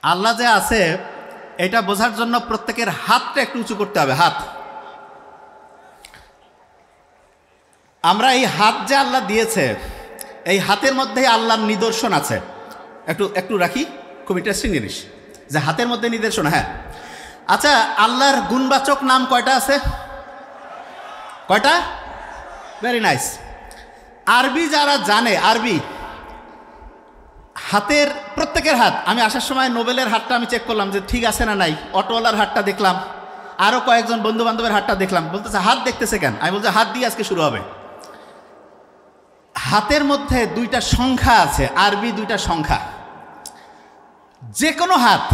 আল্লাহ যে আছে এটা বোঝার জন্য প্রত্যেকের হাতটা একটু উঁচু করতে হবে। হাত, আমরা এই হাত যে আল্লাহ দিয়েছে, এই হাতের মধ্যেই আল্লাহর নিদর্শন আছে। একটু একটু রাখি, খুব ইন্টারেস্টিং জিনিস যে হাতের মধ্যে নিদর্শন। হ্যাঁ, আচ্ছা, আল্লাহর গুণবাচক নাম কয়টা আছে? কয়টা? Very nice. আরবি যারা জানে, আরবি হাতের প্রত্যেকের হাত, আমি আসার সময় নোবেলের হাতটা আমি চেক করলাম যে ঠিক আছে না নাই, অটোওয়ালার হাতটা দেখলাম, আরও কয়েকজন বন্ধু বান্ধবের হাতটা দেখলাম, বলতেছে হাত দেখতেছে কেন? আমি বলছি হাত দিয়ে আজকে শুরু হবে। হাতের মধ্যে দুইটা সংখ্যা আছে, আরবি দুইটা সংখ্যা। যে কোনো হাত,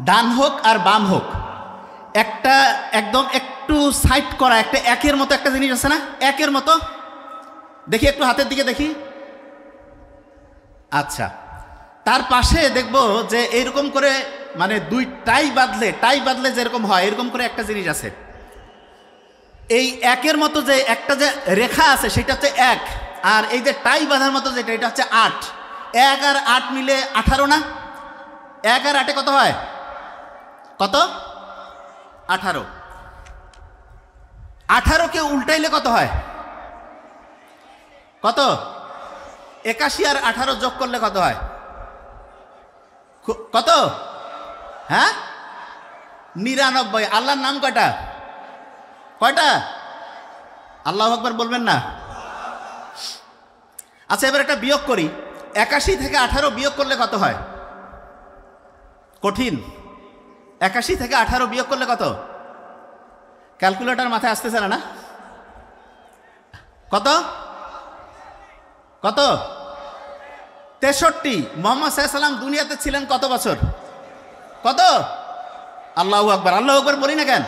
ডান হোক আর বাম হোক, একটা একদম একটু সাইড করা একটা একের মতো একটা জিনিস আছে না, একের মতো। দেখি একটু হাতের দিকে দেখি। আচ্ছা, তার পাশে দেখব যে এরকম করে মানে দুই টাই বাঁধলে যেরকম হয় এরকম করে একটা জিনিস আছে। এই একের মতো যে একটা যে রেখা আছে সেটা হচ্ছে এক, আর এই যে টাই বাঁধার মতো যেটা এটা হচ্ছে 8। 1 আর 8 মিলে 18 না? 1 আর 8 কত হয়? কত? 18। 18কে উল্টাইলে কত হয়? কত? 81 আর 18 যোগ করলে কত হয়? কত? হ্যাঁ, 99। আল্লাহর নাম কয়টা? কয়টা? আল্লাহু আকবার বলবেন না? আচ্ছা, এবার একটা বিয়োগ করি। 81 থেকে 18 বিয়োগ করলে কত হয়? কঠিন। 81 থেকে 18 বিয়োগ করলে কত? ক্যালকুলেটর মাথায় আসতেছে না? কত? কত? 63। মুহাম্মদ সাল্লাল্লাহু আলাইহি ওয়াসাল্লাম দুনিয়াতে ছিলেন কত বছর? কত? আল্লাহু আকবার। আল্লাহু আকবার বলি না কেন?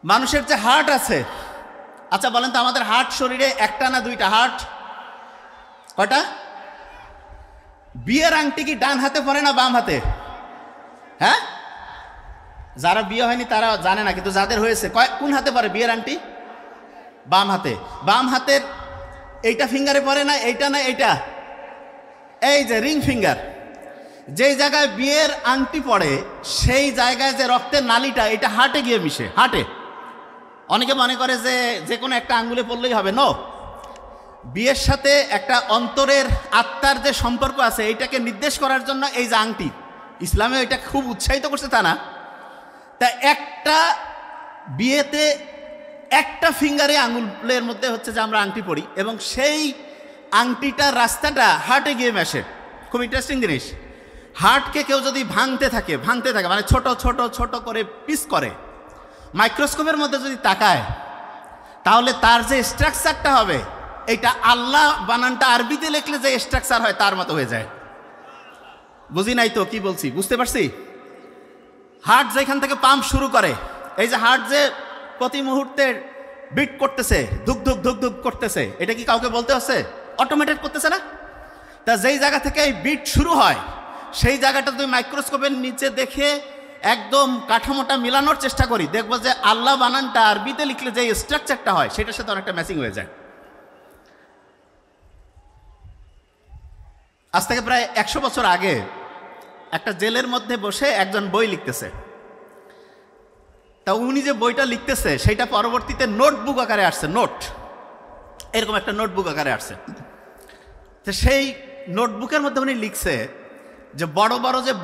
মানুষের যে হার্ট আছে, আচ্ছা বলেন তো, আমাদের হার্ট শরীরে একটা না দুইটা? হার্ট কয়টা? বিয়ের আংটি কি ডান হাতে পরে না বাম হাতে? হ্যাঁ, যারা বিয়ে হয়নি তারা জানে না, কিন্তু যাদের হয়েছে কোন হাতে পরে বিয়ের আংটি? বাম হাতে। বাম হাতের এইটা ফিঙ্গারে পরে না, এইটা না এইটা, এই যে রিং ফিঙ্গার, যেই জায়গায় বিয়ের আংটি পড়ে সেই জায়গায় যে রক্তের নালিটা এটা হার্টে গিয়ে মিশে। হার্টে অনেকে মনে করে যে যে কোনো একটা আঙ্গুলে পড়লেই হবে। নো, বিয়ের সাথে একটা অন্তরের আত্মার যে সম্পর্ক আছে এইটাকে নির্দেশ করার জন্য এই যে আংটি, ইসলামে এটা খুব উৎসাহিত করছে তা না। তা একটা বিয়েতে একটা ফিঙ্গারে আঙুলের মধ্যে হচ্ছে যে আমরা আংটি পরি, এবং সেই আংটিটার রাস্তাটা হার্টে গিয়ে মেশে। খুব ইন্টারেস্টিং জিনিস। হার্টকে কেউ যদি ভাঙতে থাকে মানে ছোট ছোট ছোট করে পিস করে, মাইক্রোস্কোপের মধ্যে যদি তাকায়, তাহলে তার যে স্ট্রাকচারটা হবে এইটা আল্লাহ বানানটা আরবিতে লিখলে যে স্ট্রাকচার হয় তার মতো হয়ে যায়। বুঝি নাই তো কি বলছি? বুঝতে পারছি? হার্ট যেখান থেকে পাম্প শুরু করে, এই যে হার্ট যে প্রতি মুহূর্তে বিট করতেছে, ধুক ধুক ধুক ধুক করতেছে, এটা কি কাউকে বলতে হচ্ছে? অটোমেটেড করতেছে না? তা যেই জায়গা থেকে এই বিট শুরু হয় সেই জায়গাটা তুমি মাইক্রোস্কোপের নিচে দেখে একদম কাঠামোটা মিলানোর চেষ্টা করি, দেখবো যে আল্লাহ বানানটা আরবিতে লিখলে যে স্ট্রাকচারটা হয় সেটার সাথে অনেকটা ম্যাচিং হয়ে যায়। আজ থেকে প্রায় 100 বছর আগে একটা জেলের মধ্যে বসে একজন বই লিখতেছে। তা উনি যে বইটা লিখতেছে সেটা পরবর্তীতে নোটবুক আকারে আসছে। নোট, এরকম একটা নোটবুক আকারে আসছে। তো সেই নোটবুকের মধ্যে উনি লিখছে যে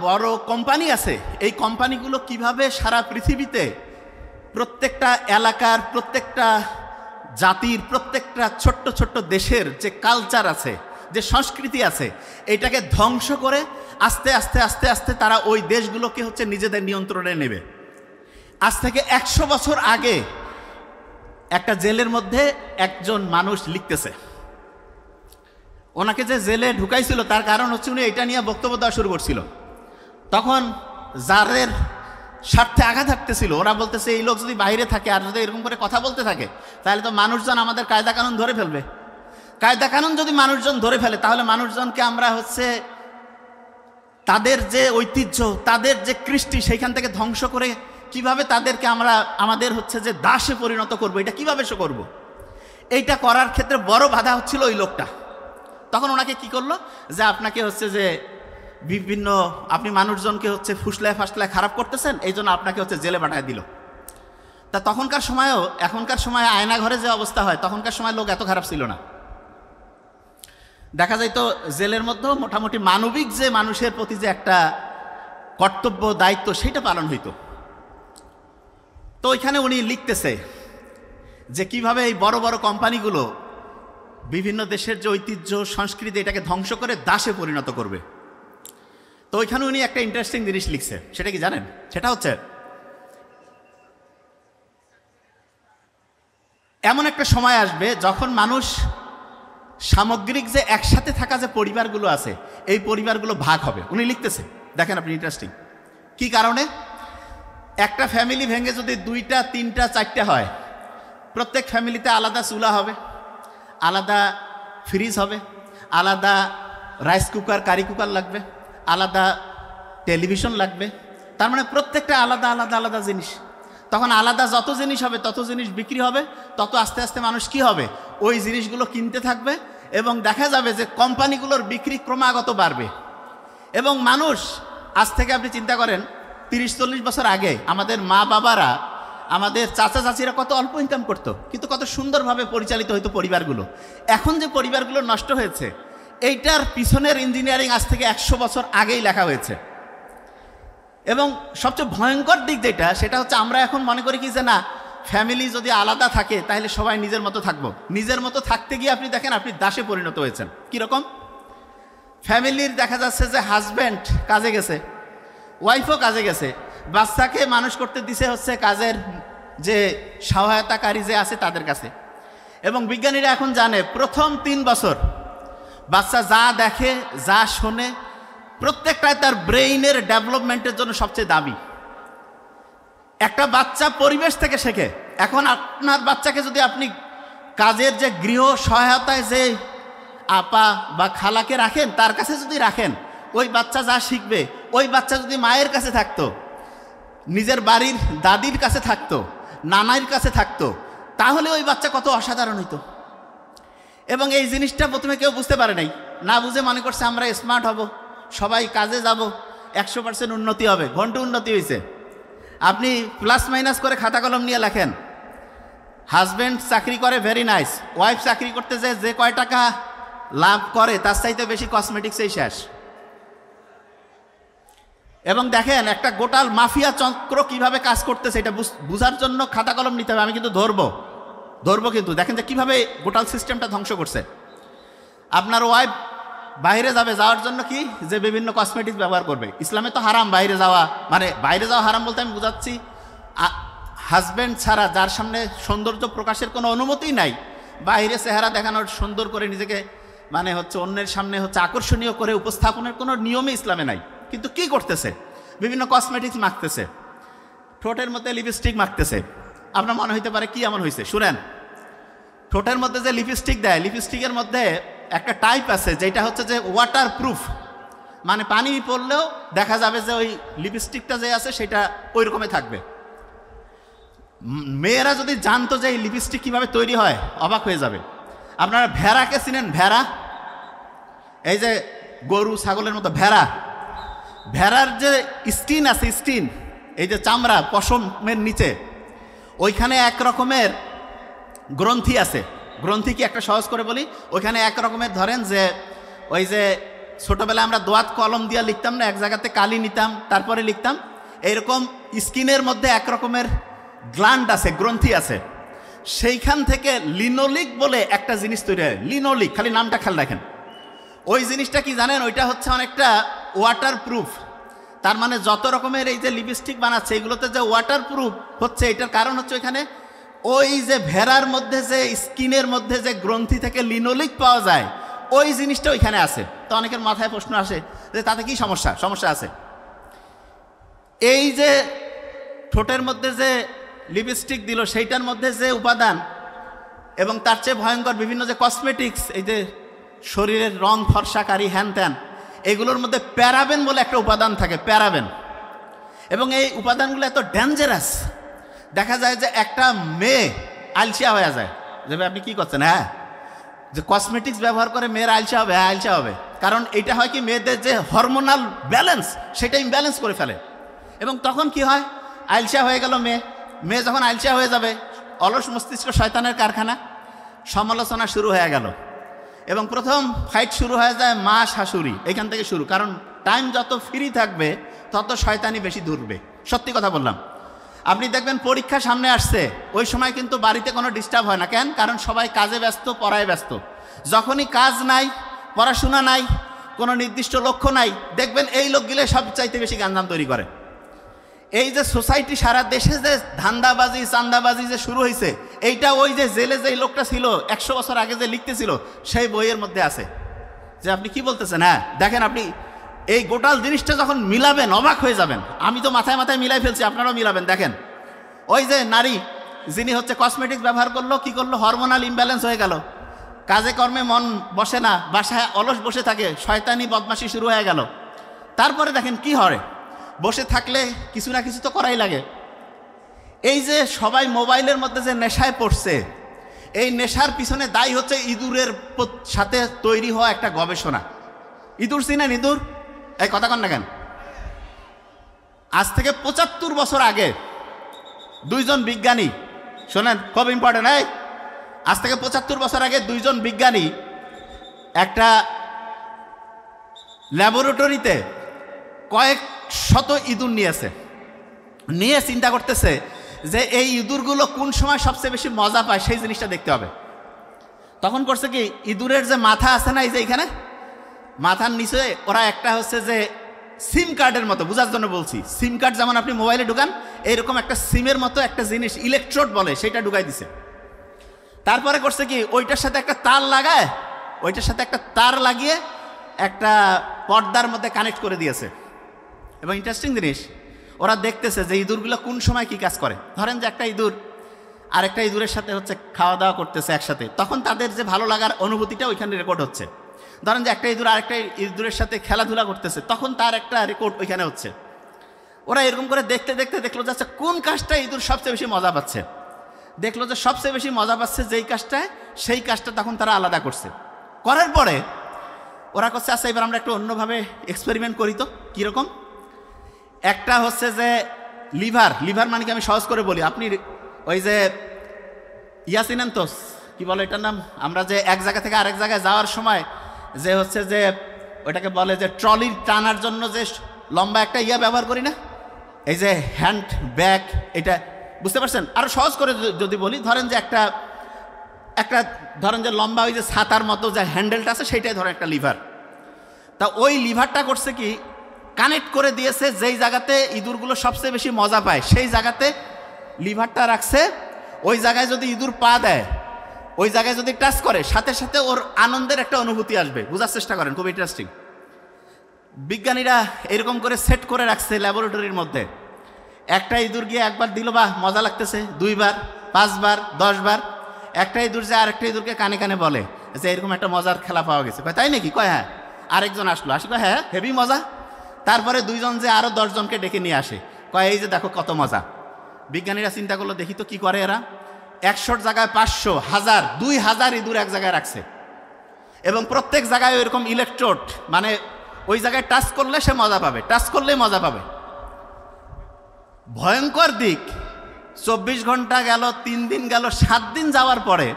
বড় কোম্পানি আছে, এই কোম্পানিগুলো কিভাবে সারা পৃথিবীতে প্রত্যেকটা এলাকার, প্রত্যেকটা জাতির, প্রত্যেকটা ছোট্ট ছোট্ট দেশের যে কালচার আছে, যে সংস্কৃতি আছে, এটাকে ধ্বংস করে আস্তে আস্তে আস্তে আস্তে তারা ওই দেশগুলোকে হচ্ছে নিজেদের নিয়ন্ত্রণে নেবে। আজ থেকে 100 বছর আগে একটা জেলের মধ্যে একজন মানুষ লিখতেছে। ওনাকে যে জেলে ঢুকাইছিল তার কারণ হচ্ছে উনি এটা নিয়ে বক্তব্য দেওয়া শুরু করছিল। তখন যাদের স্বার্থে আঘাত থাকতেছিল ওরা বলতেছে এই লোক যদি বাইরে থাকে আর যদি এরকম করে কথা বলতে থাকে তাহলে তো মানুষজন আমাদের কায়দা কানুন ধরে ফেলবে। কায়দা কানুন যদি মানুষজন ধরে ফেলে তাহলে মানুষজনকে আমরা হচ্ছে তাদের যে ঐতিহ্য, তাদের যে কৃষ্টি সেইখান থেকে ধ্বংস করে কিভাবে তাদেরকে আমরা আমাদের হচ্ছে যে দাসে পরিণত করব, এটা কিভাবে করব, এইটা করার ক্ষেত্রে বড় বাধা হচ্ছিল ওই লোকটা। তখন ওনাকে কি করলো যে আপনাকে হচ্ছে যে বিভিন্ন আপনি মানুষজনকে হচ্ছে ফুসলায় ফাসলায় খারাপ করতেছেন, এই জন্য আপনাকে হচ্ছে জেলে পাঠায় দিল। তা তখনকার সময়েও এখনকার সময়ে আয়না ঘরে যে অবস্থা হয়, তখনকার সময় লোক এত খারাপ ছিল না। দেখা যায় তো জেলের মধ্যেও মোটামুটি মানবিক যে মানুষের প্রতি যে একটা কর্তব্য দায়িত্ব সেটা পালন হইতো। তো ওইখানে উনি লিখতেছে যে কিভাবে এই বড় বড় কোম্পানিগুলো বিভিন্ন দেশের যে ঐতিহ্য সংস্কৃতি এটাকে ধ্বংস করে দাসে পরিণত করবে। তো ওইখানে উনি একটা ইন্টারেস্টিং জিনিস লিখছে, সেটা কি জানেন? সেটা হচ্ছে এমন একটা সময় আসবে যখন মানুষ সামগ্রিক যে একসাথে থাকা যে পরিবারগুলো আছে এই পরিবারগুলো ভাগ হবে। উনি লিখতেছে, দেখেন আপনি ইন্টারেস্টিং কি কারণে। একটা ফ্যামিলি ভেঙে যদি 2টা 3টা 4টা হয়, প্রত্যেক ফ্যামিলিতে আলাদা চুলা হবে, আলাদা ফ্রিজ হবে, আলাদা রাইস কুকার কারি কুকার লাগবে, আলাদা টেলিভিশন লাগবে। তার মানে প্রত্যেকটা আলাদা আলাদা আলাদা জিনিস। তখন আলাদা যত জিনিস হবে তত জিনিস বিক্রি হবে, তত আস্তে আস্তে মানুষ কি হবে, ওই জিনিসগুলো কিনতে থাকবে এবং দেখা যাবে যে কোম্পানিগুলোর বিক্রি ক্রমাগত বাড়বে। এবং মানুষ আজ থেকে আপনি চিন্তা করেন 30-40 বছর আগে আমাদের মা বাবারা, আমাদের চাচা চাচিরা কত অল্প ইনকাম করতো, কিন্তু কত সুন্দরভাবে পরিচালিত হইতো পরিবারগুলো। এখন যে পরিবারগুলো নষ্ট হয়েছে এইটার পিছনের ইঞ্জিনিয়ারিং আজ থেকে 100 বছর আগেই লেখা হয়েছে। এবং সবচেয়ে ভয়ঙ্কর দিক যেটা, সেটা হচ্ছে আমরা এখন মনে করি কি যে না, ফ্যামিলি যদি আলাদা থাকে তাহলে সবাই নিজের মতো থাকবো। নিজের মতো থাকতে গিয়ে আপনি দেখেন আপনি দাসে পরিণত হয়েছেন। কীরকম? ফ্যামিলির দেখা যাচ্ছে যে হাজব্যান্ড কাজে গেছে, ওয়াইফও কাজে গেছে, বাচ্চাকে মানুষ করতে দিছে হচ্ছে কাজের যে সহায়তাকারী যে আছে তাদের কাছে। এবং বিজ্ঞানীরা এখন জানে প্রথম 3 বছর বাচ্চা যা দেখে যা শোনে প্রত্যেকটাই তার ব্রেইনের ডেভেলপমেন্টের জন্য সবচেয়ে দামি। একটা বাচ্চা পরিবেশ থেকে শেখে। এখন আপনার বাচ্চাকে যদি আপনি কাজের যে গৃহ সহায়তায় যে আপা বা খালাকে রাখেন, তার কাছে যদি রাখেন, ওই বাচ্চা যা শিখবে, ওই বাচ্চা যদি মায়ের কাছে থাকতো, নিজের বাড়ির দাদির কাছে থাকতো, নানার কাছে থাকতো, তাহলে ওই বাচ্চা কত অসাধারণ হইতো। এবং এই জিনিসটা প্রথমে কেউ বুঝতে পারে নাই, না বুঝে মনে করছে আমরা স্মার্ট হব, সবাই কাজে যাব, 100% উন্নতি হবে। ঘন্টা উন্নতি হয়েছে। আপনি প্লাস মাইনাস করে খাতা কলম নিয়ে লেখেন। হাজব্যান্ড চাকরি করে, ভেরি নাইস। ওয়াইফ চাকরি করতে যে কয় টাকা লাভ করে তার চাইতে বেশি কসমেটিক্সেই শেষ। এবং দেখেন একটা গোটাল মাফিয়া চক্র কিভাবে কাজ করতেছে, এটা বুঝার জন্য খাতা কলম নিতে হবে। আমি কিন্তু ধরবো কিন্তু দেখেন যে কিভাবে গোটাল সিস্টেমটা ধ্বংস করছে। আপনার ওয়াইফ বাইরে যাওয়ার জন্য কি যে বিভিন্ন কসমেটিক্স ব্যবহার করবে। ইসলামে তো হারাম বাইরে যাওয়া, মানে বাইরে যাওয়া হারাম বলতে আমি বুঝাচ্ছি হাজব্যান্ড ছাড়া যার সামনে সৌন্দর্য প্রকাশের কোনো অনুমতিই নাই, বাইরে চেহারা দেখানোর, সুন্দর করে নিজেকে মানে হচ্ছে অন্যের সামনে হচ্ছে আকর্ষণীয় করে উপস্থাপনের কোনো নিয়মই ইসলামে নাই। কিন্তু কি করতেছে, বিভিন্ন কসমেটিক্স মাখতেছে, ঠোঁটের মধ্যে লিপস্টিক মাখতেছে। আপনার মনে হইতে পারে কি এমন হয়েছে, শুনেন। ঠোঁটের মধ্যে যে লিপস্টিক দেয়, লিপস্টিকের মধ্যে একটা টাইপ আছে যেটা হচ্ছে যে ওয়াটার প্রুফ, মানে পানি পড়লেও দেখা যাবে যে ওই লিপস্টিকটা যে আছে সেটা ওই রকমই থাকবে। মেয়েরা যদি জানতো যে এই লিপস্টিক কীভাবে তৈরি হয় অবাক হয়ে যাবে। আপনারা ভেড়াকে চিনেন? ভেড়া, এই যে গরু ছাগলের মতো ভেড়া, ভেড়ার যে স্কিন আছে, স্কিন এই যে চামড়া পশমের নিচে, ওইখানে এক রকমের গ্রন্থি আছে। গ্রন্থি কি একটা সহজ করে বলি, ওইখানে এক রকমের ধরেন যে ওই যে ছোটোবেলায় আমরা দোয়াত কলম দিয়ে লিখতাম না, এক জায়গাতে কালি নিতাম তারপরে লিখতাম, এইরকম স্কিনের মধ্যে এক রকমের গ্ল্যান্ড আছে, গ্রন্থি আছে। সেইখান থেকে লিনোলিক বলে একটা জিনিস তৈরি হয়। লিনোলিক, খালি নামটা খেয়াল রাখেন। ওই জিনিসটা কি জানেন, ওইটা হচ্ছে অনেকটা ওয়াটার প্রুফ। তার মানে যত রকমের এই যে লিপস্টিক বানাচ্ছে এগুলোতে যে ওয়াটার প্রুফ হচ্ছে, এটার কারণ হচ্ছে ওইখানে ওই যে ভেড়ার মধ্যে যে স্কিনের মধ্যে যে গ্রন্থি থেকে লিনোলিক পাওয়া যায়, ওই জিনিসটা ওইখানে আছে। তো অনেকের মাথায় প্রশ্ন আসে যে তাতে কি সমস্যা? সমস্যা আছে। এই যে ঠোঁটের মধ্যে যে লিপস্টিক দিল সেইটার মধ্যে যে উপাদান, এবং তার চেয়ে ভয়ঙ্কর বিভিন্ন যে কসমেটিক্স, এই যে শরীরের রং ফর্সাকারী হ্যান ত্যান, এগুলোর মধ্যে প্যারাবেন বলে একটা উপাদান থাকে, প্যারাবেন। এবং এই উপাদানগুলো এত ডেঞ্জারাস, দেখা যায় যে একটা মেয়ে আলসিয়া হয়ে যায়। যে আপনি কি করছেন? হ্যাঁ, যে কসমেটিক্স ব্যবহার করে মেয়ের আলসিয়া হবে? হ্যাঁ আলসিয়া হবে। কারণ এটা হয় কি মেয়েদের যে হরমোনাল ব্যালেন্স সেটা ইমব্যালেন্স করে ফেলে। এবং তখন কি হয়, আইলসা হয়ে গেল মেয়ে যখন আইলসা হয়ে যাবে, অলস মস্তিষ্ক শয়তানের কারখানা, সমালোচনা শুরু হয়ে গেল। এবং প্রথম ফাইট শুরু হয়ে যায় মা শাশুড়ি, এখান থেকে শুরু। কারণ টাইম যত ফ্রি থাকবে তত শয়তানি বেশি দূরবে। সত্যি কথা বললাম। আপনি দেখবেন পরীক্ষা সামনে আসছে, ওই সময় কিন্তু বাড়িতে কোনো ডিস্টার্ব হয় না। কেন? কারণ সবাই কাজে ব্যস্ত, পড়ায় ব্যস্ত। যখনই কাজ নাই, পড়াশোনা নাই, কোনো নির্দিষ্ট লক্ষ্য নাই, দেখবেন এই লোকগুলো সবচাইতে বেশি গাঞ্জাম তৈরি করে। এই যে সোসাইটি সারা দেশে যে ধান্দাবাজি চান্দাবাজি যে শুরু হয়েছে, এইটা ওই যে জেলে যে লোকটা ছিল 100 বছর আগে যে লিখতেছিল সেই বইয়ের মধ্যে আছে। যে আপনি কি বলতেছেন? হ্যাঁ দেখেন, আপনি এই গোটাল জিনিসটা যখন মিলাবেন অবাক হয়ে যাবেন। আমি তো মাথায় মাথায় মিলাই ফেলছি, আপনারাও মিলাবেন। দেখেন, ওই যে নারী যিনি হচ্ছে কসমেটিক্স ব্যবহার করলো, কি করলো, হরমোনাল ইমব্যালেন্স হয়ে গেল, কাজে কর্মে মন বসে না, বাসায় অলস বসে থাকে, শয়তানি বদমাশি শুরু হয়ে গেল। তারপরে দেখেন কি হয়, বসে থাকলে কিছু না কিছু তো করাই লাগে। এই যে সবাই মোবাইলের মধ্যে যে নেশায় পড়ছে, এই নেশার পিছনে দায়ী হচ্ছে ইঁদুরের সাথে তৈরি হওয়া একটা গবেষণা। ইঁদুর চিনেন? ইঁদুর, এই কথা কন না কেন? আজ থেকে 75 বছর আগে দুইজন বিজ্ঞানী, শোনেন খুব ইম্পর্টেন্ট, আজ থেকে 75 বছর আগে দুইজন বিজ্ঞানী একটা ল্যাবরেটরিতে কয়েক শত ইঁদুর নিয়ে চিন্তা করতেছে যে এই ইঁদুরগুলো কোন সময় সবচেয়ে বেশি মজা পায় সেই জিনিসটা দেখতে হবে। তখন করছে কি, ইঁদুরের যে মাথা আছে না, এই যে এখানে মাথার নিচে ওরা একটা হচ্ছে যে সিম কার্ডের মতো, বোঝার জন্য বলছি, সিম কার্ড যেমন আপনি মোবাইলে ঢুকান, এইরকম একটা সিমের মতো একটা জিনিস, ইলেকট্রোড বলে, সেটা ঢুকাই দিছে। তারপরে করছে কি, ওইটার সাথে একটা তার লাগিয়ে একটা পর্দার মধ্যে কানেক্ট করে দিয়েছে। এবং ইন্টারেস্টিং জিনিস, ওরা দেখতেছে যে ইঁদুরগুলো কোন সময় কি কাজ করে। ধরেন যে একটা ইঁদুর আরেকটা ইঁদুরের সাথে হচ্ছে খাওয়া দাওয়া করতেছে একসাথে, তখন তাদের যে ভালো লাগার অনুভূতিটা ওইখানে রেকর্ড হচ্ছে। ধরেন যে একটা ইঁদুর আরেকটা ইঁদুরের সাথে খেলাধুলা করতেছে, তখন তার একটা রেকর্ড ওইখানে হচ্ছে। ওরা এরকম করে দেখতে দেখতে দেখলো যে আচ্ছা কোন কাজটা ইঁদুর সবচেয়ে বেশি মজা পাচ্ছে। দেখলো যে সবচেয়ে বেশি মজা পাচ্ছে যেই কাজটায়, সেই কাজটা তখন তারা আলাদা করছে। করার পরে ওরা করছে আচ্ছা এবার আমরা একটু অন্যভাবে এক্সপেরিমেন্ট করি। তো কীরকম? একটা হচ্ছে যে লিভার মানে কি আমি সহজ করে বলি, আপনি ওই যে চিনেন তো, কি বলে এটার নাম, আমরা যে এক জায়গা থেকে আরেক জায়গায় যাওয়ার সময় যে হচ্ছে যে ওইটাকে বলে যে ট্রলি টানার জন্য যে লম্বা একটা ব্যবহার করি না, এই যে হ্যান্ড ব্যাগ, এটা বুঝতে পারছেন? আরও সহজ করে যদি বলি, ধরেন যে একটা ধরেন যে লম্বা ওই যে ছাতার মতো যে হ্যান্ডেলটা আছে, সেইটাই ধরেন একটা লিভার। তা ওই লিভারটা করছে কি, কানেক্ট করে দিয়েছে যেই জায়গাতে ইঁদুরগুলো সবচেয়ে বেশি মজা পায়, সেই জায়গাতে লিভারটা রাখছে। ওই জায়গায় যদি ইঁদুর পা দেয়, ওই জায়গায় যদি টাচ করে, সাথে সাথে ওর আনন্দের একটা অনুভূতি আসবে। বোঝার চেষ্টা করেন, খুব ইন্টারেস্টিং। বিজ্ঞানীরা এরকম করে সেট করে রাখছে ল্যাবরেটরির মধ্যে। একটা ইঁদুর গিয়ে একবার দিল, বা মজা লাগতেছে, 2 বার 5 বার 10 বার। একটা ইঁদুর যে আরেকটা ইঁদুরকে কানে কানে বলে যে এরকম একটা মজার খেলা পাওয়া গেছে। কয় তাই নাকি? কয় হ্যাঁ। আরেকজন আসলো, কয় হ্যাঁ হেভি মজা। তারপরে 2 জন যে আরও 10 জনকে ডেকে নিয়ে আসে, কয় এই যে দেখো কত মজা। বিজ্ঞানীরা চিন্তা করলো, দেখি তো কি করে এরা। 100 জায়গায় 500, 1000, 2000 ইঁদুর এক জায়গায় রাখছে। এবং প্রত্যেক জায়গায় ওইরকম ইলেকট্রোড, মানে ওই জায়গায় টাচ করলে সে মজা পাবে, টাচ করলেই মজা পাবে। ভয়ঙ্কর দিক, 24 ঘন্টা গেল, 3 দিন গেল, 7 দিন যাওয়ার পরে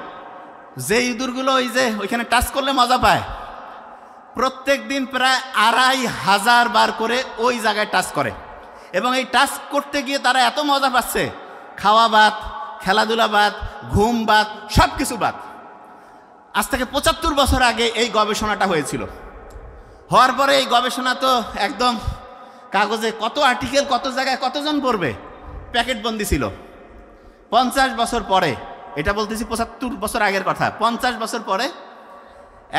যে ইঁদুরগুলো ওই যে ওইখানে টাচ করলে মজা পায়, প্রত্যেক দিন প্রায় 2500 বার করে ওই জায়গায় টাচ করে। এবং এই টাচ করতে গিয়ে তারা এত মজা পাচ্ছে, খাওয়া বাদ, খেলাধুলা বাদ, ঘুম বাদ, সব কিছু বাদ। আজ থেকে 75 বছর আগে এই গবেষণাটা হয়েছিল। হওয়ার পরে এই গবেষণা তো একদম কাগজে, কত আর্টিকেল, কত জায়গায় কতজন পড়বে, প্যাকেটবন্দি ছিল। 50 বছর পরে, এটা বলতেছি 75 বছর আগের কথা, 50 বছর পরে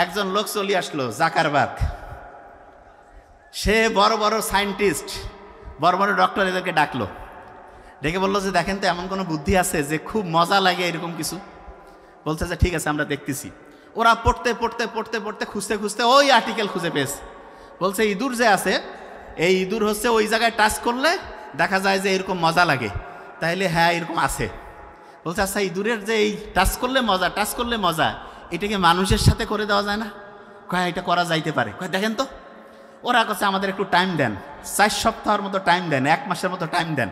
একজন লোক চলে আসলো, জাকারবার্গ। সে বড় বড় সায়েন্টিস্ট, বড় বড় ডক্টর এদেরকে ডাকলো, ডেকে বললো যে দেখেন তো এমন কোনো বুদ্ধি আছে যে খুব মজা লাগে এরকম কিছু? বলছে যে ঠিক আছে আমরা দেখতেছি। ওরা পড়তে পড়তে পড়তে পড়তে খুঁজতে খুঁজতে ওই আর্টিকেল খুঁজে পেয়েছে। বলছে ইঁদুর যে আছে, এই ইঁদুর হচ্ছে ওই জায়গায় টাচ করলে দেখা যায় যে এরকম মজা লাগে। তাইলে হ্যাঁ এরকম আছে। বলছে আচ্ছা ইঁদুরের যে এই টাচ করলে মজা, এটাকে মানুষের সাথে করে দেওয়া যায় না? কয় এটা করা যাইতে পারে, কয় দেখেন তো। ওরা কাছে আমাদের একটু টাইম দেন, 4 সপ্তাহের মতো টাইম দেন, 1 মাসের মতো টাইম দেন।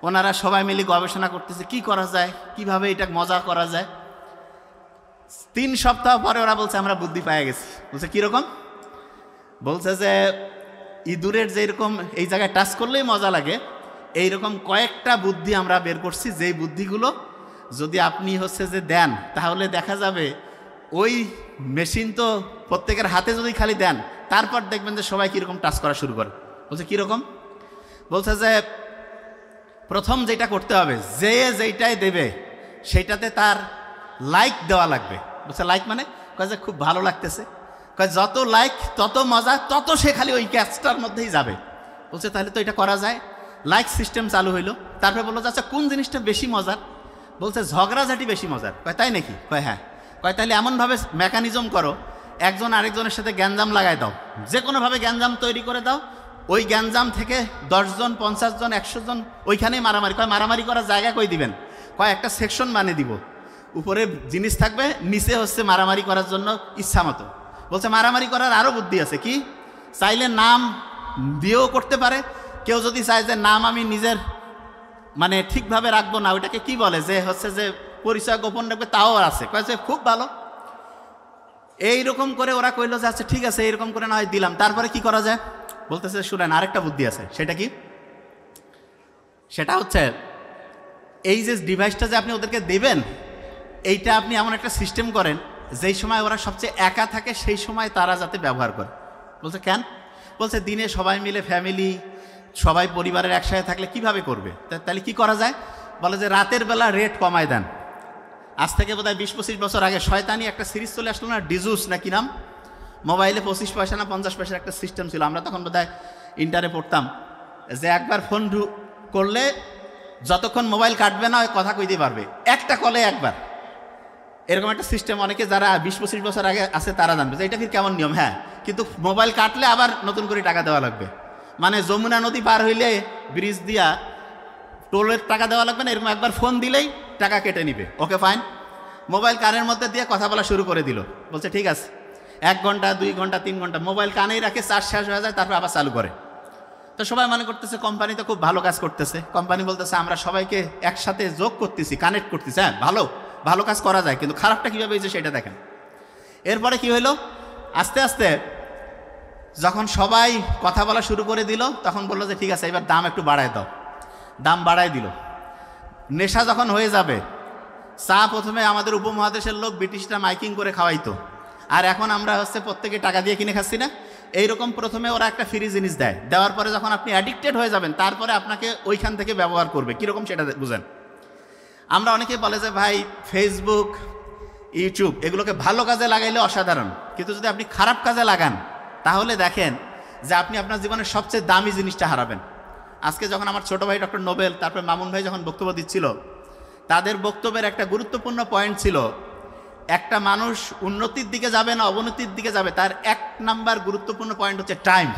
ওনারা সবাই মিলে গবেষণা করতেছে কি করা যায়, কিভাবে এটা মজা করা যায়। 3 সপ্তাহ পরে ওরা বলছে আমরা বুদ্ধি পেয়ে গেছি। বলছে কীরকম? বলছে যে ইঁদুরের যেরকম এই জায়গায় টাচ করলেই মজা লাগে, এইরকম কয়েকটা বুদ্ধি আমরা বের করছি, যেই বুদ্ধিগুলো যদি আপনি হচ্ছে যে দেন তাহলে দেখা যাবে ওই মেশিন তো প্রত্যেকের হাতে যদি খালি দেন, তারপর দেখবেন যে সবাই কীরকম টাচ করা শুরু করে। বলছে কীরকম? বলছে যে প্রথম যেটা করতে হবে, যে যেইটাই দেবে সেইটাতে তার লাইক দেওয়া লাগবে। বলছে লাইক মানে? কয় যে খুব ভালো লাগতেছে। কয় যত লাইক তত মজা, তত সে খালি ওই ক্যাচটার মধ্যেই যাবে। বলছে তাহলে তো এটা করা যায়। লাইক সিস্টেম চালু হইলো। তারপরে বললো যে আচ্ছা কোন জিনিসটা বেশি মজার? বলছে ঝগড়াঝাটি বেশি মজার। কয় তাই নাকি? কয় হ্যাঁ। কয় তাহলে এমনভাবে মেকানিজম করো, একজন আরেকজনের সাথে গ্যাঞ্জাম লাগাই দাও, যে কোনোভাবে গ্যাঞ্জাম তৈরি করে দাও, ওই গ্যাঞ্জাম থেকে 10 জন 50 জন 100 জন ওইখানেই মারামারি। কয় মারামারি করার জায়গা কই দিবেন? কয় একটা সেকশন বানিয়ে দিব, উপরে জিনিস থাকবে, নিচে হচ্ছে মারামারি করার জন্য ইচ্ছা মতো। বলছে মারামারি করার আরও বুদ্ধি আছে। কি? চাইলে নাম দিয়েও করতে পারে। কেউ যদি চায় যে নাম আমি নিজের মানে ঠিকভাবে রাখবো না, ওইটাকে কি বলে যে হচ্ছে যে পরিচয় গোপন রাখবে, তাও আছে। কয়েছে খুব ভালো। এইরকম করে ওরা কইলো যে আচ্ছা ঠিক আছে এইরকম করে না হয় দিলাম। তারপরে কি করা যায়? বলতেছে শুনেন আরেকটা বুদ্ধি আছে। সেটা কি? সেটা হচ্ছে এই যে ডিভাইসটা যে আপনি ওদেরকে দেবেন, এইটা আপনি এমন একটা সিস্টেম করেন যেই সময় ওরা সবচেয়ে একা থাকে সেই সময় তারা যাতে ব্যবহার করে। বলছে কেন? বলছে দিনে সবাই মিলে ফ্যামিলি সবাই পরিবারের একসাথে থাকলে কিভাবে করবে, তাহলে কি করা যায়? বলে যে রাতের বেলা রেট কমায় দেন। আজ থেকে বোধহয় 20-25 বছর আগে শয়তানি একটা সিরিজ চলে আসলো না, ডিজুস না কি নাম, মোবাইলে 25 পয়সা না 50 পয়সার একটা সিস্টেম ছিল। আমরা তখন বোধহয় ইন্টারে পড়তাম, যে একবার ফোন করলে যতক্ষণ মোবাইল কাটবে না ওই কথা কইতে পারবে, একটা কলে একবার। এরকম একটা সিস্টেম অনেকে যারা 20-25 বছর আগে আছে তারা জানবে যে এটা কি কেমন নিয়ম। হ্যাঁ, কিন্তু মোবাইল কাটলে আবার নতুন করে টাকা দেওয়া লাগবে। মানে যমুনা নদী পার হইলে ব্রিজ দিয়া টোলের টাকা দেওয়া লাগবে না, এরকম একবার ফোন দিলেই টাকা কেটে নিবে। Okay fine. মোবাইল কানের মধ্যে দিয়ে কথা বলা শুরু করে দিল। বলছে ঠিক আছে, 1 ঘন্টা 2 ঘন্টা 3 ঘন্টা মোবাইল কানেই রাখে, চার্জ শেষ হয়ে যায়, তারপর আবার চালু করে। তো সবাই মনে করতেছে কোম্পানি তো খুব ভালো কাজ করতেছে। কোম্পানি বলতেছে আমরা সবাইকে একসাথে যোগ করতেছি, কানেক্ট করতেছি। হ্যাঁ, ভালো ভালো কাজ করা যায়, কিন্তু খারাপটা কীভাবে হয়েছে সেটা দেখেন। এরপরে কি হইলো, আস্তে আস্তে যখন সবাই কথা বলা শুরু করে দিল, তখন বললো যে ঠিক আছে এবার দাম একটু বাড়ায় দাও। দাম বাড়ায় দিল। নেশা যখন হয়ে যাবে, চা প্রথমে আমাদের উপমহাদেশের লোক ব্রিটিশরা মাইকিং করে খাওয়াইতো, আর এখন আমরা হচ্ছে প্রত্যেকে টাকা দিয়ে কিনে খাচ্ছি না। এইরকম প্রথমে ওরা একটা ফ্রি জিনিস দেয়, দেওয়ার পরে যখন আপনি অ্যাডিক্টেড হয়ে যাবেন তারপরে আপনাকে ওইখান থেকে ব্যবহার করবে। কীরকম সেটা বুঝেন। আমরা অনেকেই বলে যে ভাই ফেসবুক ইউটিউব এগুলোকে ভালো কাজে লাগাইলে অসাধারণ, কিন্তু যদি আপনি খারাপ কাজে লাগান তাহলে দেখেন যে আপনি আপনার জীবনের সবচেয়ে দামি জিনিসটা হারাবেন। আজকে যখন আমার ছোট ভাই ডক্টর নোবেল, তারপরে মামুন ভাই যখন বক্তব্য দিচ্ছিল, তাদের বক্তব্যের একটা গুরুত্বপূর্ণ পয়েন্ট ছিল একটা মানুষ উন্নতির দিকে যাবে না অবনতির দিকে যাবে, তার 1 নাম্বার গুরুত্বপূর্ণ পয়েন্ট হচ্ছে টাইম,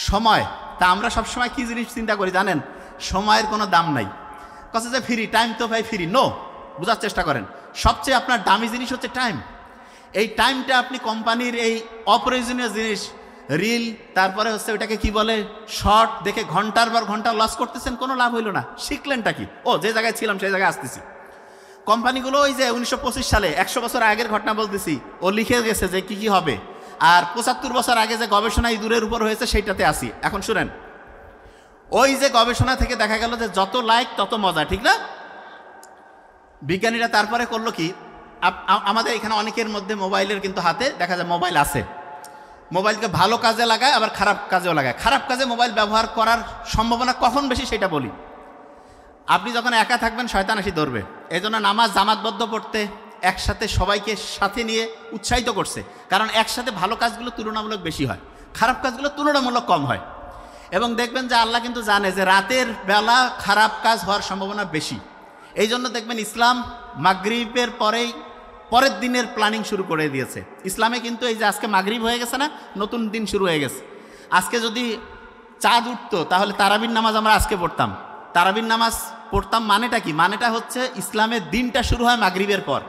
সময়। তা আমরা সবসময় কী জিনিস চিন্তা করি জানেন? সময়ের কোনো দাম নাই। কথা যে ফ্রি, টাইম তো ভাই ফ্রি। নো, বোঝার চেষ্টা করেন। সবচেয়ে আপনার দামি জিনিস হচ্ছে টাইম। এই টাইমটা আপনি কোম্পানির এই অপ্রয়োজনীয় জিনিস, রিল, তারপরে হচ্ছে ওইটাকে কি বলে শর্ট দেখে ঘন্টার পর ঘন্টা লস করতেছেন, কোনো লাভ হইল না। শিখলেনটা কি? ও যে জায়গায় ছিলাম সেই জায়গায় আসতেছি। কোম্পানিগুলো ওই যে 1925 সালে 100 বছর আগের ঘটনা বলতেছি, ও লিখে গেছে যে কি কি হবে, আর 75 বছর আগে যে গবেষণা ইঁদুরের উপর হয়েছে সেইটাতে আসি। এখন শুনেন, ওই যে গবেষণা থেকে দেখা গেল যে যত লাইক তত মজা, ঠিক না? বিজ্ঞানীরা তারপরে করলো কি, আমাদের এখানে অনেকের মধ্যে মোবাইলের কিন্তু হাতে দেখা যায় মোবাইল আছে। মোবাইলকে ভালো কাজে লাগায় আবার খারাপ কাজেও লাগায়। খারাপ কাজে মোবাইল ব্যবহার করার সম্ভাবনা কখন বেশি সেটা বলি। আপনি যখন একা থাকবেন শয়তান এসে ধরবে। এই জন্য নামাজ জামাতবদ্ধ পড়তে একসাথে সবাইকে সাথে নিয়ে উৎসাহিত করছে, কারণ একসাথে ভালো কাজগুলো তুলনামূলক বেশি হয়, খারাপ কাজগুলো তুলনামূলক কম হয়। এবং দেখবেন যে আল্লাহ কিন্তু জানে যে রাতের বেলা খারাপ কাজ হওয়ার সম্ভাবনা বেশি। এই জন্য দেখবেন ইসলাম মাগরিবের পরের দিনের প্ল্যানিং শুরু করে দিয়েছে। ইসলামে কিন্তু এই যে আজকে মাগরিব হয়ে গেছে না, নতুন দিন শুরু হয়ে গেছে। আজকে যদি চাঁদ উঠতো তাহলে তারাবির নামাজ আমরা আজকে পড়তাম। তারাবির নামাজ পড়তাম মানেটা কি? মানেটা হচ্ছে ইসলামের দিনটা শুরু হয় মাগরিবের পর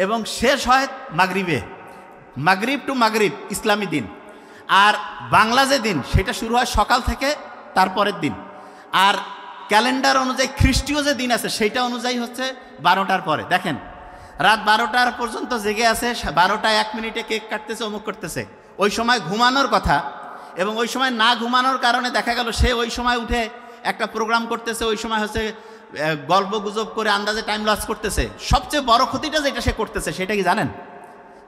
এবং শেষ হয় মাগরিবে। মাগরিব টু মাগরিব ইসলামী দিন, আর বাংলা যে দিন সেটা শুরু হয় সকাল থেকে তারপরের দিন, আর ক্যালেন্ডার অনুযায়ী খ্রিস্টীয় যে দিন আছে সেইটা অনুযায়ী হচ্ছে 12টার পরে। দেখেন রাত 12টার পর্যন্ত জেগে আছে, 12টা 1 মিনিটে কেক কাটতেছে, অমুক করতেছে। ওই সময় ঘুমানোর কথা, এবং ওই সময় না ঘুমানোর কারণে দেখা গেল সে ওই সময় উঠে একটা প্রোগ্রাম করতেছে, ওই সময় হচ্ছে গল্প গুজব করে আন্দাজে টাইম লস করতেছে। সবচেয়ে বড় ক্ষতিটা যেটা সে করতেছে সেটা কি জানেন?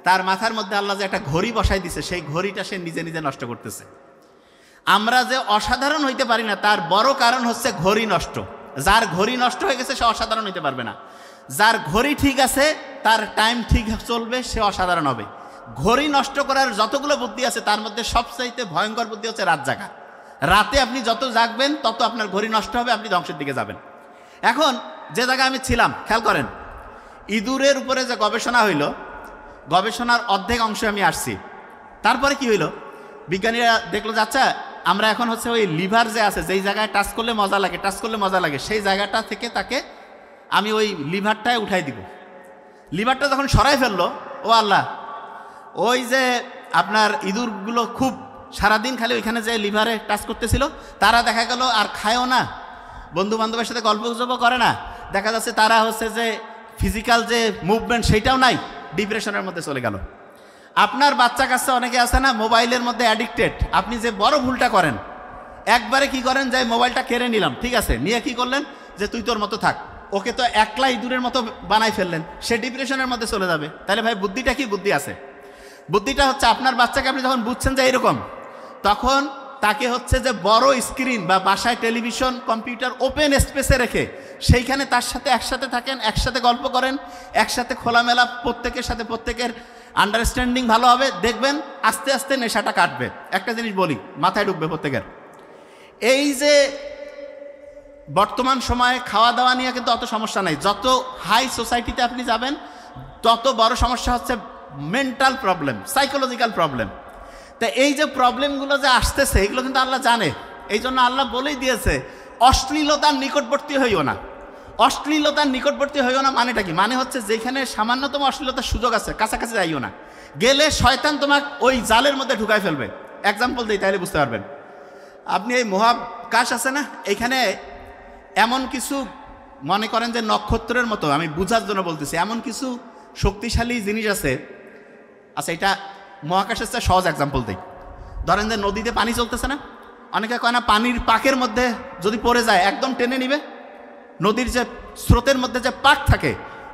তার মাথার মধ্যে আল্লাহ যে একটা ঘড়ি বসাই দিছে, সেই ঘড়িটা সে নিজে নিজে নষ্ট করতেছে। আমরা যে অসাধারণ হইতে পারি না তার বড় কারণ হচ্ছে ঘড়ি নষ্ট। যার ঘড়ি নষ্ট হয়ে গেছে সে অসাধারণ হইতে পারবে না। যার ঘড়ি ঠিক আছে, তার টাইম ঠিক চলবে, সে অসাধারণ হবে। ঘড়ি নষ্ট করার যতগুলো বুদ্ধি আছে তার মধ্যে সবচাইতে ভয়ঙ্কর বুদ্ধি হচ্ছে রাত জাগা। রাতে আপনি যত জাগবেন তত আপনার ঘড়ি নষ্ট হবে, আপনি ধ্বংসের দিকে যাবেন। এখন যে জায়গায় আমি ছিলাম, খেয়াল করেন, ইঁদুরের উপরে যে গবেষণা হইল, গবেষণার অর্ধেক অংশে আমি আসছি। তারপরে কি হইল, বিজ্ঞানীরা দেখলো যে আচ্ছা আমরা এখন হচ্ছে ওই লিভার যে আছে, যেই জায়গায় টাচ করলে মজা লাগে, টাচ করলে মজা লাগে, সেই জায়গাটা থেকে তাকে আমি ওই লিভারটায় উঠাই দিব। লিভারটা যখন সরাই ফেললো, ও আল্লাহ, ওই যে আপনার ইঁদুরগুলো খুব সারাদিন খালি ওইখানে যে লিভারে টাচ করতেছিল, তারা দেখা গেল আর খায়ও না, বন্ধু বান্ধবের সাথে গল্প গুজবও করে না, দেখা যাচ্ছে তারা হচ্ছে যে ফিজিক্যাল যে মুভমেন্ট সেইটাও নাই, ডিপ্রেশনের মধ্যে চলে গেল। আপনার বাচ্চা কাছে অনেকে আছে না মোবাইলের মধ্যে অ্যাডিক্টেড। আপনি যে বড় ভুলটা করেন, একবারে কি করেন, যে মোবাইলটা কেড়ে নিলাম, ঠিক আছে, নিয়ে কি করলেন যে তুই তোর মতো থাক, ওকে তো একলা ইঁদুরের মতো বানাই ফেললেন, সে ডিপ্রেশনের মধ্যে চলে যাবে। তাহলে ভাই বুদ্ধিটা কি? বুদ্ধি আছে। বুদ্ধিটা হচ্ছে আপনার বাচ্চাকে আপনি যখন বুঝছেন যে এরকম, তখন তাকে হচ্ছে যে বড় স্ক্রিন বা বাসায় টেলিভিশন কম্পিউটার ওপেন স্পেসে রেখে সেইখানে তার সাথে একসাথে থাকেন, একসাথে গল্প করেন, একসাথে খোলামেলা প্রত্যেকের সাথে প্রত্যেকের আন্ডারস্ট্যান্ডিং ভালো হবে, দেখবেন আস্তে আস্তে নেশাটা কাটবে। একটা জিনিস বলি, মাথায় ঢুকবে প্রত্যেকের, এই যে বর্তমান সময়ে খাওয়া দাওয়া নিয়ে কিন্তু অত সমস্যা নাই। যত হাই সোসাইটিতে আপনি যাবেন তত বড় সমস্যা হচ্ছে মেন্টাল প্রবলেম, সাইকোলজিক্যাল প্রবলেম। তা এই যে প্রবলেমগুলো যে আসতেছে এগুলো কিন্তু আল্লাহ জানে। এই জন্য আল্লাহ বলেই দিয়েছে অশ্লীলতার নিকটবর্তী হইও না। অশ্লীলতার নিকটবর্তী হইও না মানেটা কি? মানে হচ্ছে যেখানে সামান্যতম অশ্লীলতার সুযোগ আছে কাছাকাছি যাইও না, গেলে শয়তান তোমাকে ওই জালের মধ্যে ঢুকাই ফেলবে। এক্সাম্পল দিই তাহলে বুঝতে পারবেন। আপনি এই মহাকাশ আছে না, এখানে এমন কিছু মনে করেন যে নক্ষত্রের মতো, আমি বুঝার জন্য বলতেছি, এমন কিছু শক্তিশালী জিনিস আছে। আচ্ছা এটা মহাকাশের চেয়ে সহজ এক্সাম্পল দিই। ধরেন যে নদীতে পানি চলতেছে না, অনেকে কয় না পানির পাকের মধ্যে যদি পড়ে যায় একদম টেনে নিবে। নদীর যে স্রোতের মধ্যে যে পাক থাকে,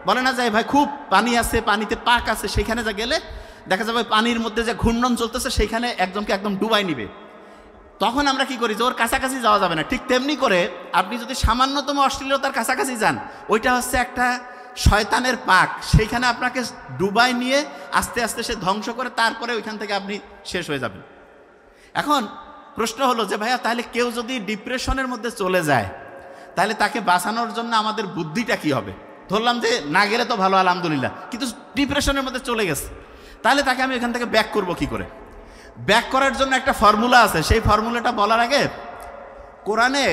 বলে না যায় ভাই খুব পানি আছে, পানিতে পাক আছে, সেইখানে যা গেলে দেখা যাবে পানির মধ্যে যে ঘূর্ণন চলতেছে সেইখানে একজনকে একদম ডুবাই নিবে। তখন আমরা কি করি যে ওর কাছাকাছি যাওয়া যাবে না। ঠিক তেমনি করে আপনি যদি সামান্যতম অশ্লীলতার কাছাকাছি যান, ওইটা হচ্ছে একটা শয়তানের পাক, সেইখানে আপনাকে ডুবাই নিয়ে আস্তে আস্তে সে ধ্বংস করে, তারপরে ওইখান থেকে আপনি শেষ হয়ে যাবেন। এখন প্রশ্ন হলো যে ভাইয়া তাহলে কেউ যদি ডিপ্রেশনের মধ্যে চলে যায়, তাহলে তাকে বাঁচানোর জন্য আমাদের বুদ্ধিটা কি হবে? ধরলাম যে না গেলে তো ভালো, আলহামদুলিল্লাহ, কিন্তু ডিপ্রেশনের মধ্যে চলে গেছে, তাহলে তাকে আমি এখান থেকে ব্যাক করব কি করে? ব্যাক করার জন্য একটা ফর্মুলা আছে। সেই ফর্মুলাটা বলার আগে কোরআনে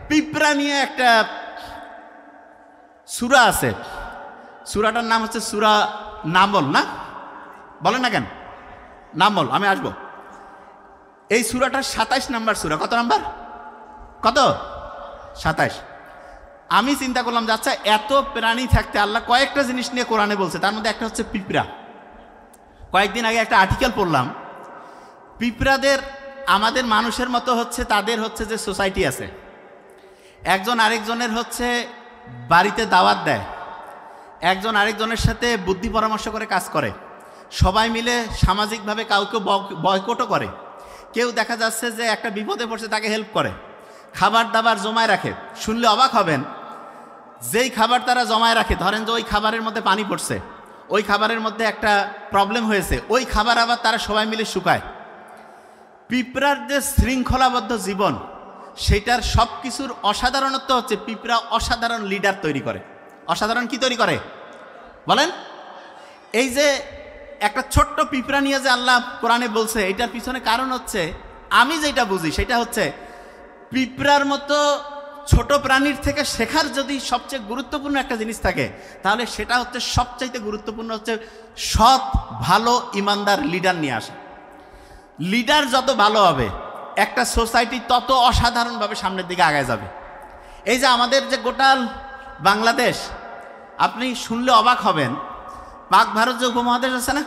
পিঁপড়া নিয়ে একটা সূরা আছে। সূরাটার নাম হচ্ছে সূরা নামল। না বলেন না কেন? নামল। আমি আসবো। এই সূরাটার 27 নাম্বার সূরা। কত নাম্বার? কত? 27। আমি চিন্তা করলাম যে আচ্ছা এত প্রাণী থাকতে আল্লাহ কয়েকটা জিনিস নিয়ে কোরআনে বলছে, তার মধ্যে একটা হচ্ছে পিঁপড়া। কয়েকদিন আগে একটা আর্টিকেল পড়লাম, পিঁপড়াদের আমাদের মানুষের মতো হচ্ছে, তাদের হচ্ছে যে সোসাইটি আছে, একজন আরেকজনের হচ্ছে বাড়িতে দাওয়াত দেয়, একজন আরেকজনের সাথে বুদ্ধি পরামর্শ করে কাজ করে, সবাই মিলে সামাজিকভাবে কাউকে বয়কটও করে, কেউ দেখা যাচ্ছে যে একটা বিপদে পড়ছে তাকে হেল্প করে, খাবার দাবার জমায় রাখে। শুনলে অবাক হবেন, যেই খাবার তারা জমায় রাখে, ধরেন যে ওই খাবারের মধ্যে পানি পড়ছে, ওই খাবারের মধ্যে একটা প্রবলেম হয়েছে, ওই খাবার আবার তারা সবাই মিলে শুকায়। পিঁপড়ার যে শৃঙ্খলাবদ্ধ জীবন, সেটার সব কিছুর অসাধারণত্ব হচ্ছে পিঁপড়া অসাধারণ লিডার তৈরি করে। অসাধারণ কি তৈরি করে বলেন? এই যে একটা ছোট্ট পিঁপড়া নিয়ে যে আল্লাহ কোরআনে বলছে, এটার পিছনে কারণ হচ্ছে, আমি যেটা বুঝি সেটা হচ্ছে পিঁপড়ার মতো ছোট প্রাণীর থেকে শেখার যদি সবচেয়ে গুরুত্বপূর্ণ একটা জিনিস থাকে, তাহলে সেটা হচ্ছে সবচাইতে গুরুত্বপূর্ণ হচ্ছে সৎ ভালো ইমানদার লিডার নিয়ে আসা। লিডার যত ভালো হবে একটা সোসাইটি তত অসাধারণভাবে সামনের দিকে আগায় যাবে। এই যে আমাদের যে গোটাল বাংলাদেশ, আপনি শুনলে অবাক হবেন, পাক ভারত যে উপমহাদেশ আছে না,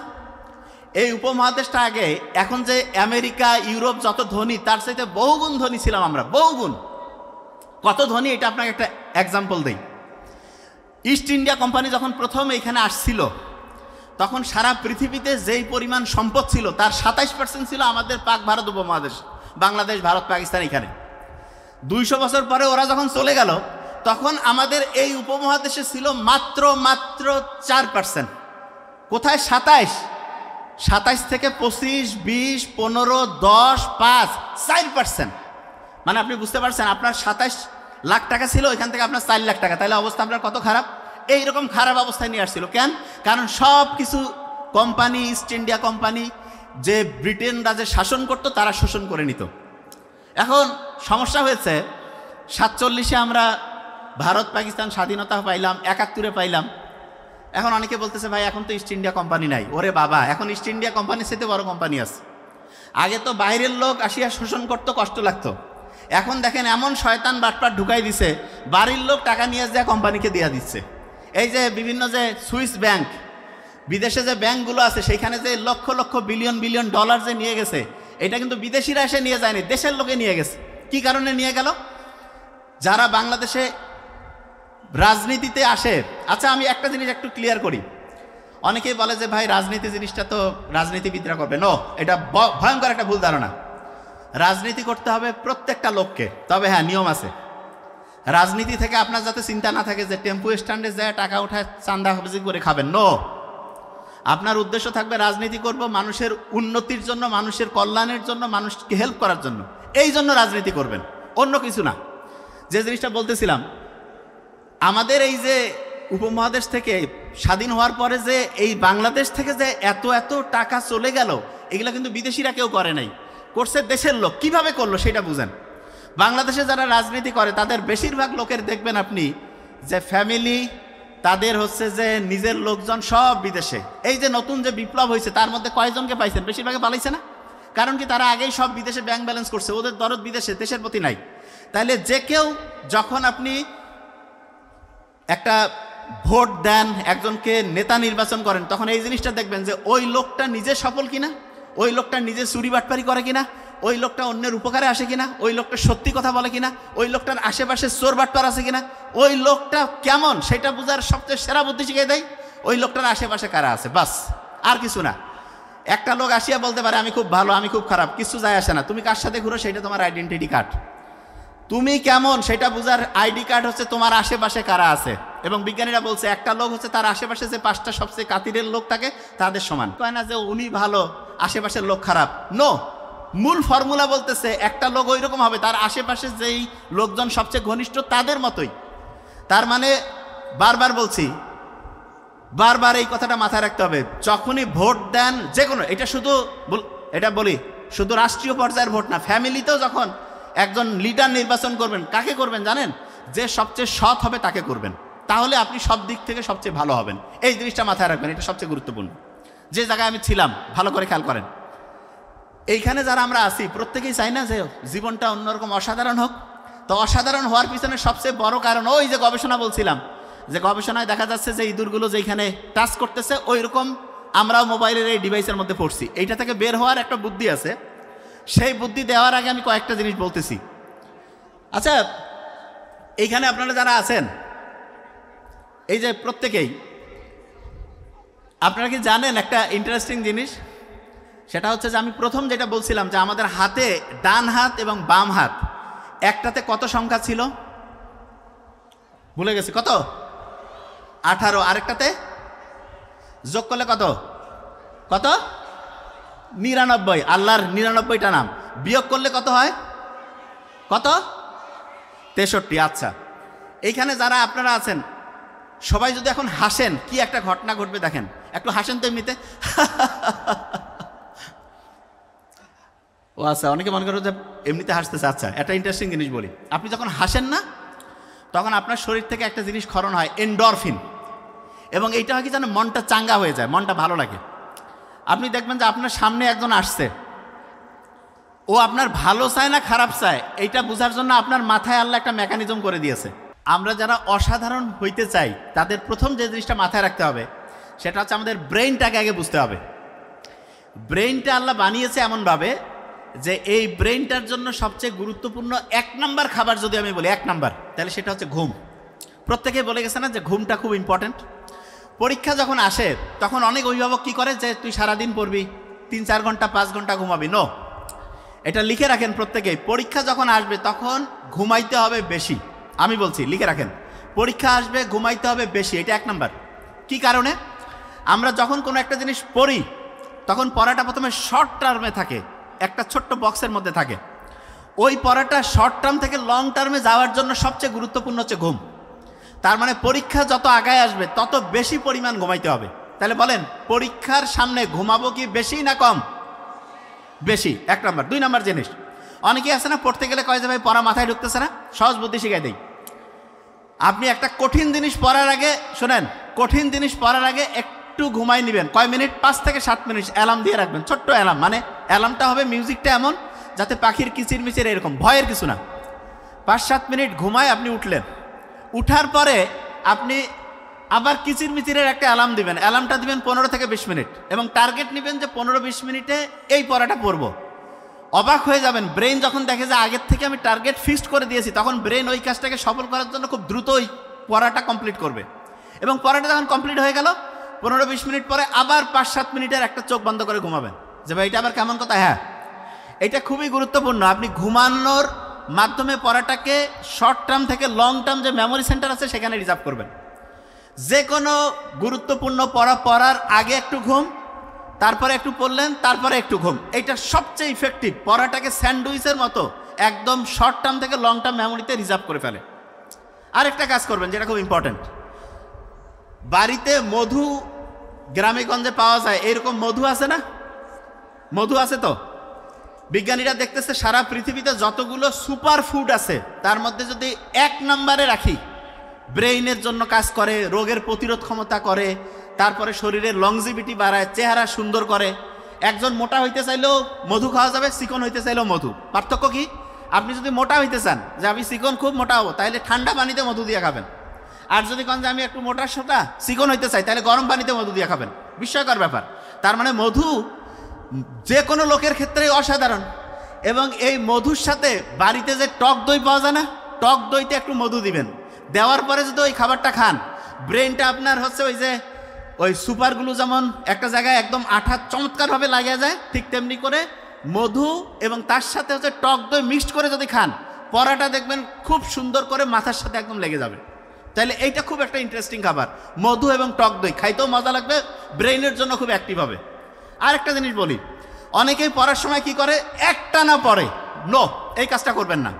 এই উপমহাদেশটা আগে এখন যে আমেরিকা ইউরোপ যত ধনী তার চাইতে বহুগুণ ধনী ছিলাম আমরা, বহুগুণ। কত ধনী এটা আপনাকে একটা এক্সাম্পল দিই। ইস্ট ইন্ডিয়া কোম্পানি যখন প্রথম এখানে আসছিল, তখন সারা পৃথিবীতে যেই পরিমাণ সম্পদ ছিল তার 27% ছিল আমাদের পাক ভারত উপমহাদেশ, বাংলাদেশ, ভারত, পাকিস্তান। এখানে 200 বছর পরে ওরা যখন চলে গেল, তখন আমাদের এই উপমহাদেশে ছিল মাত্র 4%। কোথায়? 27 থেকে 25, 20, 15, 10, 5, 4%। মানে আপনি বুঝতে পারছেন, আপনার 27 লাখ টাকা ছিল, এখান থেকে আপনার 4 লাখ টাকা, তাহলে অবস্থা আপনার কত খারাপ। এইরকম খারাপ অবস্থায় নিয়ে আসছিল কেন? কারণ সব কিছু কোম্পানি, ইস্ট ইন্ডিয়া কোম্পানি যে ব্রিটেনরা যে শাসন করতো তারা শোষণ করে নিত। এখন সমস্যা হয়েছে, 47-এ আমরা ভারত পাকিস্তান স্বাধীনতা পাইলাম, 71-এ পাইলাম। এখন অনেকে বলতেছে ভাই এখন তো ইস্ট ইন্ডিয়া কোম্পানি নাই। ওরে বাবা, এখন ইস্ট ইন্ডিয়া কোম্পানির সাথে বড় কোম্পানি আছে। আগে তো বাইরের লোক আসিয়া শোষণ করতো, কষ্ট লাগতো। এখন দেখেন এমন শয়তান বাটপাট ঢুকাই দিছে, বাড়ির লোক টাকা নিয়ে যা কোম্পানিকে দিয়ে দিচ্ছে। এই যে বিভিন্ন যে সুইস ব্যাংক, বিদেশে যে ব্যাংকগুলো আছে, সেইখানে যে লক্ষ লক্ষ বিলিয়ন ডলার যে নিয়ে গেছে, এটা কিন্তু বিদেশিরা এসে নিয়ে যায়নি, দেশের লোকে নিয়ে গেছে। কি কারণে নিয়ে গেল? যারা বাংলাদেশে রাজনীতিতে আসে। আচ্ছা, আমি একটা জিনিস একটু ক্লিয়ার করি। অনেকেই বলে যে ভাই রাজনীতি জিনিসটা তো রাজনীতিবিদরা করবে। নো, এটা ভয়ঙ্কর একটা ভুল ধারণা। রাজনীতি করতে হবে প্রত্যেকটা লোককে, তবে হ্যাঁ নিয়ম আছে। রাজনীতি থেকে আপনার যাতে চিন্তা না থাকে যে টেম্পু স্ট্যান্ডে যায় টাকা উঠায় চান্দা হাফিজি করে খাবেন। নো, আপনার উদ্দেশ্য থাকবে রাজনীতি করব মানুষের উন্নতির জন্য, মানুষের কল্যাণের জন্য, মানুষকে হেল্প করার জন্য। এই জন্য রাজনীতি করবেন, অন্য কিছু না। যে জিনিসটা বলতেছিলাম, আমাদের এই যে উপমহাদেশ থেকে স্বাধীন হওয়ার পরে যে এই বাংলাদেশ থেকে যে এত টাকা চলে গেল, এগুলো কিন্তু বিদেশিরা কেউ করে নাই, করছে দেশের লোক। কিভাবে করলো সেটা বুঝেন। বাংলাদেশে যারা রাজনীতি করে তাদের বেশিরভাগ লোকের দেখবেন আপনি যে ফ্যামিলি, তাদের হচ্ছে যে নিজের লোকজন সব বিদেশে। এই যে নতুন যে বিপ্লব হয়েছে তার মধ্যে কয়জনকে পাইছেন? বেশিরভাগে পালাইছে না? কারণ কি, তারা আগেই সব বিদেশে ব্যাংক ব্যালেন্স করছে, ওদের দরদ বিদেশে, দেশের প্রতি নাই। তাহলে যে কেউ যখন আপনি একটা ভোট দেন, একজনকে নেতা নির্বাচন করেন, তখন এই জিনিসটা দেখবেন যে ওই লোকটা নিজে সফল কিনা, ওই লোকটা নিজে চুরি বাটপারি করে কিনা, ওই লোকটা অন্যের উপকারে আসে কিনা, ওই লোকটা সত্যি কথা বলে কিনা, ওই লোকটার আশেপাশে চোর বাটপার আছে কিনা, ওই লোকটা কেমন সেটা বোঝার সবচেয়ে সেরা বুদ্ধি শিখিয়ে দেয় ওই লোকটার আশেপাশে কারা আছে, বাস, আর কিছু না। একটা লোক আসিয়া বলতে পারে আমি খুব ভালো, আমি খুব খারাপ, কিছু যায় আসে না। তুমি কার সাথে ঘুরো সেটা তোমার আইডেন্টিটি কার্ড। তুমি কেমন সেটা বোঝার আইডি কার্ড হচ্ছে তোমার আশেপাশে কারা আছে। এবং বিজ্ঞানীরা বলছে একটা লোক হচ্ছে তার আশেপাশে যে 5টা সবচেয়ে কাতিরের লোক থাকে তাদের সমান। কয় না যে উনি ভালো, আশেপাশের লোক খারাপ। নো, মূল ফর্মুলা বলতেছে একটা লোক ওই রকম হবে, তার আশেপাশে যেই লোকজন সবচেয়ে ঘনিষ্ঠ তাদের মতোই। তার মানে বারবার বলছি, বারবার এই কথাটা মাথায় রাখতে হবে। যখনই ভোট দেন যে কোনো, এটা শুধু এটা বলি, শুধু রাষ্ট্রীয় পর্যায়ের ভোট না, ফ্যামিলিতেও যখন একজন লিডার নির্বাচন করবেন, কাকে করবেন জানেন? যে সবচেয়ে সৎ হবে তাকে করবেন, তাহলে আপনি সব দিক থেকে সবচেয়ে ভালো হবেন। এই জিনিসটা মাথায় রাখবেন, এটা সবচেয়ে গুরুত্বপূর্ণ। যে জায়গায় আমি ছিলাম ভালো করে খেয়াল করেন। এইখানে যারা আমরা আছি প্রত্যেকেই চাই না যে জীবনটা অন্যরকম অসাধারণ হোক। তো অসাধারণ হওয়ার পিছনে সবচেয়ে বড় কারণ ওই যে গবেষণা বলছিলাম, যে গবেষণায় দেখা যাচ্ছে যে ইঁদুরগুলো যেখানে টাচ করতেছে ওই রকম আমরাও মোবাইলের এই ডিভাইসের মধ্যে পড়ছি। এইটা থেকে বের হওয়ার একটা বুদ্ধি আছে। সেই বুদ্ধি দেওয়ার আগে আমি কয়েকটা জিনিস বলতেছি। আচ্ছা, এইখানে আপনারা যারা আছেন, এই যে প্রত্যেকেই, আপনারা কি জানেন একটা ইন্টারেস্টিং জিনিস? সেটা হচ্ছে যে আমি প্রথম যেটা বলছিলাম যে আমাদের হাতে ডান হাত এবং বাম হাত একটাতে কত সংখ্যা ছিল ভুলে গেছি, কত? 18। আরেকটাতে যোগ করলে কত? কত? 99। আল্লাহর 99টা নাম বিয়োগ করলে কত হয়? কত? 63। আচ্ছা, এইখানে যারা আপনারা আছেন সবাই যদি এখন হাসেন, কি একটা ঘটনা ঘটবে দেখেন। একটু হাসেন তো এমনিতে। ও আচ্ছা, অনেকে মনে করো যে এমনিতে হাসতেছে। আচ্ছা, একটা ইন্টারেস্টিং জিনিস বলি। আপনি যখন হাসেন না, তখন আপনার শরীর থেকে একটা জিনিস ক্ষরণ হয়, এন্ডরফিন। এবং এইটা হয় কি জানেন, মনটা চাঙ্গা হয়ে যায়, মনটা ভালো লাগে। আপনি দেখবেন যে আপনার সামনে একজন আসছে, ও আপনার ভালো চায় না খারাপ চায় এইটা বোঝার জন্য আপনার মাথায় আল্লাহ একটা মেকানিজম করে দিয়েছে। আমরা যারা অসাধারণ হইতে চাই তাদের প্রথম যে জিনিসটা মাথায় রাখতে হবে সেটা হচ্ছে আমাদের ব্রেইনটাকে আগে বুঝতে হবে। ব্রেইনটা আল্লাহ বানিয়েছে এমনভাবে যে এই ব্রেইনটার জন্য সবচেয়ে গুরুত্বপূর্ণ 1 নাম্বার খাবার যদি আমি বলি 1 নাম্বার, তাহলে সেটা হচ্ছে ঘুম। প্রত্যেকেই বলে গেছে না যে ঘুমটা খুব ইম্পর্ট্যান্ট। পরীক্ষা যখন আসে তখন অনেক অভিভাবক কি করে যে তুই সারাদিন পড়বি, 3-4 ঘন্টা 5 ঘন্টা ঘুমাবি। নো, এটা লিখে রাখেন প্রত্যেকেই, পরীক্ষা যখন আসবে তখন ঘুমাইতে হবে বেশি। আমি বলছি লিখে রাখেন, পরীক্ষা আসবে ঘুমাইতে হবে বেশি, এটা 1 নাম্বার। কি কারণে? আমরা যখন কোনো একটা জিনিস পড়ি তখন পড়াটা প্রথমে শর্ট টার্মে থাকে, একটা ছোট্ট বক্সের মধ্যে থাকে। ওই পড়াটা শর্ট টার্ম থেকে লং টার্মে যাওয়ার জন্য সবচেয়ে গুরুত্বপূর্ণ হচ্ছে ঘুম। তার মানে পরীক্ষা যত আগায় আসবে তত বেশি পরিমাণ ঘুমাইতে হবে। তাহলে বলেন পরীক্ষার সামনে ঘুমাবো কি বেশি না কম? বেশি, 1 নাম্বার। 2 নাম্বার জিনিস, অনেকেই আছে না পড়তে গেলে কয় যে ভাই পড়া মাথায় ঢুকতেছে না, সহজ বুদ্ধি শিখাই দেই। আপনি একটা কঠিন জিনিস পড়ার আগে, শোনেন, কঠিন জিনিস পড়ার আগে একটু ঘুমাই নেবেন। কয় মিনিট? 5 থেকে 7 মিনিট অ্যালার্ম দিয়ে রাখবেন, ছোট্ট অ্যালার্ম। মানে অ্যালার্মটা হবে মিউজিকটা এমন যাতে পাখির কিচির মিচির এরকম, ভয়ের কিছু না। 5-7 মিনিট ঘুমায় আপনি উঠলেন, উঠার পরে আপনি আবার কিচির মিচিরের একটা অ্যালার্ম দিবেন। অ্যালার্মটা দিবেন 15 থেকে 20 মিনিট এবং টার্গেট নেবেন যে 15-20 মিনিটে এই পড়াটা পড়বো। অবাক হয়ে যাবেন, ব্রেন যখন দেখে যে আগের থেকে আমি টার্গেট ফিক্সড করে দিয়েছি, তখন ব্রেন ওই কাজটাকে সফল করার জন্য খুব দ্রুত ওই পড়াটা কমপ্লিট করবে। এবং পড়াটা যখন কমপ্লিট হয়ে গেল 15-20 মিনিট পরে আবার 5-7 মিনিটের একটা চোখ বন্ধ করে ঘুমাবেন। যে ভাই এটা আবার কেমন কথা? হ্যাঁ, এটা খুবই গুরুত্বপূর্ণ। আপনি ঘুমানোর মাধ্যমে পড়াটাকে শর্ট টার্ম থেকে লং টার্ম যে মেমোরি সেন্টার আছে সেখানে রিজার্ভ করবেন। যে কোনো গুরুত্বপূর্ণ পড়া পড়ার আগে একটু ঘুম, তারপরে একটু পড়লেন, তারপরে একটু ঘুম, এইটা সবচেয়ে ইফেক্টিভ। পড়াটাকে স্যান্ডউইচের মতো একদম শর্ট টার্ম থেকে লং টার্ম মেমোরিতে রিজার্ভ করে ফেলে। আরেকটা কাজ করবেন যেটা খুব ইম্পর্টেন্ট, বাড়িতে মধু গ্রামে গঞ্জে পাওয়া যায়, এরকম মধু আছে না? মধু আছে তো? বিজ্ঞানীরা দেখতেছে সারা পৃথিবীতে যতগুলো সুপার ফুড আছে তার মধ্যে যদি 1 নম্বরে রাখি, ব্রেইনের জন্য কাজ করে, রোগের প্রতিরোধ ক্ষমতা করে, তারপরে শরীরের লংজিভিটি বাড়ায়, চেহারা সুন্দর করে। একজন মোটা হইতে চাইলেও মধু খাওয়া যাবে, চিকন হইতে চাইলেও মধু। পার্থক্য কি? আপনি যদি মোটা হইতে চান যে আমি চিকন খুব মোটা হবো, তাহলে ঠান্ডা পানিতে মধু দিয়ে খাবেন। আর যদি কোন যে আমি একটু মোটা সোটা চিকন হইতে চাই, তাহলে গরম পানিতে মধু দিয়ে খাবেন। বিস্ময়কর ব্যাপার। তার মানে মধু যে কোনো লোকের ক্ষেত্রেই অসাধারণ। এবং এই মধুর সাথে বাড়িতে যে টক দই পাওয়া যায় না, টক দইতে একটু মধু দিবেন, দেওয়ার পরে যদি ওই খাবারটা খান, ব্রেনটা আপনার হচ্ছে ওই যে ওই সুপারগুলো যেমন একটা জায়গায় একদম আঠা চমৎকারভাবে লাগিয়ে যায়, ঠিক তেমনি করে মধু এবং তার সাথে হচ্ছে টক দই মিক্সড করে যদি খান, পরাটা দেখবেন খুব সুন্দর করে মাথার সাথে একদম লেগে যাবে। তাহলে এইটা খুব একটা ইন্টারেস্টিং খাবার, মধু এবং টক দই। খাইতেও মজা লাগবে, ব্রেইনের জন্য খুব অ্যাক্টিভ হবে। আর একটা জিনিস বলি, অনেকেই পড়ার সময় কি করে, একটানা পড়ে। নো, এই কাজটা করবেন না।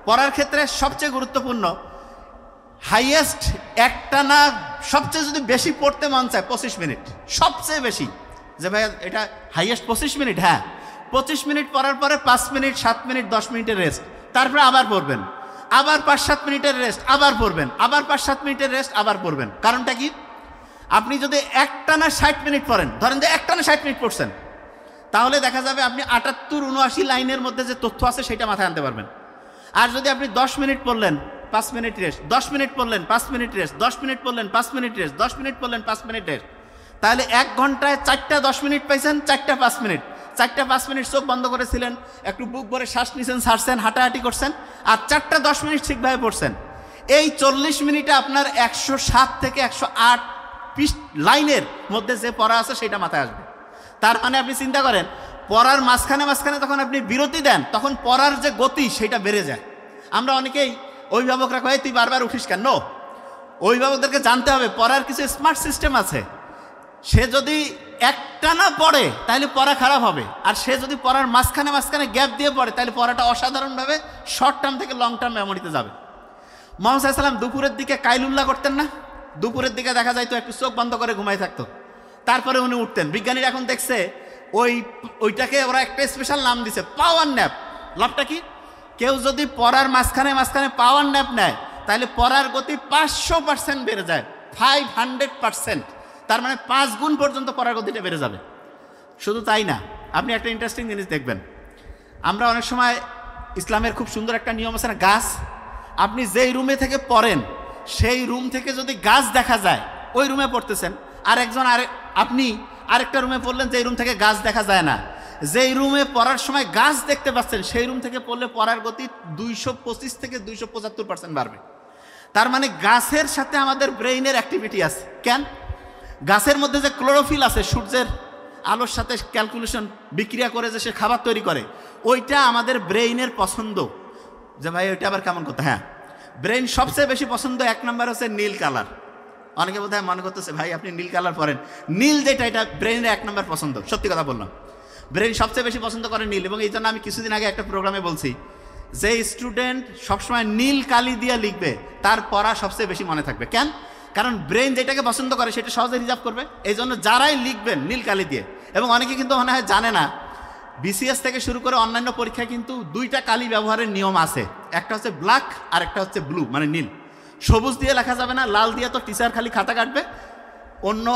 পড়ার ক্ষেত্রে সবচেয়ে গুরুত্বপূর্ণ হাইয়েস্ট একটানা সবচেয়ে যদি বেশি পড়তে মন চায় 25 মিনিট, সবচেয়ে বেশি। যে ভাই এটা হাইয়েস্ট 25 মিনিট, হ্যাঁ 25 মিনিট পড়ার পরে 5 মিনিট 7 মিনিট 10 মিনিটের রেস্ট, তারপরে আবার পড়বেন, আবার 5-7 মিনিটের রেস্ট, আবার পড়বেন, আবার 5-7 মিনিটের রেস্ট, আবার পড়বেন। কারণটা কি? আপনি যদি একটানা 60 মিনিট পড়েন, ধরেন যে একটানা 60 মিনিট পড়ছেন, তাহলে দেখা যাবে আপনি 78-79 লাইনের মধ্যে যে তথ্য আছে সেটা মাথায় আনতে পারবেন। আর যদি আপনি 10 মিনিট পড়লেন 5 মিনিট রেস্ট, 10 মিনিট পড়লেন 5 মিনিট রেস্ট, 10 মিনিট পড়লেন 5 মিনিট রেস্ট, 10 মিনিট পড়লেন 5 মিনিট রেস্ট, তাহলে 1 ঘন্টায় 4টা 10 মিনিট পাইছেন, 4টা 5 মিনিট। 4টা 5 মিনিট চোখ বন্ধ করেছিলেন, একটু বুক ভরে শ্বাস নিছেন, ছাড়ছেন, হাঁটাহাঁটি করছেন, আর 4টা 10 মিনিট ঠিকভাবে পড়ছেন। এই 40 মিনিটে আপনার 107 থেকে 108 লাইনের মধ্যে যে পড়া আছে সেটা মাথায় আসবে। তার মানে আপনি চিন্তা করেন, পড়ার মাঝখানে তখন আপনি বিরতি দেন, তখন পড়ার যে গতি সেটা বেড়ে যায়। আমরা অনেকেই অভিভাবকরা কয় তুই বারবার উঠিস কেন? অভিভাবকদেরকে জানতে হবে পড়ার কিছু স্মার্ট সিস্টেম আছে। সে যদি একটানা পড়ে তাহলে পড়া খারাপ হবে, আর সে যদি পড়ার মাঝখানে গ্যাপ দিয়ে পড়ে তাহলে পড়াটা অসাধারণভাবে শর্ট টার্ম থেকে লং টার্ম মেমোরিতে যাবে। মুহাম্মদ সাল্লাল্লাহু আলাইহি ওয়াসাল্লাম দুপুরের দিকে কাইলুল্লাহ করতেন না? দুপুরের দিকে দেখা যায় তো একটু চোখ বন্ধ করে ঘুমাই থাকতো, তারপরে উনি উঠতেন। বিজ্ঞানীরা এখন দেখছে ওইটাকে ওরা একটা স্পেশাল নাম দিছে, পাওয়ার ন্যাপ। লাভটা কি? কেউ যদি পড়ার মাঝখানে পাওয়ার ন্যাপ নেয় তাহলে পড়ার গতি 500% বেড়ে যায়, 500%। তার মানে 5 গুণ পর্যন্ত পড়ার গতিটা বেড়ে যাবে। শুধু তাই না, আপনি একটা ইন্টারেস্টিং জিনিস দেখবেন, আমরা অনেক সময় ইসলামের খুব সুন্দর একটা নিয়ম আছে না, গাছ। আপনি যেই রুমে থেকে পড়েন সেই রুম থেকে যদি গাছ দেখা যায়, ওই রুমে পড়তেছেন, আর একজন আপনি আরেকটা রুমে পড়লেন যেই রুম থেকে গাছ দেখা যায় না, যেই রুমে পড়ার সময় গাছ দেখতে পাচ্ছেন সেই রুম থেকে পড়লে পড়ার গতি 225 থেকে 275% বাড়বে। তার মানে গাছের সাথে আমাদের ব্রেইনের অ্যাক্টিভিটি আছে। কেন? গাছের মধ্যে যে ক্লোরোফিল আছে, সূর্যের আলোর সাথে ক্যালকুলেশন বিক্রিয়া করে যে সে খাবার তৈরি করে, ওইটা আমাদের ব্রেইনের পছন্দ। যে ভাই ওইটা আবার কেমন কথা? হ্যাঁ, ব্রেইন সবচেয়ে বেশি পছন্দ 1 নম্বর হচ্ছে নীল কালার। অনেকে বোধহয় মনে করতেছে ভাই আপনি নীল কালার পরেন, নীল যেটা এটা ব্রেইনের 1 নম্বর পছন্দ। সত্যি কথা বললাম, ব্রেইন সবচেয়ে বেশি পছন্দ করে নীল। এবং এই জন্য আমি কিছুদিন আগে একটা প্রোগ্রামে বলছি যে স্টুডেন্ট সবসময় নীল কালি দিয়ে লিখবে তার পড়া সবচেয়ে বেশি মনে থাকবে। কেন? কারণ ব্রেইন যেটাকে পছন্দ করে সেটা সহজে রিজার্ভ করবে। এই জন্য যারাই লিখবেন নীল কালি দিয়ে, এবং অনেকে কিন্তু মনে হয় জানে না, বিসিএস থেকে শুরু করে অন্যান্য পরীক্ষায় কিন্তু 2টা কালি ব্যবহারের নিয়ম আছে। একটা হচ্ছে ব্ল্যাক আর একটা হচ্ছে ব্লু, মানে নীল। সবুজ দিয়ে লেখা যাবে না, লাল দিয়ে তো টিচার খালি খাতা কাটবে, অন্য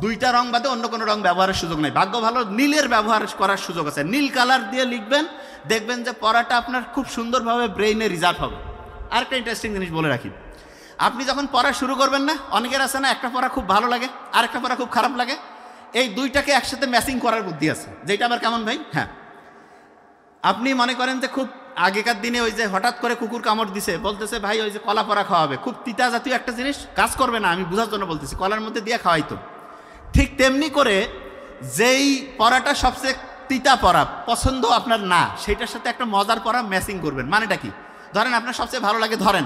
2টা রং বাদে অন্য কোনো রং ব্যবহারের সুযোগ নেই। ভাগ্য ভালো নীলের ব্যবহার করার সুযোগ আছে। নীল কালার দিয়ে লিখবেন, দেখবেন যে পড়াটা আপনার খুব সুন্দরভাবে ব্রেইনে রিজার্ভ হবে। আরেকটা ইন্টারেস্টিং জিনিস বলে রাখি, আপনি যখন পড়া শুরু করবেন না, অনেকের আছে না একটা পড়া খুব ভালো লাগে আর একটা পড়া খুব খারাপ লাগে, এই 2টাকে একসাথে ম্যাচিং করার বুদ্ধি আছে। যেটা আবার কেমন ভাই? হ্যাঁ, আপনি মনে করেন যে খুব আগেকার দিনে ওই যে হঠাৎ করে কুকুর কামড় দিছে, বলতেছে ভাই ওই যে কলা পড়া খাওয়াবে, খুব তিতা জাতীয় একটা জিনিস, কাজ করবে না, আমি বোঝার জন্য বলতেছি, কলার মধ্যে দিয়ে খাওয়াইতো। ঠিক তেমনি করে যেই পড়াটা সবচেয়ে তিতা পড়া পছন্দ আপনার না, সেইটার সাথে একটা মজার পড়া ম্যাচিং করবেন। মানেটা কি? ধরেন আপনার সবচেয়ে ভালো লাগে ধরেন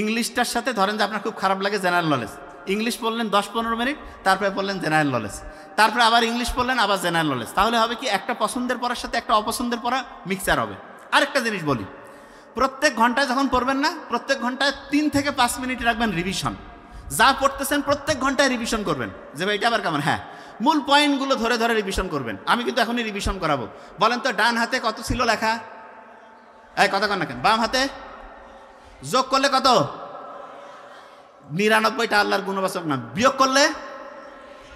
ইংলিশটার সাথে ধরেন যে আপনার খুব খারাপ লাগে জেনারেল নলেজ। ইংলিশ পড়লেন 10-15 মিনিট, তারপরে পড়লেন জেনারেল নলেজ, তারপরে আবার ইংলিশ পড়লেন, আবার জেনারেল নলেজ। তাহলে হবে কি, একটা পছন্দের পড়ার সাথে একটা অপছন্দের পড়া মিক্সচার হবে। আরেকটা জিনিস বলি, প্রত্যেক ঘন্টায় যখন পড়বেন না, প্রত্যেক ঘন্টায় 3 থেকে 5 মিনিট রাখবেন রিভিশন। যা পড়তেছেন প্রত্যেক ঘন্টায় রিভিশন করবেন। যে ভাই এটা আবার কেমন? হ্যাঁ, মূল পয়েন্টগুলো ধরে ধরে রিভিশন করবেন। আমি কিন্তু এখনই রিভিশন করাবো। বলেন তো, ডান হাতে কত ছিল লেখা? কথা কন না কেন? বাম হাতে যোগ করলে কত? 99টা আল্লাহর গুণবাচক নাম। বিয়োগ করলে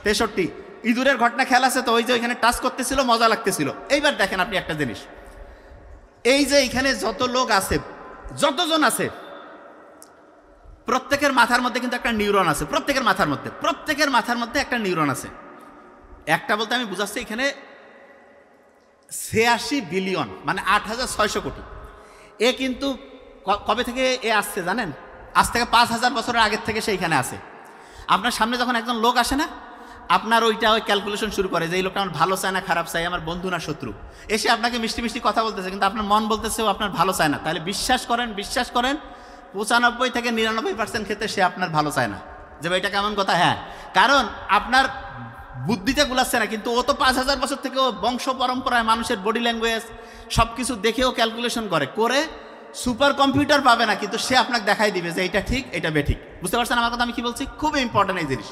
63। ইঁদুরের ঘটনা খেয়াল আছে তো? ওই যে ওইখানে টাচ করতেছিল, মজা লাগতেছিল। এইবার দেখেন আপনি একটা জিনিস, এই যে এইখানে যত লোক আছে, যতজন আছে, প্রত্যেকের মাথার মধ্যে কিন্তু একটা নিউরন আছে। প্রত্যেকের মাথার মধ্যে একটা নিউরন আছে। একটা বলতে আমি বুঝাচ্ছি, এখানে 86 বিলিয়ন, মানে 8600 কোটি। এ কিন্তু কবে থেকে এ আসছে জানেন? আজ থেকে 5000 বছরের আগের থেকে সেইখানে আছে। আপনার সামনে যখন একজন লোক আসে না, আপনার ওই ক্যালকুলেশন শুরু করে যে এই লোকটা আমার ভালো চায় না খারাপ চায়, আমার বন্ধু না শত্রু। এসে আপনাকে মিষ্টি মিষ্টি কথা বলতেছে, কিন্তু আপনার মন বলতেছে ও আপনার ভালো চায় না। তাহলে বিশ্বাস করেন 95 থেকে 99% ক্ষেত্রে সে আপনার ভালো চায় না। যে ভাই এটা কেমন কথা? হ্যাঁ, কারণ আপনার বুদ্ধিতে গুলাচ্ছে না, কিন্তু ও তো 5000 বছর থেকে ও বংশ পরম্পরায় মানুষের বডি ল্যাঙ্গুয়েজ সব কিছু দেখেও ক্যালকুলেশন করে সুপার কম্পিউটার পাবে না, কিন্তু সে আপনাকে দেখাই দিবে যে এটা ঠিক, এটা বেঠিক। বুঝতে পারছেন আমার কথা আমি কি বলছি? খুবই ইম্পর্টেন্ট এই জিনিস।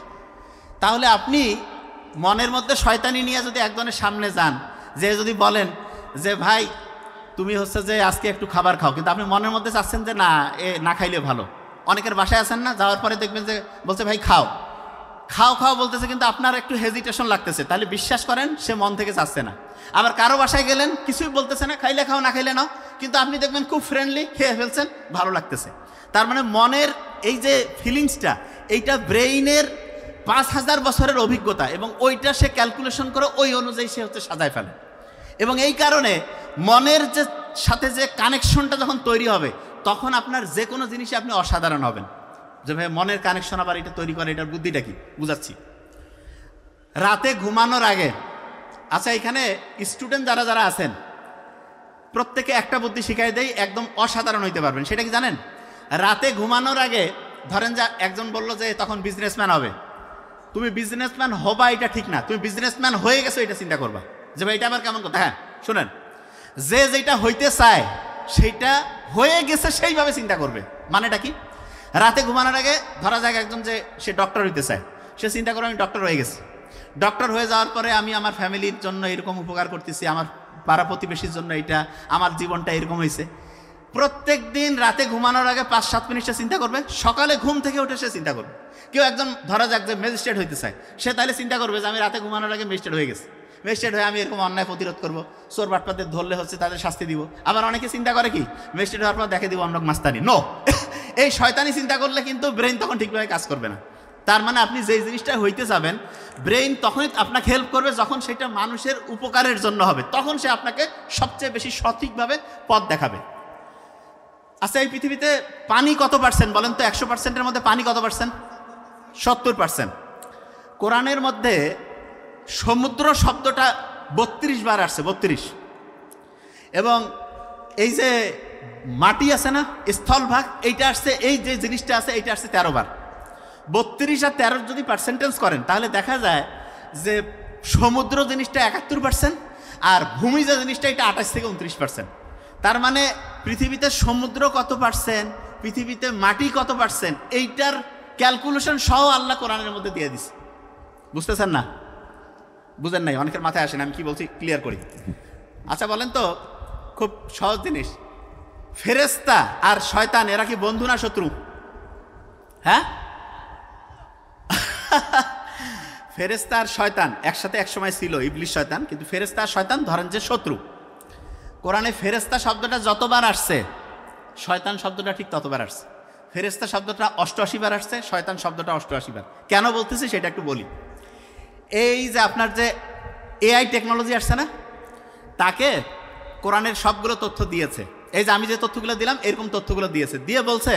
তাহলে আপনি মনের মধ্যে শয়তানি নিয়ে যদি একজনের সামনে যান, যে যদি বলেন যে ভাই তুমি হচ্ছে যে আজকে একটু খাবার খাও, কিন্তু আপনি মনের মধ্যে চাচ্ছেন যে না, এ না খাইলে ভালো। অনেকের বাসায় আছেন না, যাওয়ার পরে দেখবেন যে বলছে ভাই খাও বলতেছে, কিন্তু আপনার একটু হেজিটেশন লাগতেছে। তাহলে বিশ্বাস করেন সে মন থেকে চাচ্ছে না। আবার কারো বাসায় গেলেন, কিছুই বলতেছে না, খাইলে খাও না খাইলে নাও, কিন্তু আপনি দেখবেন খুব ফ্রেন্ডলি, খেয়ে ফেলছেন, ভালো লাগতেছে। তার মানে মনের এই যে ফিলিংসটা, এইটা ব্রেইনের 5000 বছরের অভিজ্ঞতা, এবং ওইটা সে ক্যালকুলেশন করে ওই অনুযায়ী সে হচ্ছে সাজায় ফেলে। এবং এই কারণে মনের যে সাথে যে কানেকশনটা যখন তৈরি হবে, তখন আপনার যে কোনো জিনিসে আপনি অসাধারণ হবেন। যে ভাই মনের কানেকশন আবার এটা তৈরি করে, এটার বুদ্ধিটা কি বুঝাচ্ছি। রাতে ঘুমানোর আগে, আচ্ছা এখানে স্টুডেন্ট যারা যারা আছেন প্রত্যেকে একটা বুদ্ধি শিখাই দেয়, একদম অসাধারণ হইতে পারবেন। সেটা কি জানেন? রাতে ঘুমানোর আগে ধরেন যে একজন বললো যে তখন বিজনেসম্যান হবে, তুমি বিজনেসম্যান হবা এটা ঠিক না, তুমি বিজনেসম্যান হয়ে গেছো এটা চিন্তা করবা। যে ভাই এটা আবার কেমন কথা? হ্যাঁ শুনেন, যে যেটা হইতে চায় সেইটা হয়ে গেছে সেইভাবে চিন্তা করবে। মানেটা কি? রাতে ঘুমানোর আগে ধরা যাক একজন যে সে ডক্টর হইতে চায়, সে চিন্তা করে আমি ডক্টর হয়ে গেছি। ডক্টর হয়ে যাওয়ার পরে আমি আমার ফ্যামিলির জন্য এরকম উপকার করতেছি, আমার পাড়া প্রতিবেশীর জন্য এটা, আমার জীবনটা এরকম হয়েছে। প্রত্যেক দিন রাতে ঘুমানোর আগে 5-7 মিনিট সে চিন্তা করবে, সকালে ঘুম থেকে উঠে সে চিন্তা করবে। কেউ একজন ধরা যাক যে ম্যাজিস্ট্রেট হইতে চায়, সে তাহলে চিন্তা করবে যে আমি রাতে ঘুমানোর আগে ম্যাজিস্ট্রেট হয়ে গেছি, ম্যাজিস্ট্রেট হয়ে আমি এরকম অন্যায় প্রতিরোধ করবো, চোর বাটপাদের ধরলে হচ্ছে তাদের শাস্তি দিব। আবার অনেকে চিন্তা করে কি ম্যাজিস্ট্রেট হওয়ার পর দেখে দিব অন্য মাস্তানি। নো, এই শয়তানি চিন্তা করলে কিন্তু ব্রেইন তখন ঠিকভাবে কাজ করবে না। তার মানে আপনি যেই জিনিসটা হইতে যাবেন, ব্রেইন তখনই আপনাকে হেল্প করবে যখন সেটা মানুষের উপকারের জন্য হবে, তখন সে আপনাকে সবচেয়ে বেশি সঠিকভাবে পথ দেখাবে। আচ্ছা, এই পৃথিবীতে পানি কত পার্সেন্ট বলেন তো? 100%-এর মধ্যে পানি কত পার্সেন্ট? 70%। কোরআনের মধ্যে সমুদ্র শব্দটা 32 বার আসছে, 32। এবং এই যে মাটি আছে না, স্থলভাগ, এইটা আসছে, এই যে জিনিসটা আছে এইটা আসছে 13 বার। 32 আর 13 যদি পার্সেন্টেজ করেন তাহলে দেখা যায় যে সমুদ্র জিনিসটা 71% আর ভূমি যে জিনিসটা এটা 28-29%। তার মানে পৃথিবীতে সমুদ্র কত পার্সেন্ট, পৃথিবীতে মাটি কত পার্সেন্ট, এইটার ক্যালকুলেশন সহ আল্লাহ কোরআনের মধ্যে দিয়ে দিছে। বুঝতেছেন না? বুঝেন নাই? অনেকের মাথায় আসেন, আমি কি বলছি ক্লিয়ার করি। আচ্ছা বলেন তো, খুব সহজ জিনিস, ফেরেশতা আর শয়তান এরা কি বন্ধু না শত্রু? হ্যাঁ, ফেরেশতা আর শয়তান একসাথে একসময় ছিল, ইবলিস শয়তান, কিন্তু ফেরেশতা আর শয়তান ধরেন যে শত্রু। কোরআনে ফেরেশতা শব্দটা যতবার আসছে, শয়তান শব্দটা ঠিক ততবার আসছে। ফেরেশতা শব্দটা 88 বার আসছে, শয়তান শব্দটা 88 বার। কেন বলতেছি সেটা একটু বলি। এই যে আপনার যে এআই টেকনোলজি আসছে না, তাকে কোরআনের সবগুলো তথ্য দিয়েছে। এই যে আমি যে তথ্যগুলো দিলাম এরকম তথ্যগুলো দিয়েছে, দিয়ে বলছে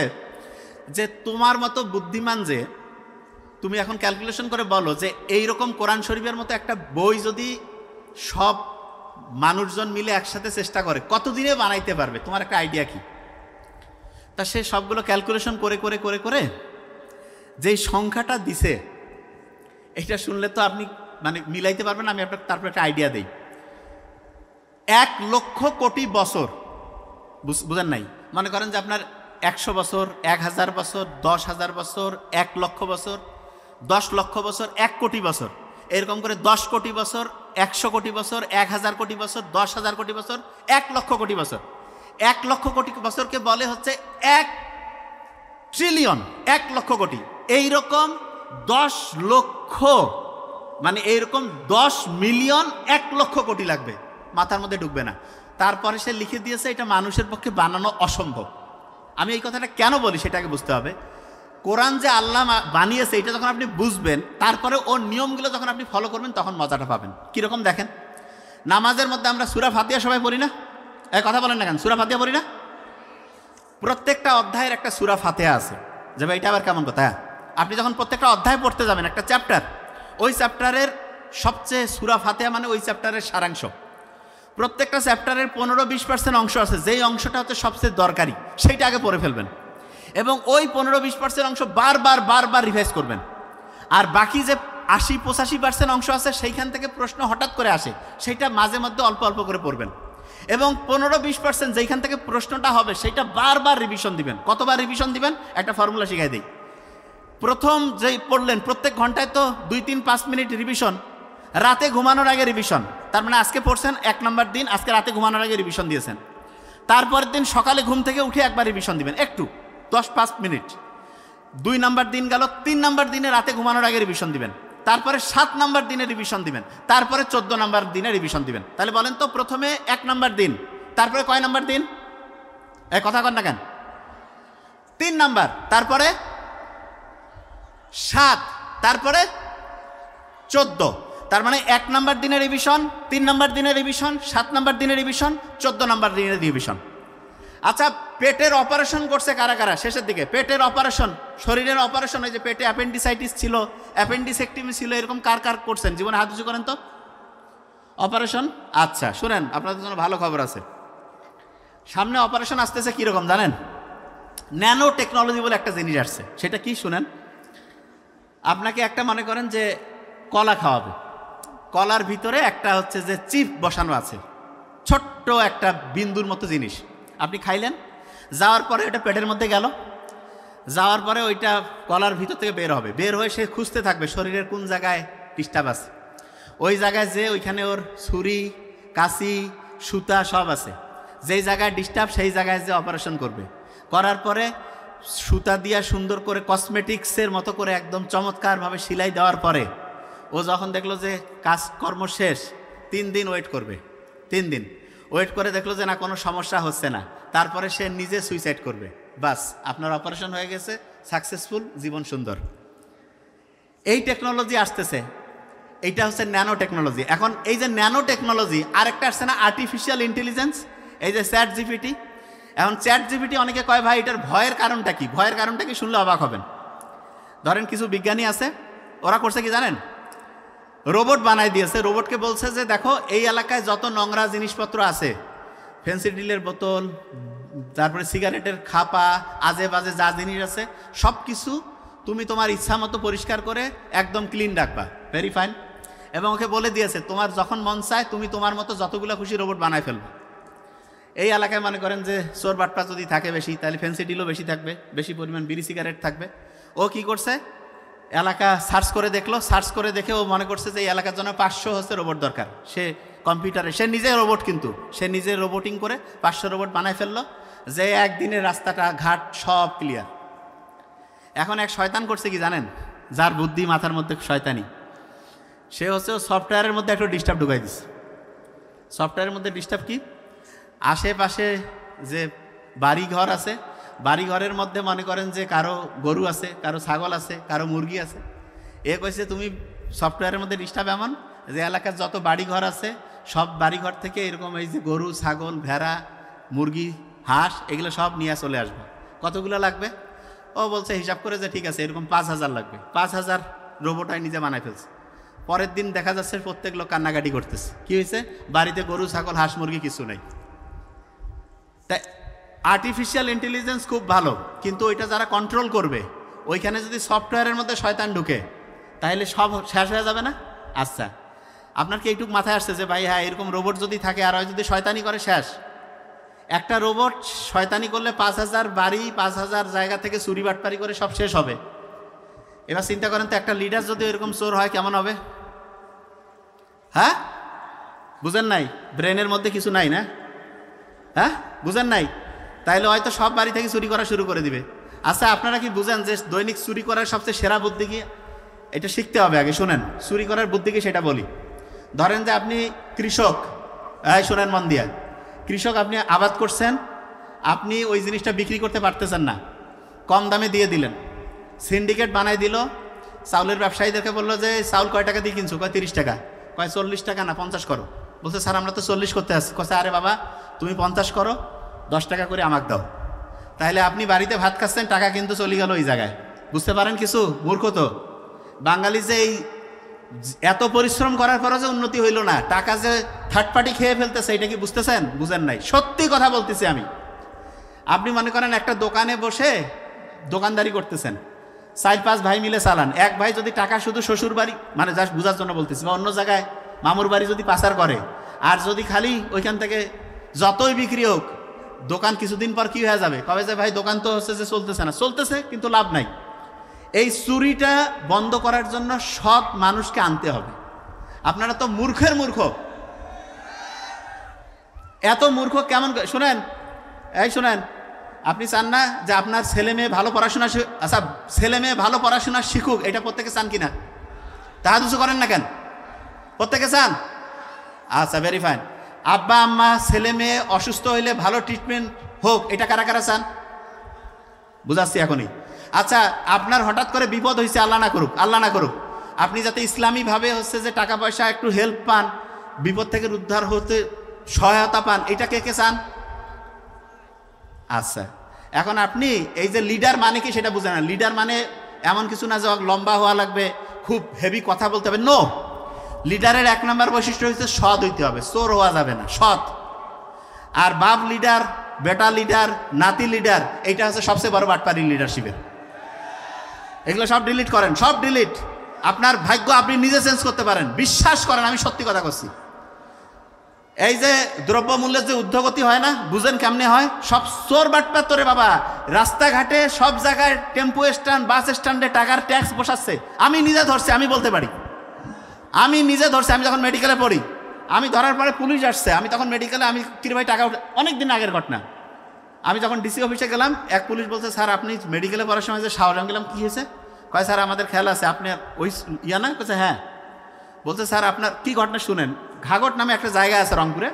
যে তোমার মতো বুদ্ধিমান যে তুমি এখন ক্যালকুলেশন করে বলো যে এইরকম কোরআন শরীফের মতো একটা বই যদি সব মানুষজন মিলে একসাথে চেষ্টা করে কতদিনে বানাইতে পারবে, তোমার একটা আইডিয়া কি? তা সে সবগুলো ক্যালকুলেশন করে করে করে করে যেই সংখ্যাটা দিছে, এটা শুনলে তো আপনি মানে মিলাইতে পারবেন। আমি আপনার তারপর একটা আইডিয়া দেই। 1 লক্ষ কোটি বছর, বুঝেন নাই? মনে করেন যে আপনার 100 বছর, 1000 বছর, 10,000 বছর, 1 লক্ষ বছর, 10 লক্ষ বছর, 1 কোটি বছর, এরকম করে 10 কোটি বছর, 100 কোটি বছর, 1000 কোটি বছর, 10,000 কোটি বছর, 1 লক্ষ কোটি বছর। 1 লক্ষ কোটি বছরকে বলে হচ্ছে 1 ট্রিলিয়ন, 1 লক্ষ কোটি। এইরকম 10 লক্ষ, মানে এইরকম 10 মিলিয়ন 1 লক্ষ কোটি লাগবে, মাথার মধ্যে ঢুকবে না। তারপরে সে লিখে দিয়েছে এটা মানুষের পক্ষে বানানো অসম্ভব। আমি এই কথাটা কেন বলি সেটাকে বুঝতে হবে। কোরআন যে আল্লাহ বানিয়েছে এটা যখন আপনি বুঝবেন, তারপরে ওর নিয়মগুলো যখন আপনি ফলো করবেন তখন মজাটা পাবেন। কীরকম দেখেন, নামাজের মধ্যে আমরা সূরা ফাতিহা সবাই পড়ি না? কথা বলেন না কেন, সূরা ফাতিহা পড়ি না? প্রত্যেকটা অধ্যায়ের একটা সূরা ফাতিহা আছে। যে ভাই এটা আবার কেমন কথা? আপনি যখন প্রত্যেকটা অধ্যায় পড়তে যাবেন, একটা চ্যাপ্টার, ওই চ্যাপ্টারের সবচেয়ে সূরা ফাতিহা মানে ওই চ্যাপ্টারের সারাংশ। প্রত্যেকটা চ্যাপ্টারের 15-20% অংশ আছে, যেই অংশটা হচ্ছে সবচেয়ে দরকারি সেইটা আগে পড়ে ফেলবেন এবং ওই 15-20% অংশ বারবার বারবার রিভাইজ করবেন। আর বাকি যে 80-85% অংশ আছে সেইখান থেকে প্রশ্ন হঠাৎ করে আসে, সেইটা মাঝে মধ্যে অল্প অল্প করে পড়বেন এবং 15-20% যেইখান থেকে প্রশ্নটা হবে সেইটা বারবার রিভিশন দিবেন। কতবার রিভিশন দিবেন? একটা ফর্মুলা শিখাই দিই। প্রথম যেই পড়লেন প্রত্যেক ঘন্টায় তো 2-3-5 মিনিট রিভিশন, রাতে ঘুমানোর আগে রিভিশন। তার মানে আজকে পড়ছেন 1 নম্বর দিন, আজকে রাতে ঘুমানোর আগে রিভিশন দিয়েছেন। তারপরের দিন সকালে ঘুম থেকে উঠে একবার রিভিশন দিবেন, একটু 10-5 মিনিট। 2 নম্বর দিন গেল, 3 নম্বর দিনে রাতে ঘুমানোর আগে রিভিশন দিবেন। তারপরে 7 নম্বর দিনে রিভিশন দিবেন, তারপরে 14 নম্বর দিনে রিভিশন দিবেন। তাহলে বলেন তো, প্রথমে 1 নম্বর দিন, তারপরে কয় নম্বর দিন? কথা কন না কেন? 3 নম্বর, তারপরে 7, তারপরে 14। তার মানে 1 নম্বর দিনের রিভিশন, 3 নম্বর দিনের রিভিশন, 7 নম্বর দিনের রিভিশন, 14 নম্বর দিনের রিভিশন। আচ্ছা, পেটের অপারেশন করছে কারা কারা শেষের দিকে? পেটের অপারেশন, শরীরের অপারেশন, ওই যে পেটে অ্যাপেন্ডিসাইটিস ছিল, অ্যাপেন্ডিসেক্টমি ছিল, এরকম কার কার করছেন জীবনে? হাত উঁচু করেন তো। অপারেশন, আচ্ছা শুনেন, আপনাদের জন্য ভালো খবর আছে। সামনে অপারেশন আসতেছে কীরকম জানেন? ন্যানো টেকনোলজি বলে একটা জিনিস আসছে। সেটা কি শুনেন। আপনাকে একটা মনে করেন যে কলা খাওয়াবে, কলার ভিতরে একটা হচ্ছে যে চিপ বসানো আছে, ছোট্ট একটা বিন্দুর মতো জিনিস। আপনি খাইলেন, যাওয়ার পরে ওটা পেটের মধ্যে গেল, যাওয়ার পরে ওইটা কলার ভিতর থেকে বের হবে, বের হয়ে সে খুঁজতে থাকবে শরীরের কোন জায়গায় ডিস্টার্ব আছে। ওই জায়গায় যে ওইখানে ওর ছুরি, কাঁচি, সুতা সব আছে। যেই জায়গায় ডিস্টার্ব সেই জায়গায় যে অপারেশন করবে, করার পরে সুতা দিয়া সুন্দর করে কসমেটিক্সের মতো করে একদম চমৎকারভাবে সেলাই দেওয়ার পরে ও যখন দেখলো যে কাজকর্ম শেষ, 3 দিন ওয়েট করবে। 3 দিন ওয়েট করে দেখলো যে না কোনো সমস্যা হচ্ছে না, তারপরে সে নিজে সুইসাইড করবে। বাস, আপনার অপারেশন হয়ে গেছে, সাকসেসফুল, জীবন সুন্দর। এই টেকনোলজি আসতেছে, এইটা হচ্ছে ন্যানো টেকনোলজি। এখন এই যে ন্যানো টেকনোলজি, আরেকটা আসছে না আর্টিফিশিয়াল ইন্টেলিজেন্স, এই যে চ্যাট জিপিটি। এখন চ্যাট জিপিটি অনেকে কয় ভাই এটার ভয়ের কারণটা কি? ভয়ের কারণটা কি শুনলে অবাক হবেন। ধরেন কিছু বিজ্ঞানী আছে, ওরা করছে কি জানেন, রোবট বানাই দিয়েছে। রোবটকে বলছে যে দেখো এই এলাকায় যত নোংরা জিনিসপত্র আছে, ফেন্সিডিলের বোতল, তারপরে সিগারেটের খাপা, আজে বাজে যা জিনিস আছে সব কিছু তুমি তোমার ইচ্ছা মতো পরিষ্কার করে একদম ক্লিন রাখবা। Very fine. এবং ওকে বলে দিয়েছে তোমার যখন মন চায় তুমি তোমার মতো যতগুলো খুশি রোবট বানায় ফেলবে। এই এলাকায় মনে করেন যে চোর বাটপা যদি থাকে বেশি, তাহলে ফেন্সিডিলও বেশি থাকবে, বেশি পরিমাণ বিড়ি সিগারেট থাকবে। ও কি করছে, এলাকা সার্চ করে দেখলো, সার্চ করে দেখে ও মনে করছে যে এই এলাকার জন্য 500 হচ্ছে রোবট দরকার। সে কম্পিউটারে, সে নিজে রোবট, কিন্তু সে নিজে রোবোটিং করে 500 রোবট বানায় ফেললো, যে একদিনের রাস্তাটা ঘাট সব ক্লিয়ার। এখন এক শয়তান করছে কি জানেন, যার বুদ্ধি মাথার মধ্যে শয়তানি, সে হচ্ছে সফটওয়্যারের মধ্যে একটু ডিস্টার্ব ঢুকাই দিচ্ছে। সফটওয়্যারের মধ্যে ডিস্টার্ব কি, আশেপাশে যে বাড়িঘর আছে, বাড়িঘরের মধ্যে মনে করেন যে কারো গরু আছে, কারো ছাগল আছে, কারো মুরগি আছে। এ কইছে তুমি সফটওয়্যারের মধ্যে ডিস্টার্ব এমন যে এলাকার যত বাড়িঘর আছে সব বাড়িঘর থেকে এরকম এই যে গরু, ছাগল, ভেড়া, মুরগি, হাঁস এগুলো সব নিয়ে চলে আসবে। কতগুলো লাগবে? ও বলছে হিসাব করে যে ঠিক আছে এরকম 5000 লাগবে। 5000 রোবটাই নিজে বানাই ফেলছে। পরের দিন দেখা যাচ্ছে প্রত্যেক লোক কান্নাকাটি করতেছে। কি হয়েছে? বাড়িতে গরু, ছাগল, হাঁস, মুরগি কিছু নেই। তাই আর্টিফিশিয়াল ইন্টেলিজেন্স খুব ভালো, কিন্তু ওইটা যারা কন্ট্রোল করবে, ওইখানে যদি সফটওয়্যারের মধ্যে শয়তান ঢুকে তাহলে সব শেষ হয়ে যাবে না? আচ্ছা, আপনার কি এইটুকু মাথায় আসছে যে ভাই হ্যাঁ এরকম রোবট যদি থাকে আর যদি শয়তানি করে শেষ? একটা রোবট শয়তানি করলে 5000 বাড়ি, 5000 জায়গা থেকে চুরি বাটপারি করে সব শেষ হবে। এবার চিন্তা করেন তো একটা লিডার যদি এরকম চোর হয় কেমন হবে? হ্যাঁ, বুঝেন নাই? ব্রেনের মধ্যে কিছু নাই না? হ্যাঁ, বুঝেন নাই? তাইলে হয়তো সব বাড়ি থেকে চুরি করা শুরু করে দিবে। আচ্ছা, আপনারা কি বুঝেন যে দৈনিক চুরি করার সবচেয়ে সেরা বুদ্ধি কি? এটা শিখতে হবে আগে। শোনেন, চুরি করার বুদ্ধি কি সেটা বলি। ধরেন যে আপনি কৃষক, শোনেন মন দিয়া, কৃষক, আপনি আবাদ করছেন, আপনি ওই জিনিসটা বিক্রি করতে পারতেছেন না, কম দামে দিয়ে দিলেন। সিন্ডিকেট বানাই দিল, চাউলের ব্যবসায়ীদেরকে বললো যে চাউল কয় টাকা দিয়ে কিনছো? কয় 30 টাকা। কয় 40 টাকা না 50 করো। বলছে স্যার আমরা তো 40 করতে আসছি। কছে আরে বাবা তুমি 50 করো, 10 টাকা করে আমাকে দাও। তাহলে আপনি বাড়িতে ভাত খাচ্ছেন, টাকা কিন্তু চলে গেল ওই জায়গায়। বুঝতে পারেন কিছু? মূর্খ তো বাঙালি যে এই এত পরিশ্রম করার পরও যে উন্নতি হইল না, টাকা যে থার্ড পার্টি খেয়ে ফেলতেছে, এটা কি বুঝতেছেন? বুঝেন নাই। সত্যি কথা বলতেছি আমি। আপনি মনে করেন একটা দোকানে বসে দোকানদারি করতেছেন, 4-5 ভাই মিলে চালান। এক ভাই যদি টাকা শুধু শ্বশুর বাড়ি, মানে জাস্ট বোঝার জন্য বলতেছি, বা অন্য জায়গায় মামুর বাড়ি যদি পাচার করে, আর যদি খালি ওইখান থেকে যতই বিক্রি হোক, দোকান কিছুদিন পর কি হয়ে যাবে? কবে যে ভাই দোকান তো হচ্ছে যে চলতেছে না, চলতেছে কিন্তু লাভ নাই। এই চুরিটা বন্ধ করার জন্য সৎ মানুষকে আনতে হবে। আপনারা তো মূর্খের মূর্খ। এত মূর্খ কেমন? শুনেন, এই শুনেন, আপনি চান না যে আপনার ছেলে মেয়ে ভালো পড়াশোনা, আচ্ছা ছেলে মেয়ে ভালো পড়াশোনা শিখুক, এটা প্রত্যেকে চান কিনা? তাহা কিছু করেন না কেন? প্রত্যেকে চান? আচ্ছা, ভেরি ফাইন। আব্বা আম্মা ছেলে মেয়ে অসুস্থ হইলে ভালো ট্রিটমেন্ট হোক, এটা কারা কারা চান? বুঝাচ্ছি এখনই। আচ্ছা, আপনার হঠাৎ করে বিপদ হয়েছে, আল্লাহ না করুক, আল্লাহ না করুক, আপনি যাতে ইসলামীভাবে হচ্ছে যে টাকা পয়সা একটু হেল্প পান, বিপদ থেকে উদ্ধার হতে সহায়তা পান, এটা কে কে চান? আচ্ছা, এখন আপনি এই যে লিডার মানে কি সেটা বুঝেন না। লিডার মানে এমন কিছু না যে লম্বা হওয়া লাগবে, খুব হেভি কথা বলতে হবে। নো, লিডারের 1 নম্বর বৈশিষ্ট্য হচ্ছে সৎ হইতে হবে, চোর হওয়া যাবে না, সৎ। আর বাপ লিডার, বেটা লিডার, নাতি লিডার, এইটা হচ্ছে সবচেয়ে বড় বাটপারি লিডারশিপের। এগুলো সব ডিলিট করেন, সব ডিলিট। আপনার ভাগ্য আপনি নিজে চেঞ্জ করতে পারেন, বিশ্বাস করেন, আমি সত্যি কথা করছি। এই যে দ্রব্যমূল্যের যে ঊর্ধ্বগতি হয় না, বুঝেন কেমনে হয়? সব চোর বাটপার তোরে বাবা। রাস্তাঘাটে সব জায়গায় টেম্পো স্ট্যান্ড, বাস স্ট্যান্ডে টাকার ট্যাক্স বসাচ্ছে। আমি নিজে ধরছি, আমি বলতে পারি, আমি নিজে ধরছি। আমি যখন মেডিকেলে পড়ি, আমি ধরার পরে পুলিশ আসছে, আমি তখন মেডিকেলে, আমি কিরে ভাই টাকা অনেক দিন আগের ঘটনা। আমি যখন ডিসি অফিসে গেলাম, এক পুলিশ বলছে স্যার আপনি মেডিকেলে পড়ার সময় যে শাওয়ার, আমি গেলাম কী হয়েছে? কয় স্যার আমাদের খেয়াল আছে আপনি ওই ইয়া না? বলছে হ্যাঁ। বলছে স্যার আপনার কী ঘটনা শুনেন। ঘাগট নামে একটা জায়গা আছে রংপুরে,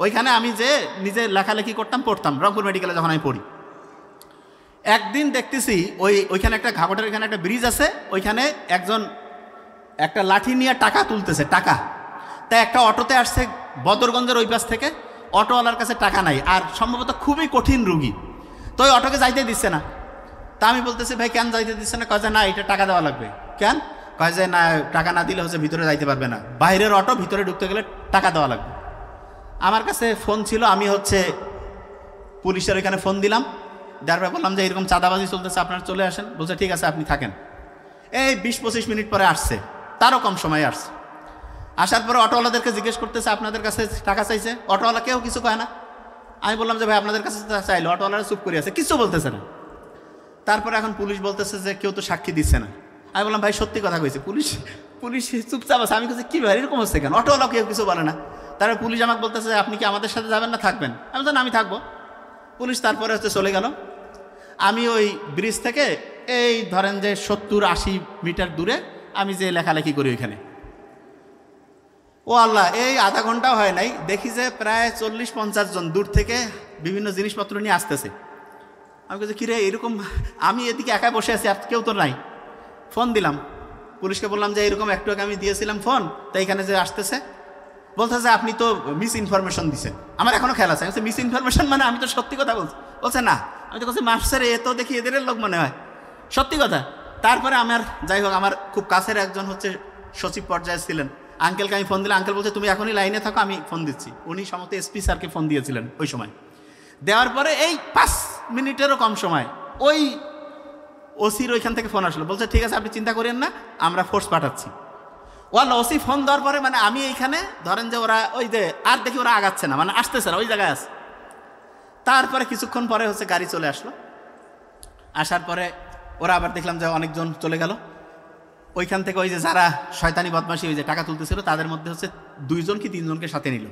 ওইখানে আমি যে নিজে লেখালেখি করতাম, পড়তাম রংপুর মেডিকেলে যখন আমি পড়ি। একদিন দেখতেছি ওইখানে একটা ঘাগটের এখানে একটা ব্রিজ আছে, ওইখানে একজন একটা লাঠি নিয়ে টাকা তুলতেছে, টাকা। তাই একটা অটোতে আসছে বদরগঞ্জের ওই পাশ থেকে, অটোওয়ালার কাছে টাকা নাই, আর সম্ভবত খুবই কঠিন রুগী, তো ওই অটোকে যাইতে দিচ্ছে না। তা আমি বলতেছি ভাই কেন যাইতে দিচ্ছে না? কয় যে না এটা টাকা দেওয়া লাগবে। কেন? কয় যে না টাকা না দিলে হচ্ছে ভিতরে যাইতে পারবে না, বাইরের অটো, ভিতরে ঢুকতে গেলে টাকা দেওয়া লাগবে। আমার কাছে ফোন ছিল, আমি হচ্ছে পুলিশের ওইখানে ফোন দিলাম, দেওয়ার পরে বললাম যে এরকম চাঁদাবাজি চলতেছে, আপনারা চলে আসেন। বলছে ঠিক আছে আপনি থাকেন। এই 20-25 মিনিট পরে আসছে, তারও কম সময়ে আসছে। আসার পরে অটোওয়ালাদেরকে জিজ্ঞেস করতেছে আপনাদের কাছে টাকা চাইছে, অটোওয়ালা কেউ কিছু কয় না। আমি বললাম যে ভাই আপনাদের কাছে চাইলো, অটোওয়ালারা চুপ করে আছে, কিছু বলতেছে না। তারপরে এখন পুলিশ বলতেছে যে কেউ তো সাক্ষী দিচ্ছে না। আমি বললাম ভাই সত্যি কথা কইছে। পুলিশ চুপচাপ আছে। আমি বলছি কী ভাই এরকম হচ্ছে কেন? অটোওয়ালা কেউ কিছু বলে না। তারপরে পুলিশ আমাকে বলতেছে যে আপনি কি আমাদের সাথে যাবেন না থাকবেন? আমি বললাম আমি থাকবো। পুলিশ তারপরে হচ্ছে চলে গেল। আমি ওই ব্রিজ থেকে এই ধরেন যে 70-80 মিটার দূরে আমি যে লেখালেখি করি ওইখানে, ও আল্লাহ এই আধা ঘন্টাও হয় নাই, দেখি যে প্রায় 40-50 জন দূর থেকে বিভিন্ন জিনিসপত্র নিয়ে আসতেছে। আমি বলছি কিরে এরকম, আমি এদিকে একাই বসে আছি আর কেউ তো নাই। ফোন দিলাম পুলিশকে, বললাম যে এরকম একটু আগে আমি দিয়েছিলাম ফোন, তাই এখানে যে আসতেছে। বলছে যে আপনি তো মিস ইনফরমেশন দিচ্ছেন। আমার এখনও খেয়াল আছে। আমি মিস ইনফরমেশন মানে আমি তো সত্যি কথা বলছি। বলছে না। আমি তো বলছি মাস্টার এ তো দেখি এদের লোক মনে হয়, সত্যি কথা। তারপরে আমার যাই হোক, আমার খুব কাছের একজন হচ্ছে সচিব পর্যায়ে ছিলেন, আঙ্কেলকে আমি ফোন দিলাম। আঙ্কেল বলছে তুমি এখনই লাইনে থাকো, আমি ফোন দিচ্ছি। উনি সমস্ত এসপি স্যারকে ফোন দিয়েছিলেন ওই সময়। দেওয়ার পরে এই 5 মিনিটেরও কম সময় ওই ওসির ওইখান থেকে ফোন আসলো, বলছে ঠিক আছে আপনি চিন্তা করেন না, আমরা ফোর্স পাঠাচ্ছি। ওয়াল্লা ওসি ফোন দেওয়ার পরে মানে আমি এইখানে ধরেন যে ওরা ওই যে আর দেখি ওরা আগাচ্ছে না, মানে আসতেছে না, ওই জায়গায় আছে। তারপরে কিছুক্ষণ পরে হচ্ছে গাড়ি চলে আসলো। আসার পরে ওরা আবার দেখলাম যে অনেকজন চলে গেল। ওইখান থেকে ওই যে যারা শয়তানি বদমাশি ওই যে টাকা তুলতেছিল, তাদের মধ্যে হচ্ছে 2 কি 3 জনকে সাথে নিল,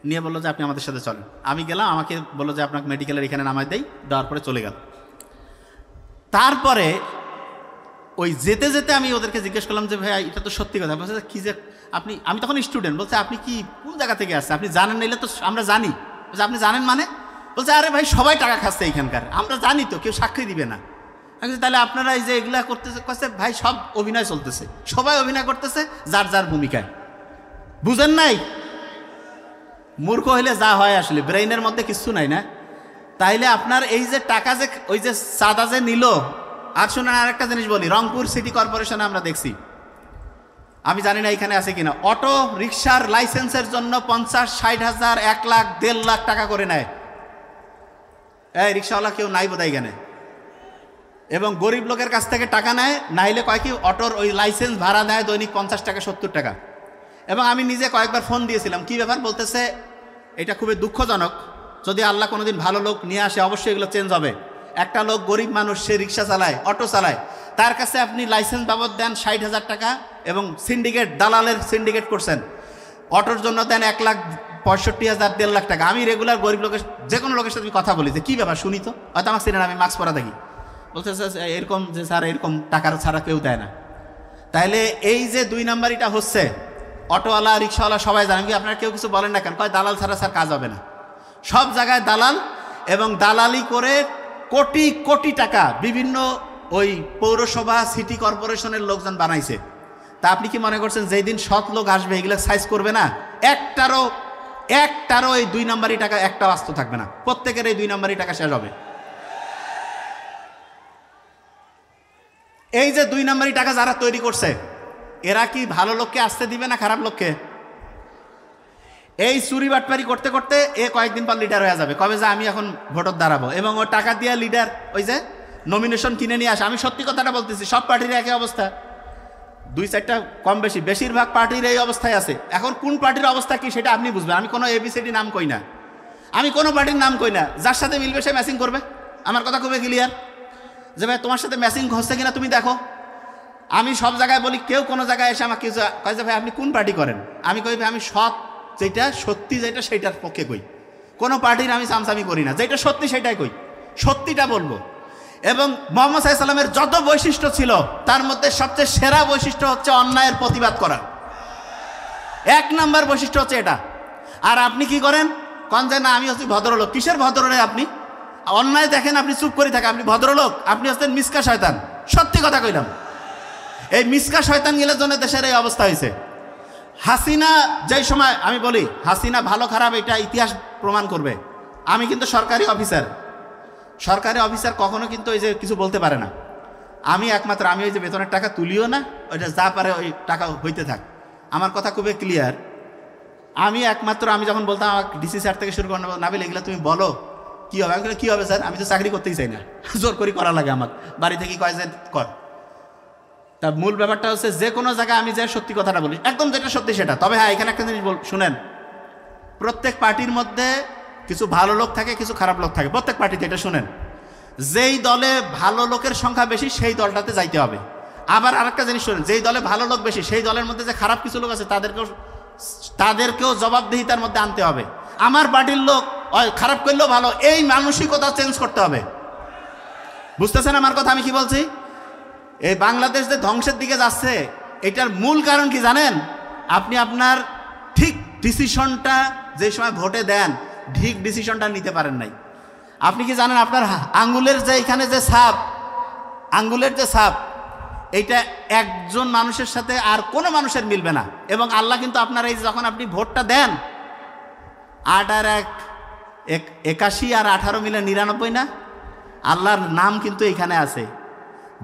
নিয়ে বললো যে আপনি আমাদের সাথে চলেন। আমি গেলাম, আমাকে বললো যে আপনাকে মেডিকেলের এখানে নামায় দেই, দেওয়ার পরে চলে গেল। তারপরে ওই যেতে যেতে আমি ওদেরকে জিজ্ঞেস করলাম যে ভাই এটা তো সত্যি কথা। বলছে কি যে আপনি, আমি তখন স্টুডেন্ট, বলছে আপনি কি কোন জায়গা থেকে আসছে, আপনি জানেন নিলে তো আমরা জানি। বলছে আপনি জানেন মানে? বলছে আরে ভাই সবাই টাকা খাচ্ছে এইখানকার, আমরা জানি তো, কেউ সাক্ষী দিবে না। আমি বলছি তাহলে আপনারা এই যে এগুলা করতেছে, ভাই সব অভিনয় চলতেছে, সবাই অভিনয় করতেছে যার যার ভূমিকায়, বুঝেন নাই? মূর্খ হইলে যা হয় আসলে, ব্রেইনের মধ্যে কিছু নাই না। তাইলে আপনার এই যে টাকা যে ওই যে চাঁদা যে নিল। আর শুনেন আর একটা জিনিস বলি, রংপুর সিটি কর্পোরেশনে আমরা দেখছি, আমি জানি না এখানে আছে কিনা, অটো রিক্সার লাইসেন্সের জন্য 50-60 হাজার, 1 লাখ, 1.5 লাখ টাকা করে নেয়। এই রিক্সাওয়ালা কেউ নাই বোধহয় এখানে, এবং গরিব লোকের কাছ থেকে টাকা নেয়, নাইলে কয় কি অটোর ওই লাইসেন্স ভাড়া নেয় দৈনিক 50 টাকা 70 টাকা। এবং আমি নিজে কয়েকবার ফোন দিয়েছিলাম, কি ব্যাপার? বলতেছে এটা খুবই দুঃখজনক, যদি আল্লাহ কোনোদিন ভালো লোক নিয়ে আসে অবশ্যই এগুলো চেঞ্জ হবে। একটা লোক গরিব মানুষ, সে রিক্সা চালায়, অটো চালায়, তার কাছে আপনি লাইসেন্স বাবদ দেন 60 হাজার টাকা, এবং সিন্ডিকেট, দালালের সিন্ডিকেট করছেন, অটোর জন্য দেন 1,65,000, 1.5 লাখ টাকা। আমি রেগুলার গরিব লোকের যে কোনো লোকের সাথে কথা বলি যে কী ব্যাপার শুনি তো, হয়তো আমার সিনেমা, আমি মাস্ক পরা থাকি, বলতে এরকম যে স্যার এরকম টাকার ছাড়া কেউ দেয় না। তাইলে এই যে 2 নাম্বারিটা হচ্ছে, অটোওয়ালা রিক্সাওয়ালা সবাই জানেন, কি আপনারা কেউ কিছু বলেন না কেন? কয় দালাল ছাড়া স্যার কাজ হবে না। সব জায়গায় দালাল, এবং দালালি করে কোটি কোটি টাকা বিভিন্ন ওই পৌরসভা, সিটি কর্পোরেশনের লোকজন বানাইছে। তা আপনি কি মনে করছেন যেই দিন সৎ লোক আসবে এগুলো সাইজ করবে না? একটারও এই 2 নাম্বারি টাকা একটা বাস্তব থাকবে না, প্রত্যেকের এই 2 নাম্বারি টাকা শেষ হবে। এই যে 2 নাম্বারি টাকা যারা তৈরি করছে, এরা কি ভালো লোককে আসতে দিবে না খারাপ লোককে? এই চুরি বাটপারি করতে করতে এ কয়েকদিন পর লিডার হয়ে যাবে, কবে যে আমি এখন ভোটর দাঁড়াবো, এবং ও টাকা দিয়ে লিডার ওই যে নমিনেশন কিনে নিয়ে আসে। আমি সত্যি কথাটা বলতেছি, সব পার্টির একই অবস্থা, 2-4টা কম বেশি, বেশিরভাগ পার্টির এই অবস্থায় আছে। এখন কোন পার্টির অবস্থা কি সেটা আপনি বুঝবেন। আমি কোনো ABCD নাম কই না, আমি কোনো পার্টির নাম কই না, যার সাথে মিলবে সে ম্যাচিং করবে। আমার কথা খুবই ক্লিয়ার, যে ভাই তোমার সাথে ম্যাচিং হচ্ছে কিনা তুমি দেখো। আমি সব জায়গায় বলি, কেউ কোনো জায়গায় এসে আমাকে কয় যে ভাই আপনি কোন পার্টি করেন, আমি কই ভাই আমি সৎ যেটা সত্যি, যেটা সেইটার পক্ষে কই। কোনো পার্টির আমি চামচামি করি না, যেটা সত্যি সেটাই কই, সত্যিটা বলবো। এবং মুহাম্মদ সাল্লাল্লাহু আলাইহি ওয়াসাল্লামের যত বৈশিষ্ট্য ছিল তার মধ্যে সবচেয়ে সেরা বৈশিষ্ট্য হচ্ছে অন্যায়ের প্রতিবাদ করা। 1 নাম্বার বৈশিষ্ট্য হচ্ছে এটা। আর আপনি কি করেন? কোন যে না আমি হচ্ছি ভদ্রলোক। কিসের ভদ্রলোক আপনি? অন্যায় দেখেন আপনি চুপ করে থাকেন, আপনি ভদ্রলোক? আপনি হচ্ছেন মিসকা শয়তান। সত্যি কথা কইলাম, এই মিসকা শয়তান গেলের জন্য দেশের এই অবস্থা হয়েছে। হাসিনা যেই সময়, আমি বলি হাসিনা ভালো খারাপ এটা ইতিহাস প্রমাণ করবে। আমি কিন্তু সরকারি অফিসার কখনো কিন্তু ওই যে কিছু বলতে পারে না। আমি একমাত্র আমি ওই যে বেতনের টাকা তুলিও না, ওইটা যা পারে ওই টাকা হইতে থাক। আমার কথা খুবই ক্লিয়ার। আমি একমাত্র, আমি যখন বলতাম আমাকে ডিসি স্যার থেকে শুরু করে নাবিল এগুলো তুমি বলো কী হবে, আমি কী হবে স্যার, আমি তো চাকরি করতেই চাই না, জোর করে করা লাগে আমার, বাড়ি থেকে কয় যে কর। তা মূল ব্যাপারটা হচ্ছে যে কোনো জায়গায় আমি যে সত্যি কথাটা বলি, একদম যেটা সত্যি সেটা। তবে হ্যাঁ, এখানে একটা জিনিস শুনেন, প্রত্যেক পার্টির মধ্যে কিছু ভালো লোক থাকে, কিছু খারাপ লোক থাকে, প্রত্যেক পার্টিতে। এটা শুনেন, যেই দলে ভালো লোকের সংখ্যা বেশি সেই দলটাতে যাইতে হবে। আবার আরেকটা জিনিস শুনেন, যেই দলে ভালো লোক বেশি সেই দলের মধ্যে যে খারাপ কিছু লোক আছে তাদেরকেও জবাবদিহিতার মধ্যে আনতে হবে। আমার পার্টির লোক খারাপ করলেও ভালো, এই মানসিকতা চেঞ্জ করতে হবে। বুঝতেছেন আমার কথা আমি কি বলছি? এই বাংলাদেশ যে ধ্বংসের দিকে যাচ্ছে, এটার মূল কারণ কি জানেন? আপনি আপনার ঠিক ডিসিশনটা যে সময় ভোটে দেন, ঠিক ডিসিশনটা নিতে পারেন নাই। আপনি কি জানেন আপনার আঙ্গুলের যে এখানে যে ছাপ, আঙ্গুলের যে ছাপ, এইটা একজন মানুষের সাথে আর কোনো মানুষের মিলবে না। এবং আল্লাহ কিন্তু আপনার এই যখন আপনি ভোটটা দেন, 8 আর 1 81 আর 18 মিলে 99 না, আল্লাহর নাম কিন্তু এখানে আছে।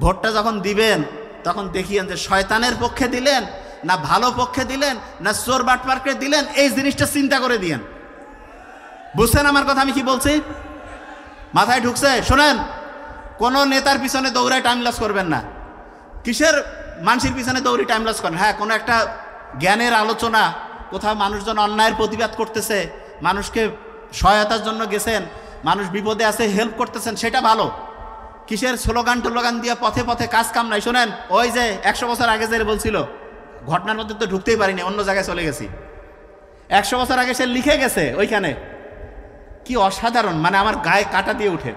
ভোটটা যখন দিবেন তখন দেখিয়েন যে শয়তানের পক্ষে দিলেন না ভালো পক্ষে দিলেন না চোর বাটপারকে দিলেন, এই জিনিসটা চিন্তা করে দিয়েন। বুঝছেন আমার কথা আমি কি বলছি? মাথায় ঢুকছে? শোনেন, কোনো নেতার পিছনে দৌড়ায় টাইম লস করবেন না। কিসের মানুষের পিছনে দৌড়ি টাইম লস করেন? হ্যাঁ, কোনো একটা জ্ঞানের আলোচনা, কোথাও মানুষজন অন্যায়ের প্রতিবাদ করতেছে, মানুষকে সহায়তার জন্য গেছেন, মানুষ বিপদে আছে হেল্প করতেছেন, সেটা ভালো। কিসের স্লোগান টোলোগান দিয়ে পথে পথে কাজ কাম নাই। শোনেন, ওই যে 100 বছর আগে যে বলছিল, ঘটনার মধ্যে তো ঢুকতেই পারিনি, অন্য জায়গায় চলে গেছি। 100 বছর আগে সে লিখে গেছে ওইখানে, কি অসাধারণ, মানে আমার গায়ে কাটা দিয়ে উঠে।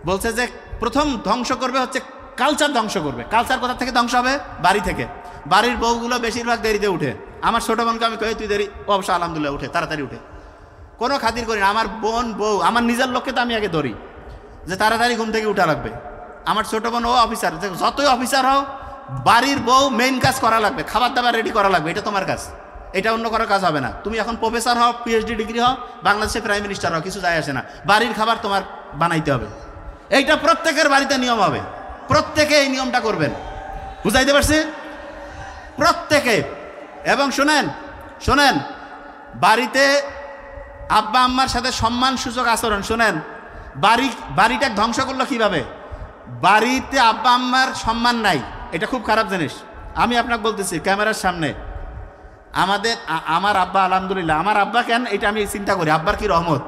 বলছে যে প্রথম ধ্বংস করবে হচ্ছে কালচার, ধ্বংস করবে। কালচার কোথা থেকে ধ্বংস হবে? বাড়ি থেকে। বাড়ির বউগুলো বেশিরভাগ দেরিতে উঠে। আমার ছোটো বোনকে আমি কই তুই দেরি, অবশ্য আলহামদুলিল্লাহ উঠে, তাড়াতাড়ি উঠে, কোনো খাতির করি না। আমার বোন বউ, আমার নিজের লোককে তো আমি আগে ধরি যে তাড়াতাড়ি ঘুম থেকে উঠা লাগবে। আমার ছোটো বোন ও অফিসার, যতই অফিসার হও, বাড়ির বউ মেইন কাজ করা লাগবে, খাবার দাবার রেডি করা লাগবে, এটা তোমার কাজ, এটা অন্য করার কাজ হবে না। তুমি এখন প্রফেসর হও, পিএইচডি ডিগ্রি হও, বাংলাদেশে প্রাইম মিনিস্টার হও, কিছু যায় আসে না, বাড়ির খাবার তোমার বানাইতে হবে। এইটা প্রত্যেকের বাড়িতে নিয়ম হবে, প্রত্যেকে এই নিয়মটা করবেন। বুঝাইতে পারছি? প্রত্যেকে। এবং শোনেন, বাড়িতে আব্বা আম্মার সাথে সম্মান সূচক আচরণ। শোনেন, বাড়িটা ধ্বংস করলো কিভাবে? বাড়িতে আব্বা আম্মার সম্মান নাই, এটা খুব খারাপ জিনিস। আমি আপনাকে বলতেছি ক্যামেরার সামনে, আমার আব্বা আলহামদুলিল্লাহ, আমার আব্বা কেন এটা আমি চিন্তা করি, আব্বার কি রহমত।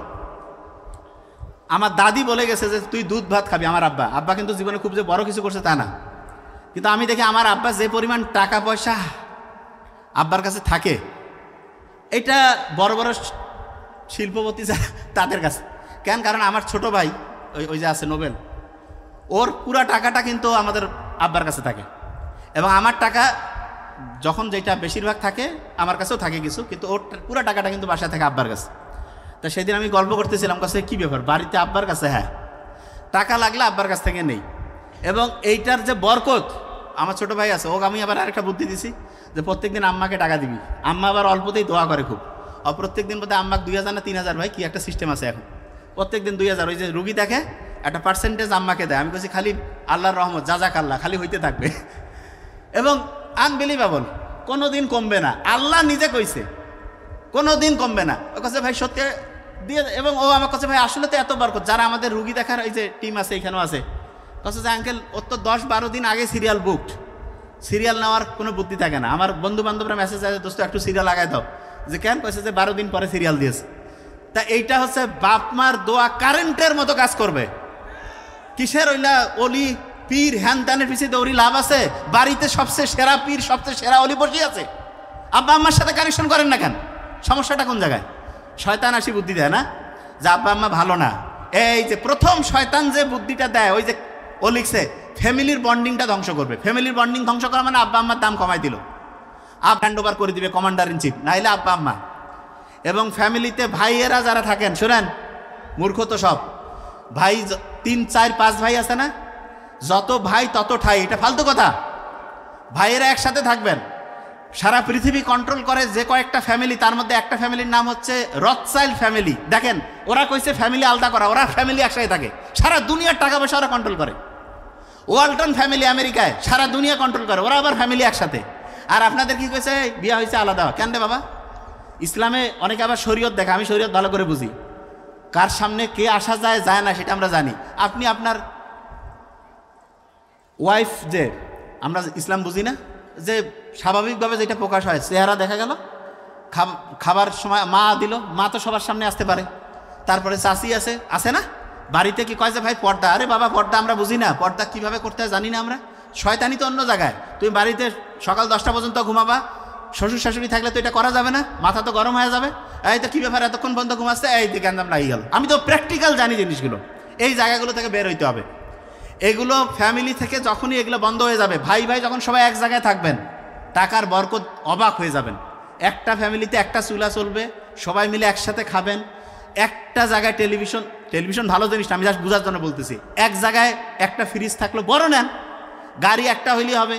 আমার দাদি বলে গেছে যে তুই দুধ ভাত খাবি। আমার আব্বা কিন্তু জীবনে খুব যে বড় কিছু করছে তা না, কিন্তু আমি দেখি আমার আব্বা যে পরিমাণ টাকা পয়সা আব্বার কাছে থাকে, এটা বড় বড় শিল্পপতি তাদের কাছে কেন? কারণ আমার ছোট ভাই ওই যে আছে নোবেল, ওর পুরা টাকাটা কিন্তু আমাদের আব্বার কাছে থাকে। এবং আমার টাকা যখন যেটা বেশিরভাগ থাকে আমার কাছেও থাকে কিছু, কিন্তু ওর পুরা টাকাটা কিন্তু বাসায় থাকে আব্বার কাছে। তা সেদিন আমি গল্প করতেছিলাম, কাছে কী ব্যাপার, বাড়িতে আব্বার কাছে, হ্যাঁ, টাকা লাগলে আব্বার কাছ থেকে নেই। এবং এইটার যে বরকত, আমার ছোটো ভাই আছে, ওকে আমি আবার আরেকটা বুদ্ধি দিছি যে প্রত্যেকদিন আম্মাকে টাকা দিবি। আম্মা আবার অল্পতেই দোয়া করে খুব, আর প্রত্যেকদিন বোধ হয় আম্মাকে 2000 না 3000 ভাই কি একটা সিস্টেম আছে এখন, প্রত্যেকদিন 2000। ওই যে রুগী দেখে একটা পার্সেন্টেজ আম্মাকে দেয়। আমি বলছি খালি আল্লাহর রহমত, যাক আল্লাহ, খালি হইতে থাকবে। এবং আনবিলিভেবল, কোনো দিন কমবে না, আল্লাহ নিজে কইছে কোনো দিন কমবে না। ও কাছে ভাই সত্যি দিয়ে, এবং ও আমার কাছে ভাই আসলে তো এত বরকত, যারা আমাদের রুগী দেখার এই যে টিম আছে এইখানেও আছে, কাছে যে আঙ্কেল ওর তো 10-12 দিন আগে সিরিয়াল বুকড, সিরিয়াল নেওয়ার কোনো বুদ্ধি থাকে না। আমার বন্ধু বান্ধবরা মেসেজ আছে, দোস্ত একটু সিরিয়াল লাগাই দাও, যে কেন কয়েছে যে 12 দিন পরে সিরিয়াল দিয়েছে। তা এইটা হচ্ছে বাপ মার দোয়া কারেন্টের মতো কাজ করবে। কিসের ওইলা অলি পীর হ্যান ত্যানের পিছিয়ে দৌড়ি লাভ আছে? বাড়িতে সবচেয়ে সেরা পীর, সবচেয়ে সেরা অলি বসে আছে, আব্বা আম্মার সাথে কানেকশন করেন না কেন? সমস্যাটা কোন জায়গায়? শয়তান আসি বুদ্ধি দেয় না যে আব্বা আম্মা ভালো না। এই যে প্রথম শয়তান যে বুদ্ধিটা দেয়, ওই যে ও লিখছে ফ্যামিলির বন্ডিংটা ধ্বংস করবে। ফ্যামিলির বন্ডিং ধ্বংস করা মানে আব্বা আম্মার দাম কমাই দিল, হ্যান্ড ওভার করে দিবে কমান্ডার ইন চিফ, নাইলে আব্বা আম্মা। এবং ফ্যামিলিতে ভাইয়েরা যারা থাকেন, শোনেন, মূর্খ তো সব ভাই, 3, 4, 5 ভাই আছে না, যত ভাই তত ঠাই, এটা ফালতু কথা। ভাইয়েরা একসাথে থাকবেন। সারা পৃথিবী কন্ট্রোল করে যে কয়েকটা ফ্যামিলি, তার মধ্যে একটা ফ্যামিলির নাম হচ্ছে রথচাইল্ড ফ্যামিলি। দেখেন, ওরা কইছে ফ্যামিলি আলাদা করা, ওরা ফ্যামিলি একসাথে থাকে, সারা দুনিয়ার টাকা পয়সা ওরা কন্ট্রোল করে। ওয়ালটন ফ্যামিলি আমেরিকায়, সারা দুনিয়া কন্ট্রোল করে, ওরা আবার ফ্যামিলি একসাথে। আর আপনাদের কি কইছে বিয়ে হয়েছে আলাদা? কেন রে বাবা? ইসলামে অনেকে আবার শরীয়ত দেখে, আমি শরীয়ত ভালো করে বুঝি, কার সামনে কে আসা যায় যায় না সেটা আমরা জানি। আপনি আপনার ওয়াইফ, যে আমরা ইসলাম বুঝি না, যে স্বাভাবিকভাবে যেটা প্রকাশ হয়, চেহারা দেখা গেল, খাবার সময় মা দিল, মা তো সবার সামনে আসতে পারে, তারপরে চাচি আছে না, বাড়িতে কি কয় যে ভাই পর্দা, আরে বাবা পর্দা আমরা বুঝি না, পর্দা কিভাবে করতে হয় জানি না আমরা, শয়তানি তো অন্য জায়গায়। তুমি বাড়িতে সকাল 10টা পর্যন্ত ঘুমাবা, শ্বশুর শাশুড়ি থাকলে তো এটা করা যাবে না, মাথা তো গরম হয়ে যাবে, এই তো কী ব্যাপার এতক্ষণ পর্যন্ত ঘুমাচ্ছে, এই দিকে আন্দাম লাগিয়ে গেল। আমি তো প্র্যাকটিক্যাল জানি জিনিসগুলো, এই জায়গাগুলো থেকে বের হইতে হবে। এগুলো ফ্যামিলি থেকে যখনই এগুলো বন্ধ হয়ে যাবে, ভাই ভাই যখন সবাই এক জায়গায় থাকবেন, টাকার বরকত অবাক হয়ে যাবেন। একটা ফ্যামিলিতে একটা চুলা চলবে, সবাই মিলে একসাথে খাবেন, একটা জায়গায় টেলিভিশন ভালো জিনিস না, আমি জাস্ট বোঝার জন্য বলতেছি, এক জায়গায় একটা ফ্রিজ থাকলো, বড় নেন, গাড়ি একটা হইলেই হবে।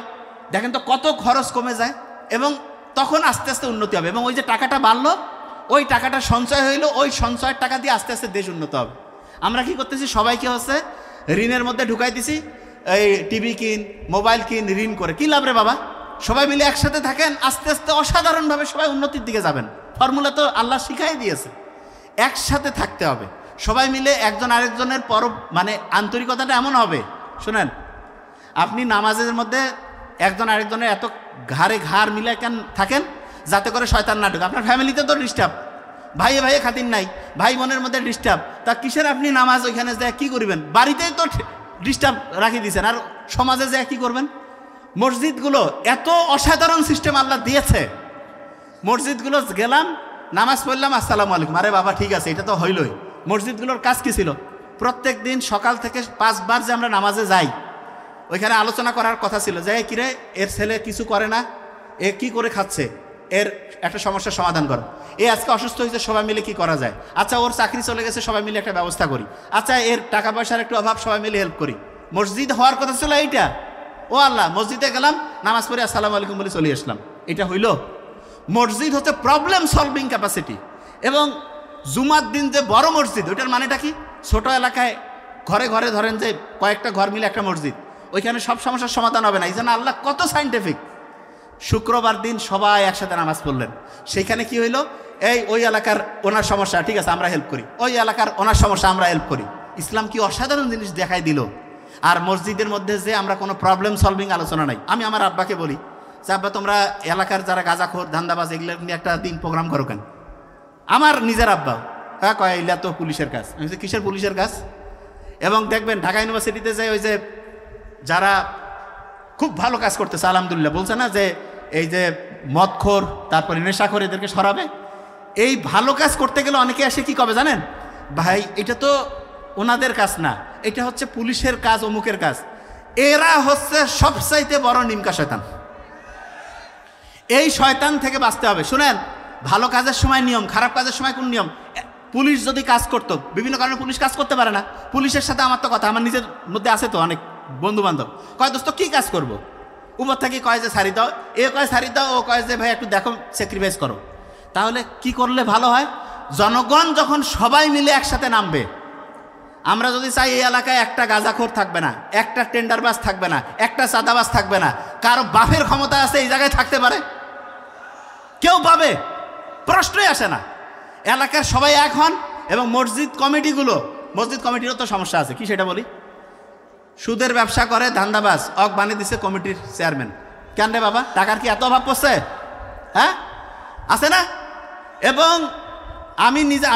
দেখেন তো কত খরচ কমে যায়, এবং তখন আস্তে আস্তে উন্নতি হবে। এবং ওই যে টাকাটা বাড়লো, ওই টাকাটা সঞ্চয় হইলো, ওই সঞ্চয়ের টাকা দিয়ে আস্তে আস্তে দেশ উন্নত হবে। আমরা কি করতেছি, সবাইকে হচ্ছে ঋণের মধ্যে ঢুকাই দিছি, এই টিভি কিন, মোবাইল কিন, ঋণ করে কি লাভ রে বাবা? সবাই মিলে একসাথে থাকেন, আস্তে আস্তে অসাধারণভাবে সবাই উন্নতির দিকে যাবেন। ফর্মুলা তো আল্লাহ শিখাই দিয়েছে, একসাথে থাকতে হবে সবাই মিলে। একজন আরেকজনের মানে আন্তরিকতাটা এমন হবে, শোনেন, আপনি নামাজের মধ্যে একজন আরেকজনের এত ঘাড় মিলে কেন থাকেন, যাতে করে শয়তান না ঢুকে। আপনার ফ্যামিলিতে তো ডিস্টার্ব, ভাইয়ে ভাইয়ে খাতির নাই, ভাই বোনের মধ্যে ডিস্টার্ব, তা কিসের আপনি নামাজ ওইখানে যায় কি করবেন? বাড়িতেই তো ডিস্টার্ব রাখি দিয়েছেন, আর সমাজে যায় কি করবেন? মসজিদগুলো এত অসাধারণ সিস্টেম আল্লাহ দিয়েছে, মসজিদগুলো গেলাম, নামাজ পড়লাম, আসসালামু আলাইকুম, আরে বাবা ঠিক আছে, এটা তো হইলই। মসজিদগুলোর কাজ কি ছিল? প্রত্যেক দিন সকাল থেকে 5 বার যে আমরা নামাজে যাই, ওইখানে আলোচনা করার কথা ছিল যে কিরে এর ছেলে কিছু করে না, এ কি করে খাচ্ছে, এর একটা সমস্যার সমাধান করো, এ আজকে অসুস্থ হয়েছে, সবাই মিলে কি করা যায়, আচ্ছা ওর চাকরি চলে গেছে, সবাই মিলে একটা ব্যবস্থা করি, আচ্ছা এর টাকা পয়সার একটু অভাব, সবাই মিলে হেল্প করি। মসজিদ হওয়ার কথা ছিল এইটা। ও আল্লাহ, মসজিদে গেলাম, নামাজ পড়ে আসসালামু আলাইকুম বলে চলে আসলাম, এটা হইল? মসজিদ হচ্ছে প্রবলেম সলভিং ক্যাপাসিটি। এবং জুমার দিন যে বড় মসজিদ, ওইটার মানেটা কি? ছোট এলাকায় ঘরে ঘরে ধরেন যে কয়েকটা ঘর মিলে একটা মসজিদ, ওইখানে সব সমস্যার সমাধান হবে না। এই জন্য আল্লাহ কত সাইন্টিফিক। শুক্রবার দিন সবাই একসাথে নামাজ পড়লেন, সেইখানে কি হইলো, ওই এলাকার ওনার সমস্যা, ঠিক আছে আমরা হেল্প করি, ওই এলাকার ওনার সমস্যা আমরা হেল্প করি। ইসলাম কি অসাধারণ জিনিস দেখাই দিল। আর মসজিদের মধ্যে যে আমরা কোনো প্রবলেম সলভিং আলোচনা নাই। আমি আমার আব্বাকে বলি যে আব্বা তোমরা এলাকার যারা গাঁজাখোর ধান্দাবাজ এগুলো নিয়ে একটা দিন প্রোগ্রাম করো কেন? আমার নিজের আব্বা হ্যাঁ কয় এগুলা তো পুলিশের কাজ। আমি বলছি কিসের পুলিশের কাজ? এবং দেখবেন ঢাকা ইউনিভার্সিটিতে যে ওই যে যারা খুব ভালো কাজ করতেছে আলহামদুলিল্লাহ, বলছে না যে এই যে মদখোর তারপরে নেশাখোর এদেরকে সরাবে, এই ভালো কাজ করতে গেলে অনেকে এসে কি কবে জানেন, ভাই এটা তো ওনাদের কাজ না, এটা হচ্ছে পুলিশের কাজ, অমুকের কাজ। এরা হচ্ছে সবচাইতে বড় নিমকা শয়তান। এই শয়তান থেকে বাঁচতে হবে। শুনেন, ভালো কাজের সময় নিয়ম, খারাপ কাজের সময় কোন নিয়ম? পুলিশ যদি কাজ করতো, বিভিন্ন কারণে পুলিশ কাজ করতে পারে না, পুলিশের সাথে আমার তো কথা, আমার নিজের মধ্যে আছে তো অনেক বন্ধু বান্ধব, কয় দোস্ত কি কাজ করবো, উপর থেকে কয় যে ছাড়ি দাও, এ কয় ছাড়ি দাও, ও কয় যে ভাই একটু দেখো স্যাক্রিফাইস করো। তাহলে কি করলে ভালো হয়? জনগণ যখন সবাই মিলে একসাথে নামবে, আমরা যদি চাই এই এলাকায় একটা গাঁজাখোর থাকবে না, একটা টেন্ডারবাজ থাকবে না, একটা চাঁদাবাজ থাকবে না, কারো বাপের ক্ষমতা আছে এই জায়গায় থাকতে পারে? কেউ পাবে? প্রশ্নই আসে না। এলাকার সবাই এক হন। এবং মসজিদ কমিটিরও তো সমস্যা আছে, কি সেটা বলি? সুদের ব্যবসা করে ধান্দাবাজ, বানিয়ে দিছে কমিটির চেয়ারম্যান। কেন রে বাবা, টাকার কি এত অভাব পড়ছে? হ্যাঁ, আছে না? এবং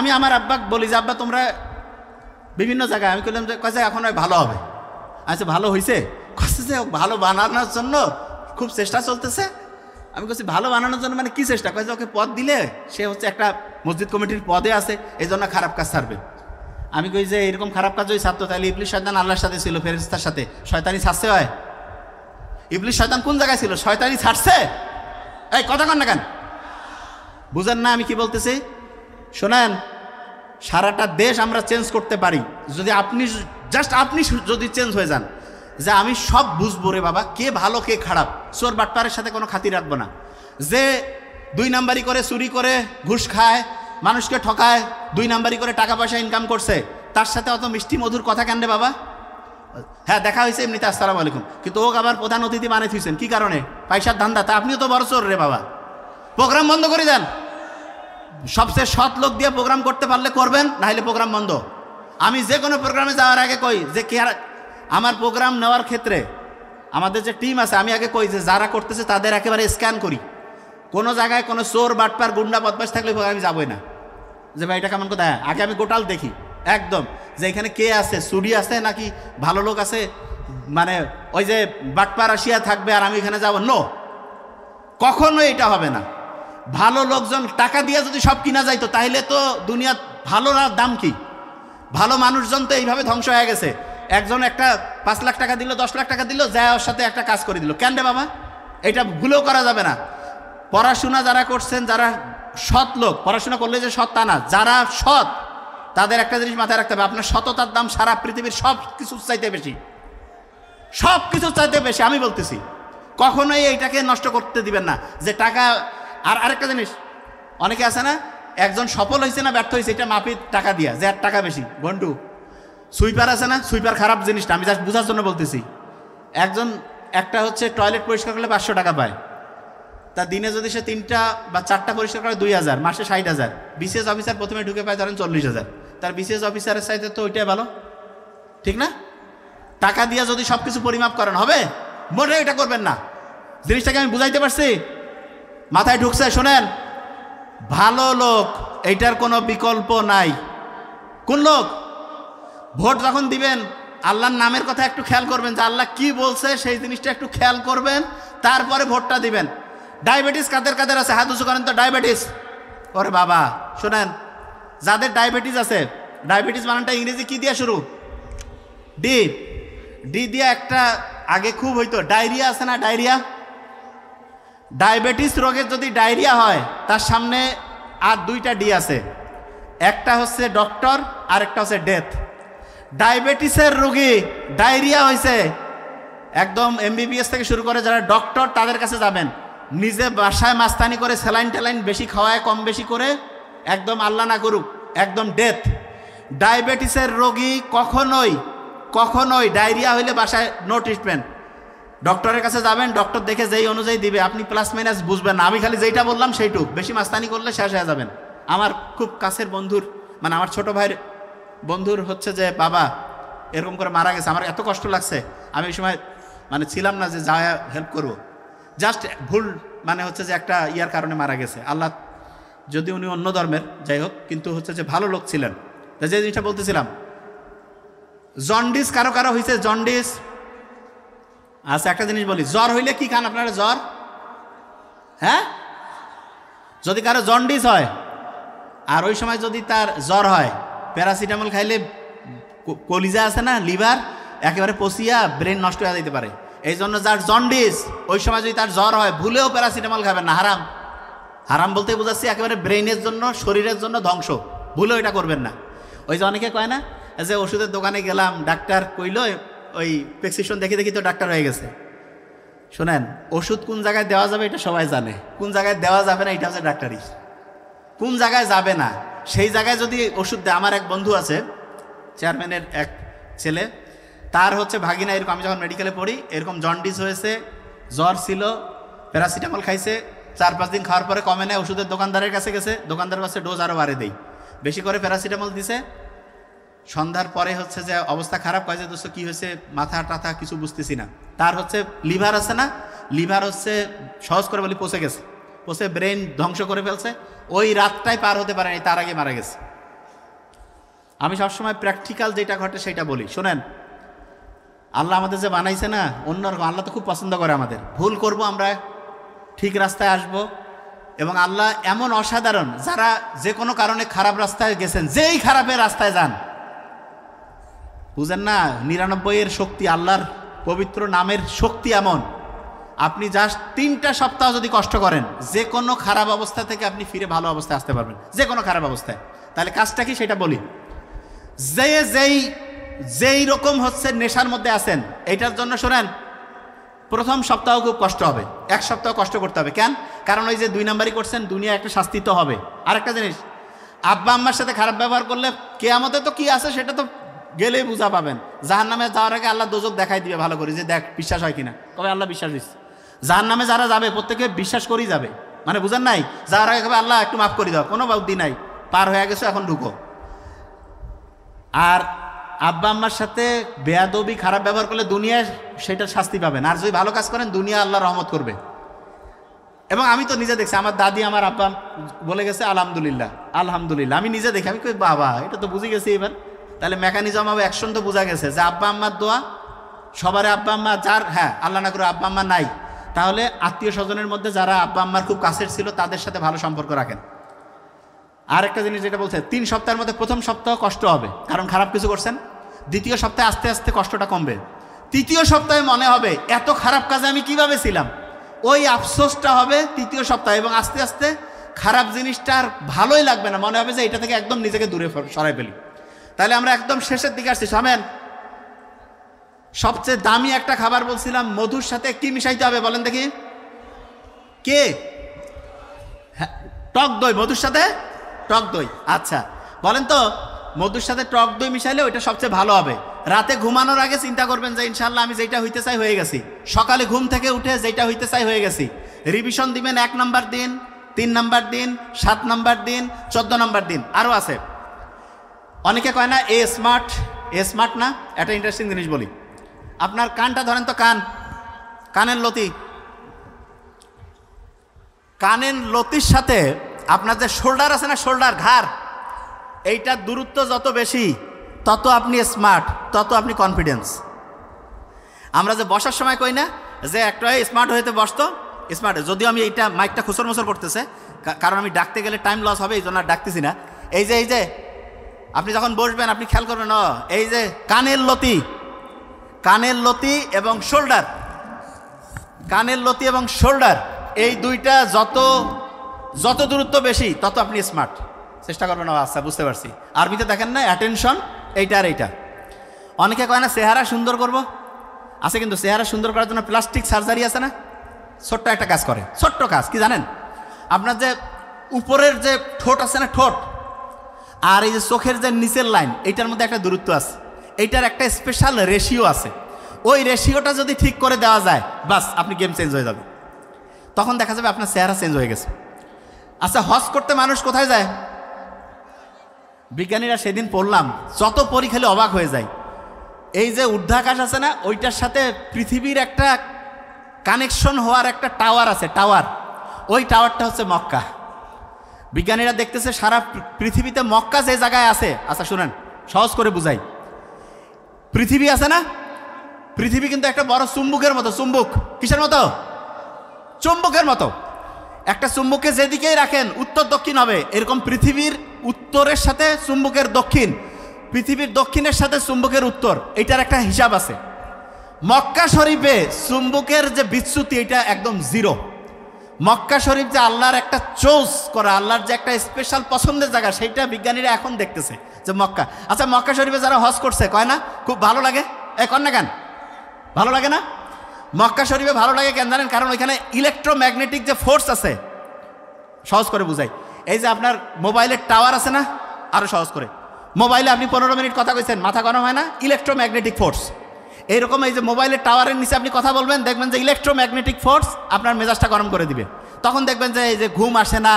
আমি আমার আব্বাকে বলি যে আব্বা তোমরা বিভিন্ন জায়গায়, আমি বললাম যে কয়েছে এখন ভালো হবে। আচ্ছা ভালো হয়েছে? কষ্ট যে ভালো বানানোর জন্য খুব চেষ্টা চলতেছে, আমি বলছি ভালো বানানোর জন্য মানে কি চেষ্টা করে, ওকে পদ দিলে সে হচ্ছে একটা মসজিদ কমিটির পদে আছে, এই জন্য খারাপ কাজ ছাড়বে। আমি কই যে এরকম খারাপ কাজ ওই ছাড়তো তাহলে ইবলিশ শয়তান আল্লাহর সাথে ছিল, ফেরেশতার সাথে, শয়তানি ছাড়ছে হয়? ইবলিশ শয়তান কোন জায়গায় ছিল? শয়তানি ছাড়ছে? এই কথা কন না কেন? বুঝেন না আমি কি বলতেছি? শোনেন, সারাটা দেশ আমরা চেঞ্জ করতে পারি যদি আপনি যদি চেঞ্জ হয়ে যান, যে আমি সব বুঝবো রে বাবা, কে ভালো কে খারাপ, চোর বাটপারের সাথে কোনো খাতির রাখবো না। যে 2 নাম্বারি করে, চুরি করে, ঘুষ খায়, মানুষকে ঠকায়, 2 নাম্বারি করে টাকা পয়সা ইনকাম করছে, তার সাথে অত মিষ্টি মধুর কথা কেন রে বাবা? হ্যাঁ দেখা হয়েছে এমনিতে আসসালামু আলাইকুম, কিন্তু ও আবার প্রধান অতিথি বানিয়ে থুইছেন কি কারণে? পয়সার ধান্দা। তা আপনিও তো বড় চোর রে বাবা। প্রোগ্রাম বন্ধ করে দেন। সবচেয়ে সৎ লোক দিয়ে প্রোগ্রাম করতে পারলে করবেন, না হলে প্রোগ্রাম বন্ধ। আমি যে কোনো প্রোগ্রামে যাওয়ার আগে কই যে আমার প্রোগ্রাম নেওয়ার ক্ষেত্রে আমাদের যে টিম আছে, আমি আগে কই যে যারা করতেছে তাদের একেবারে স্ক্যান করি। কোনো জায়গায় কোনো চোর বাটপার গুন্ডা বদমাশ থাকলে আমি যাবোই না, যে ভাই এটা কেমন কথা। আগে আমি গোটাল দেখি একদম, যে এখানে কে আছে, চুরি আছে নাকি ভালো লোক আছে। মানে ওই যে বাটপার আসিয়া থাকবে আর আমি এখানে যাবো, নো, কখনো এটা হবে না। ভালো লোকজন টাকা দিয়ে যদি সব কিনা যাইতো তাহলে তো দুনিয়া ভালো দাম কি? ভালো মানুষজন তো এইভাবে ধ্বংস হয়ে গেছে। একজন একটা 5 লাখ টাকা দিল, 10 লাখ টাকা দিল, যায় ওর সাথে একটা কাজ করে দিল। কেন রে বাবা? এটা ভুলেও করা যাবে না। পড়াশোনা যারা করছেন, যারা সৎ লোক, পড়াশোনা করলে যে সৎ তা না, যারা সৎ তাদের একটা জিনিস মাথায় রাখতে হবে, আপনার সততার দাম সারা পৃথিবীর সব কিছুর চাইতে বেশি, সব কিছুর চাইতে বেশি। আমি বলতেছি কখনোই এইটাকে নষ্ট করতে দিবেন না যে টাকা। আর আরেকটা জিনিস, অনেকে আছে না, একজন সফল হয়েছে না ব্যর্থ হয়েছে এটা মাপি টাকা দিয়া, যে আর টাকা বেশি। বন্ধু সুইপার আছে না, সুইপার খারাপ জিনিসটা আমি জাস্ট বোঝার জন্য বলতেছি। একটা হচ্ছে টয়লেট পরিষ্কার করলে 500 টাকা পায়, তা দিনে যদি সে 3টা বা 4টা পরিষ্কার করে 2000, মাসে 60,000। বিসিএস অফিসার প্রথমে ঢুকে পায় ধরেন 40,000, তার বিসিএস অফিসারের চাইতে তো ওইটাই ভালো, ঠিক না? টাকা দিয়ে যদি সব কিছু পরিমাপ করেন হবে? মোটেও এটা করবেন না। জিনিসটাকে আমি বুঝাইতে পারছি? মাথায় ঢুকছে? শোনেন, ভালো লোক এইটার কোনো বিকল্প নাই। কোন লোক? ভোট যখন দিবেন আল্লাহর নামের কথা একটু খেয়াল করবেন, যে আল্লাহ কি বলছে সেই জিনিসটা একটু খেয়াল করবেন, তারপরে ভোটটা দিবেন। ডায়াবেটিস কাদের কাদের আছে? হাত উঁচু করেন তো। ডায়াবেটিস, ওরে বাবা শোনেন, যাদের ডায়াবেটিস আছে, ডায়াবেটিস বানানটা ইংরেজি কি দিয়ে শুরু? ডি। ডি দিয়ে একটা আগে খুব হইতো ডায়রিয়া আছে না, ডায়রিয়া। ডায়াবেটিস রোগের যদি ডায়রিয়া হয় তার সামনে আর 2টা ডি আছে, একটা হচ্ছে ডক্টর আর একটা হচ্ছে ডেথ। ডায়াবেটিসের রোগী ডায়রিয়া হয়েছে, একদম এমবিবিএস থেকে শুরু করে যারা ডক্টর তাদের কাছে যাবেন, নিজে বাসায় মাস্তানি করে স্যালাইন ট্যালাইন বেশি খাওয়ায়, কম বেশি করে, একদম আল্লাহ না করুক একদম ডেথ। ডায়াবেটিসের রোগী কখনোই ডায়রিয়া হইলে বাসায় নো ট্রিটমেন্ট, ডক্টরের কাছে যাবেন, ডক্টর দেখে যেই অনুযায়ী দিবে আপনি প্লাস মাইনাস বুঝবেন না। আমি খালি যেইটা বললাম সেইটুক, বেশি মাস্তানি করলে শেষ হয়ে যাবেন। আমার খুব কাছের বন্ধুর, মানে আমার ছোট ভাইয়ের বন্ধুর হচ্ছে যে বাবা এরকম করে মারা গেছে। আমার এত কষ্ট লাগছে, আমি ওই সময় মানে ছিলাম না যে যা হেল্প করব, জাস্ট ভুল মানে হচ্ছে যে একটা ইয়ার কারণে মারা গেছে। আল্লাহ, যদি উনি অন্য ধর্মের যাই হোক, কিন্তু হচ্ছে যে ভালো লোক ছিলেন। যে জিনিসটা বলতেছিলাম, জন্ডিস কারো কারো হয়েছে, জন্ডিস। আচ্ছা একটা জিনিস বলি, জ্বর হইলে কি খান আপনারা? জ্বর, হ্যাঁ, যদি কারো জন্ডিস হয় আর ওই সময় যদি তার জ্বর হয়, প্যারাসিটামল খাইলে কলিজা আছে না, লিভার একেবারে পচিয়া ব্রেন নষ্ট হয়ে যেতে পারে। এই জন্য যার জন্ডিস ওই সময় যদি তার জ্বর হয়, ভুলেও প্যারাসিটামল খাবেন না, হারাম। হারাম বলতে বোঝাচ্ছি একেবারে ব্রেনের জন্য, শরীরের জন্য ধ্বংস, ভুলেও এটা করবেন না। ওই যে অনেকে কয় না যে ওষুধের দোকানে গেলাম, ডাক্তার কইল ওই প্রেসক্রিপশন দেখে দেখি তো ডাক্তার হয়ে গেছে। শোনেন, ওষুধ কোন জায়গায় দেওয়া যাবে এটা সবাই জানে, কোন জায়গায় দেওয়া যাবে না এটা হচ্ছে ডাক্তারই। কোন জায়গায় যাবে না সেই জায়গায় যদি ওষুধ দেয়। আমার এক বন্ধু আছে, চেয়ারম্যানের এক ছেলে, তার হচ্ছে ভাগিনা এরকম, আমি যখন মেডিকেলে পড়ি এরকম জন্ডিস হয়েছে, জ্বর ছিল, প্যারাসিটামল খাইছে, 4-5 দিন খাওয়ার পরে কমে নেয়, ওষুধের দোকানদারের কাছে গেছে, দোকানদারের কাছে ডোজ আরও বাড়ে দেয়, বেশি করে প্যারাসিটামল দিছে। সন্ধ্যার পরে হচ্ছে যে অবস্থা খারাপ, কয় যে দোস্ত কী হয়েছে, মাথা টাথা কিছু বুঝতেছি না। তার হচ্ছে লিভার আছে না, লিভার হচ্ছে সহজ করে বলি পচে গেছে, পচে ব্রেন ধ্বংস করে ফেলছে। ওই রাতটাই পার হতে পারেনি, তার আগে মারা গেছে। আমি সবসময় প্র্যাকটিক্যাল যেটা ঘটে সেটা বলি। শোনেন, আল্লাহ আমাদের যে বানাইছে না অন্যরকম, আল্লাহ তো খুব পছন্দ করে আমাদের। ভুল করব আমরা, ঠিক রাস্তায় আসব, এবং আল্লাহ এমন অসাধারণ, যারা যে কোনো কারণে খারাপ রাস্তায় গেছেন, যেই খারাপের রাস্তায় যান, বুঝেন না 99-এর শক্তি, আল্লাহর পবিত্র নামের শক্তি এমন, আপনি জাস্ট 3টা সপ্তাহ যদি কষ্ট করেন, যে কোনো খারাপ অবস্থা থেকে আপনি ফিরে ভালো অবস্থায় আসতে পারবেন, যে কোনো খারাপ অবস্থায়। তাহলে কাজটা কি সেটা বলি। যেই রকম হচ্ছে নেশার মধ্যে আছেন, এইটার জন্য শোনেন, প্রথম সপ্তাহ খুব কষ্ট হবে, 1 সপ্তাহ কষ্ট করতে হবে। কেন? কারণ ওই যে 2 নাম্বারই করছেন, দুনিয়া একটা শাস্তি তো হবে। আর একটা জিনিস, আব্বা আম্মার সাথে খারাপ ব্যবহার করলে কিয়ামতে তো কি আছে সেটা তো গেলেই বুঝা পাবেন। জাহান্নামে যাওয়ার আগে আল্লাহ দোজক দেখাই দিবে ভালো করে, যে দেখ বিশ্বাস হয় কিনা। কবে আল্লাহ বিশ্বাস দিচ্ছে। জাহান্নামে যারা যাবে প্রত্যেকে বিশ্বাস করেই যাবে, মানে বুঝেন নাই, যাওয়ার আগে কবে আল্লাহ একটু মাফ করে দাও, কোনো বুদ্ধি নাই, পার হয়ে গেছো, এখন ঢুকো। আর আব্বা আম্মার সাথে বেয়াদবি খারাপ ব্যবহার করলে দুনিয়ায় সেটার শাস্তি পাবেন, আর যদি ভালো কাজ করেন দুনিয়া আল্লাহ রহমত করবে। এবং আমি তো নিজে দেখছি, আমার দাদি আমার আব্বা বলে গেছে আলহামদুলিল্লাহ আলহামদুলিল্লাহ, আমি নিজে দেখি, আমি কই বাবা এটা তো বুঝে গেছি এবার। তাহলে মেকানিজম হবে অ্যাকশন তো বোঝা গেছে যে আব্বা আম্মার দোয়া, সবারে আব্বা আম্মা যার, হ্যাঁ আল্লাহ না করে আব্বা আম্মা নাই, তাহলে আত্মীয় স্বজনের মধ্যে যারা আব্বা আম্মার খুব কাছের ছিল তাদের সাথে ভালো সম্পর্ক রাখেন। আর একটা জিনিস যেটা বলছে, 3 সপ্তাহের মধ্যে প্রথম সপ্তাহ কষ্ট হবে কারণ খারাপ কিছু করছেন, দ্বিতীয় সপ্তাহে আস্তে আস্তে কষ্টটা কমবে, তৃতীয় সপ্তাহে মনে হবে এত খারাপ কাজে আমি কিভাবে ছিলাম, ওই আফসোসটা হবে তৃতীয় সপ্তাহে, এবং আস্তে আস্তে খারাপ জিনিসটা আর ভালোই লাগবে না, মনে হবে যে এটা থেকে একদম নিজেকে দূরে সরাই ফেলি। তাহলে আমরা একদম শেষের দিকে আসছি। সামেন, সবচেয়ে দামি একটা খাবার বলছিলাম, মধুর সাথে কি মিশাইতে হবে বলেন দেখি, কে? হ্যাঁ, টক দই, মধুর সাথে টক দই। আচ্ছা বলেন তো, মধুর সাথে টক দই মিশাইলে ওইটা সবচেয়ে ভালো হবে। রাতে ঘুমানোর আগে চিন্তা করবেন যে ইনশাল্লাহ আমি যেটা হইতে চাই হয়ে গেছি, সকালে ঘুম থেকে উঠে যেটা হইতে চাই হয়ে গেছি। রিভিশন দিবেন 1 নাম্বার দিন, 3 নাম্বার দিন, 7 নাম্বার দিন, 14 নাম্বার দিন, আরও আছে। অনেকে কয় না এ স্মার্ট না, একটা ইন্টারেস্টিং জিনিস বলি। আপনার কানটা ধরেন তো, কানের লতির সাথে আপনার যে শোল্ডার আছে না, শোল্ডার ঘাড়, এইটার দূরত্ব যত বেশি তত আপনি স্মার্ট, তত আপনি কনফিডেন্স। আমরা যে বসার সময় কই না যে একটা স্মার্ট হইতে বসতো, স্মার্ট, যদিও আমি এইটা মাইকটা খুসর মুসর করতেছে কারণ আমি ডাকতে গেলে টাইম লস হবে, এই জন্য আর ডাকতেছি না। এই যে আপনি যখন বসবেন আপনি খেয়াল করবেন, এই যে কানের লতি এবং শোল্ডার, এই দুইটা যত দূরত্ব বেশি তত আপনি স্মার্ট। চেষ্টা করবেন। আচ্ছা বুঝতে পারছি। আরবিতে দেখেন না, অ্যাটেনশন, এইটা আর এইটা। অনেকে কয় না চেহারা সুন্দর করব, আছে, কিন্তু চেহারা সুন্দর করার জন্য প্লাস্টিক সার্জারি আছে না, ছোট্ট একটা কাজ করে। ছোট্ট কাজ কি জানেন? আপনার যে উপরের যে ঠোঁট আছে না, ঠোঁট আর এই যে চোখের যে নিচের লাইন, এইটার মধ্যে একটা দূরত্ব আছে, এইটার একটা স্পেশাল রেশিও আছে। ওই রেশিওটা যদি ঠিক করে দেওয়া যায়, বাস আপনি গেম চেঞ্জ হয়ে যাবে। তখন দেখা যাবে আপনার চেহারা চেঞ্জ হয়ে গেছে। আচ্ছা, হজ করতে মানুষ কোথায় যায়? বিজ্ঞানীরা সেদিন পড়লাম, যত পরী খেলে অবাক হয়ে যায়। এই যে ঊর্ধ্বাকাশ আছে না, ওইটার সাথে পৃথিবীর একটা কানেকশন হওয়ার একটা টাওয়ার আছে, টাওয়ার, ওই টাওয়ারটা হচ্ছে মক্কা। বিজ্ঞানীরা দেখতেছে সারা পৃথিবীতে মক্কা যে জায়গায় আছে। আচ্ছা শুনেন, সহজ করে বুঝাই। পৃথিবী আছে না, পৃথিবী কিন্তু একটা বড় চুম্বকের মতো। চুম্বক কিসের মতো? চুম্বকের মতো। একটা চুম্বককে যেদিকেই রাখেন উত্তর দক্ষিণ হবে, এরকম পৃথিবীর উত্তরের সাথে চুম্বকের দক্ষিণ, পৃথিবীর দক্ষিণের সাথে চুম্বকের উত্তর, এটার একটা হিসাব আছে। মক্কা শরীফে চুম্বকের যে বিচ্যুতি, এটা একদম জিরো। মক্কা শরীফ যে আল্লাহর একটা চোজ করা, আল্লাহর যে একটা স্পেশাল পছন্দের জায়গা, সেইটা বিজ্ঞানীরা এখন দেখতেছে যে মক্কা। আচ্ছা, মক্কা শরীফে যারা হজ করছে কয় না খুব ভালো লাগে? কন না কেন ভালো লাগে না? মক্কা শরীফে ভালো লাগে কেন জানেন? কারণ ওইখানে ইলেকট্রোম্যাগনেটিক যে ফোর্স আছে। সহজ করে বুঝাই, এই যে আপনার মোবাইলের টাওয়ার আছে না, আরও সহজ করে, মোবাইলে আপনি 15 মিনিট কথা কইছেন, মাথা গরম হয় না? Electromagnetic force. এইরকম এই যে মোবাইলের টাওয়ারের নিচে আপনি কথা বলবেন, দেখবেন যে ইলেকট্রোম্যাগনেটিক ফোর্স আপনার মেজাজটা গরম করে দিবে। তখন দেখবেন যে এই যে ঘুম আসে না,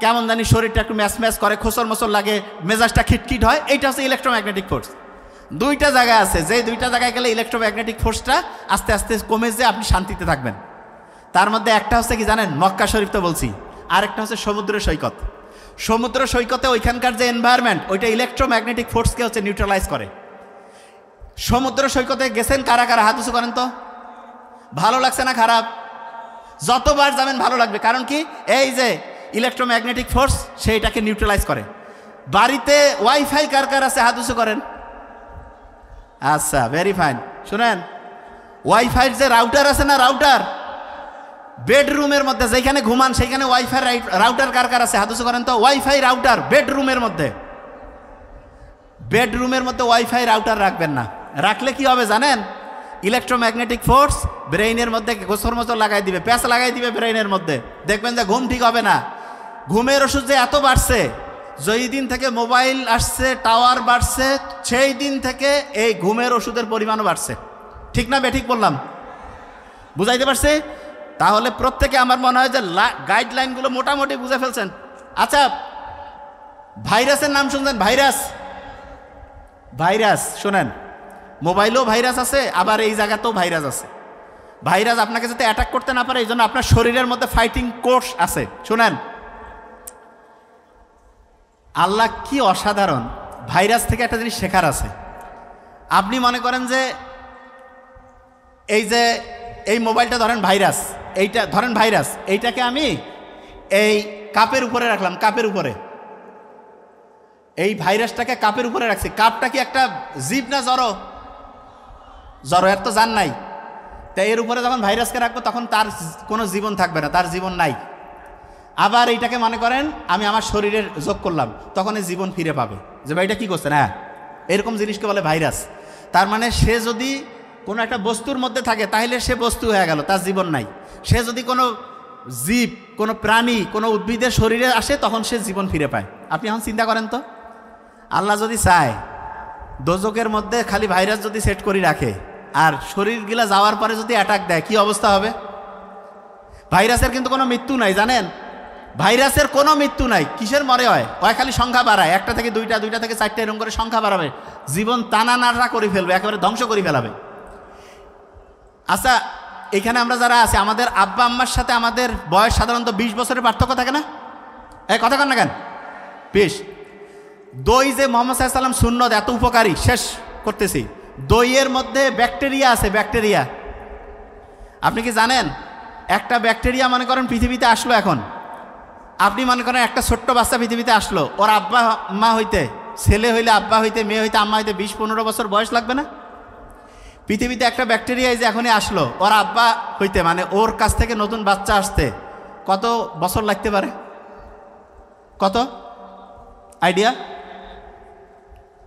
কেমন জানি শরীরটা একটু ম্যাচ করে, খোসর মোসর লাগে, মেজাজটা খিটখিট হয়। এইটা হচ্ছে ইলেকট্রোম্যাগনেটিক ফোর্স। দুইটা জায়গায় আছে, যে দুইটা জায়গায় গেলে ইলেকট্রোম্যাগনেটিক ফোর্সটা আস্তে আস্তে কমে যে আপনি শান্তিতে থাকবেন। তার মধ্যে একটা হচ্ছে কি জানেন? মক্কা শরীফ তো বলছি, আরেকটা হচ্ছে সমুদ্র সৈকত। সমুদ্র সৈকতে ওইখানকার যে এনভায়রনমেন্ট, ওইটা ইলেকট্রোম্যাগনেটিক ফোর্সকে হচ্ছে নিউট্রালাইজ করে। সমুদ্র সৈকতে গেছেন কারা কারা? হাত উঁচু করেন তো। ভালো লাগছে না খারাপ? যতবার যাবেন ভালো লাগবে। কারণ কি, এই যে ইলেকট্রোম্যাগনেটিক ফোর্স সেইটাকে নিউট্রালাইজ করে। বাড়িতে ওয়াইফাই কার কার আছে হাত উঁচু করেন। আচ্ছা, ভেরি ফাইন। শুনেন, ওয়াইফাই যে রাউটার আছে না, রাউটার বেডরুমের মধ্যে যেখানে ঘুমান সেইখানে ওয়াইফাই রাউটার কার কার আছে হাত উঁচু করেন তো। ওয়াইফাই রাউটার বেডরুমের মধ্যে, বেডরুমের মধ্যে ওয়াইফাই রাউটার রাখবেন না। রাখলে কি হবে জানেন, ইলেকট্রোম্যাগনেটিক ফোর্স ব্রেইনের মধ্যে গোসর মতো লাগাই দিবে, প্যাঁচ লাগাই দিবে ব্রেইনের মধ্যে। দেখবেন যে ঘুম ঠিক হবে না। ঘুমের ওষুধ যে এত বাড়ছে, যেই দিন থেকে মোবাইল আসছে, টাওয়ার বাড়ছে, সেই দিন থেকে এই ঘুমের ওষুধের পরিমাণও বাড়ছে। ঠিক না বেঠিক বললাম? বুঝাইতে পারছে? তাহলে প্রত্যেকে আমার মনে হয় যে গাইডলাইনগুলো মোটামুটি বুঝে ফেলছেন। আচ্ছা, ভাইরাসের নাম শুনছেন? ভাইরাস, ভাইরাস শোনেন, মোবাইলেও ভাইরাস আছে, আবার এই জায়গাতেও ভাইরাস আছে। ভাইরাস আপনাকে যাতে অ্যাটাক করতে না পারে এই জন্য আপনার শরীরের মধ্যে ফাইটিং কোর্স আছে। শোনেন, আল্লাহ কি অসাধারণ। ভাইরাস থেকে একটা জিনিস শেখার আছে। আপনি মনে করেন যে এই মোবাইলটা ধরেন ভাইরাস, এইটা ধরেন ভাইরাস, এইটাকে আমি এই কাপের উপরে রাখলাম, কাপের উপরে এই ভাইরাসটাকে কাপের উপরে রাখছি। কাপটা কি একটা জীব না জড়ো? জড়ো, এর তো জান নাই। তাই এর উপরে যখন ভাইরাসকে রাখবো তখন তার কোনো জীবন থাকবে না, তার জীবন নাই। আবার এইটাকে মনে করেন আমি আমার শরীরের যোগ করলাম, তখন এই জীবন ফিরে পাবে। যে ভাই এটা কী করছে না, এরকম জিনিসকে বলে ভাইরাস। তার মানে সে যদি কোনো একটা বস্তুর মধ্যে থাকে তাহলে সে বস্তু হয়ে গেল, তার জীবন নাই। সে যদি কোনো জীব, কোনো প্রাণী, কোনো উদ্ভিদের শরীরে আসে তখন সে জীবন ফিরে পায়। আপনি এখন চিন্তা করেন তো, আল্লাহ যদি চায় দোজকের মধ্যে খালি ভাইরাস যদি সেট করে রাখে আর শরীরগুলা যাওয়ার পরে যদি অ্যাটাক দেয়, কি অবস্থা হবে? ভাইরাসের কিন্তু কোনো মৃত্যু নাই, জানেন? ভাইরাসের কোনো মৃত্যু নাই। কিসের মরে হয়? ওই খালি সংখ্যা বাড়ায়, একটা থেকে দুইটা, দুইটা থেকে চারটা, এরকম করে সংখ্যা বাড়াবে, জীবন টানা নাড়া করে ফেলবে, একেবারে ধ্বংস করে ফেলাবে। আচ্ছা, এখানে আমরা যারা আছি, আমাদের আব্বা আম্মার সাথে আমাদের বয়স সাধারণত 20 বছরের পার্থক্য থাকে না? এই কথা কন না কেন? 20। দই যে মোহাম্মদ সাল্লাল্লাহু আলাইহি ওয়াসাল্লাম সুন্নত, এত উপকারী, শেষ করতেছি। দইয়ের মধ্যে ব্যাকটেরিয়া আছে, ব্যাকটেরিয়া। আপনি কি জানেন একটা ব্যাকটেরিয়া মনে করেন পৃথিবীতে আসলো এখন, আপনি মনে করেন একটা ছোট্ট বাচ্চা পৃথিবীতে আসলো, ওর আব্বা মা হইতে, ছেলে হইলে আব্বা হইতে, মেয়ে হইতে আম্মা হইতে 20-15 বছর বয়স লাগবে না? পৃথিবীতে একটা ব্যাকটেরিয়া যে এখনই আসলো, ওর আব্বা হইতে মানে ওর কাছ থেকে নতুন বাচ্চা আসতে কত বছর লাগতে পারে? কত আইডিয়া?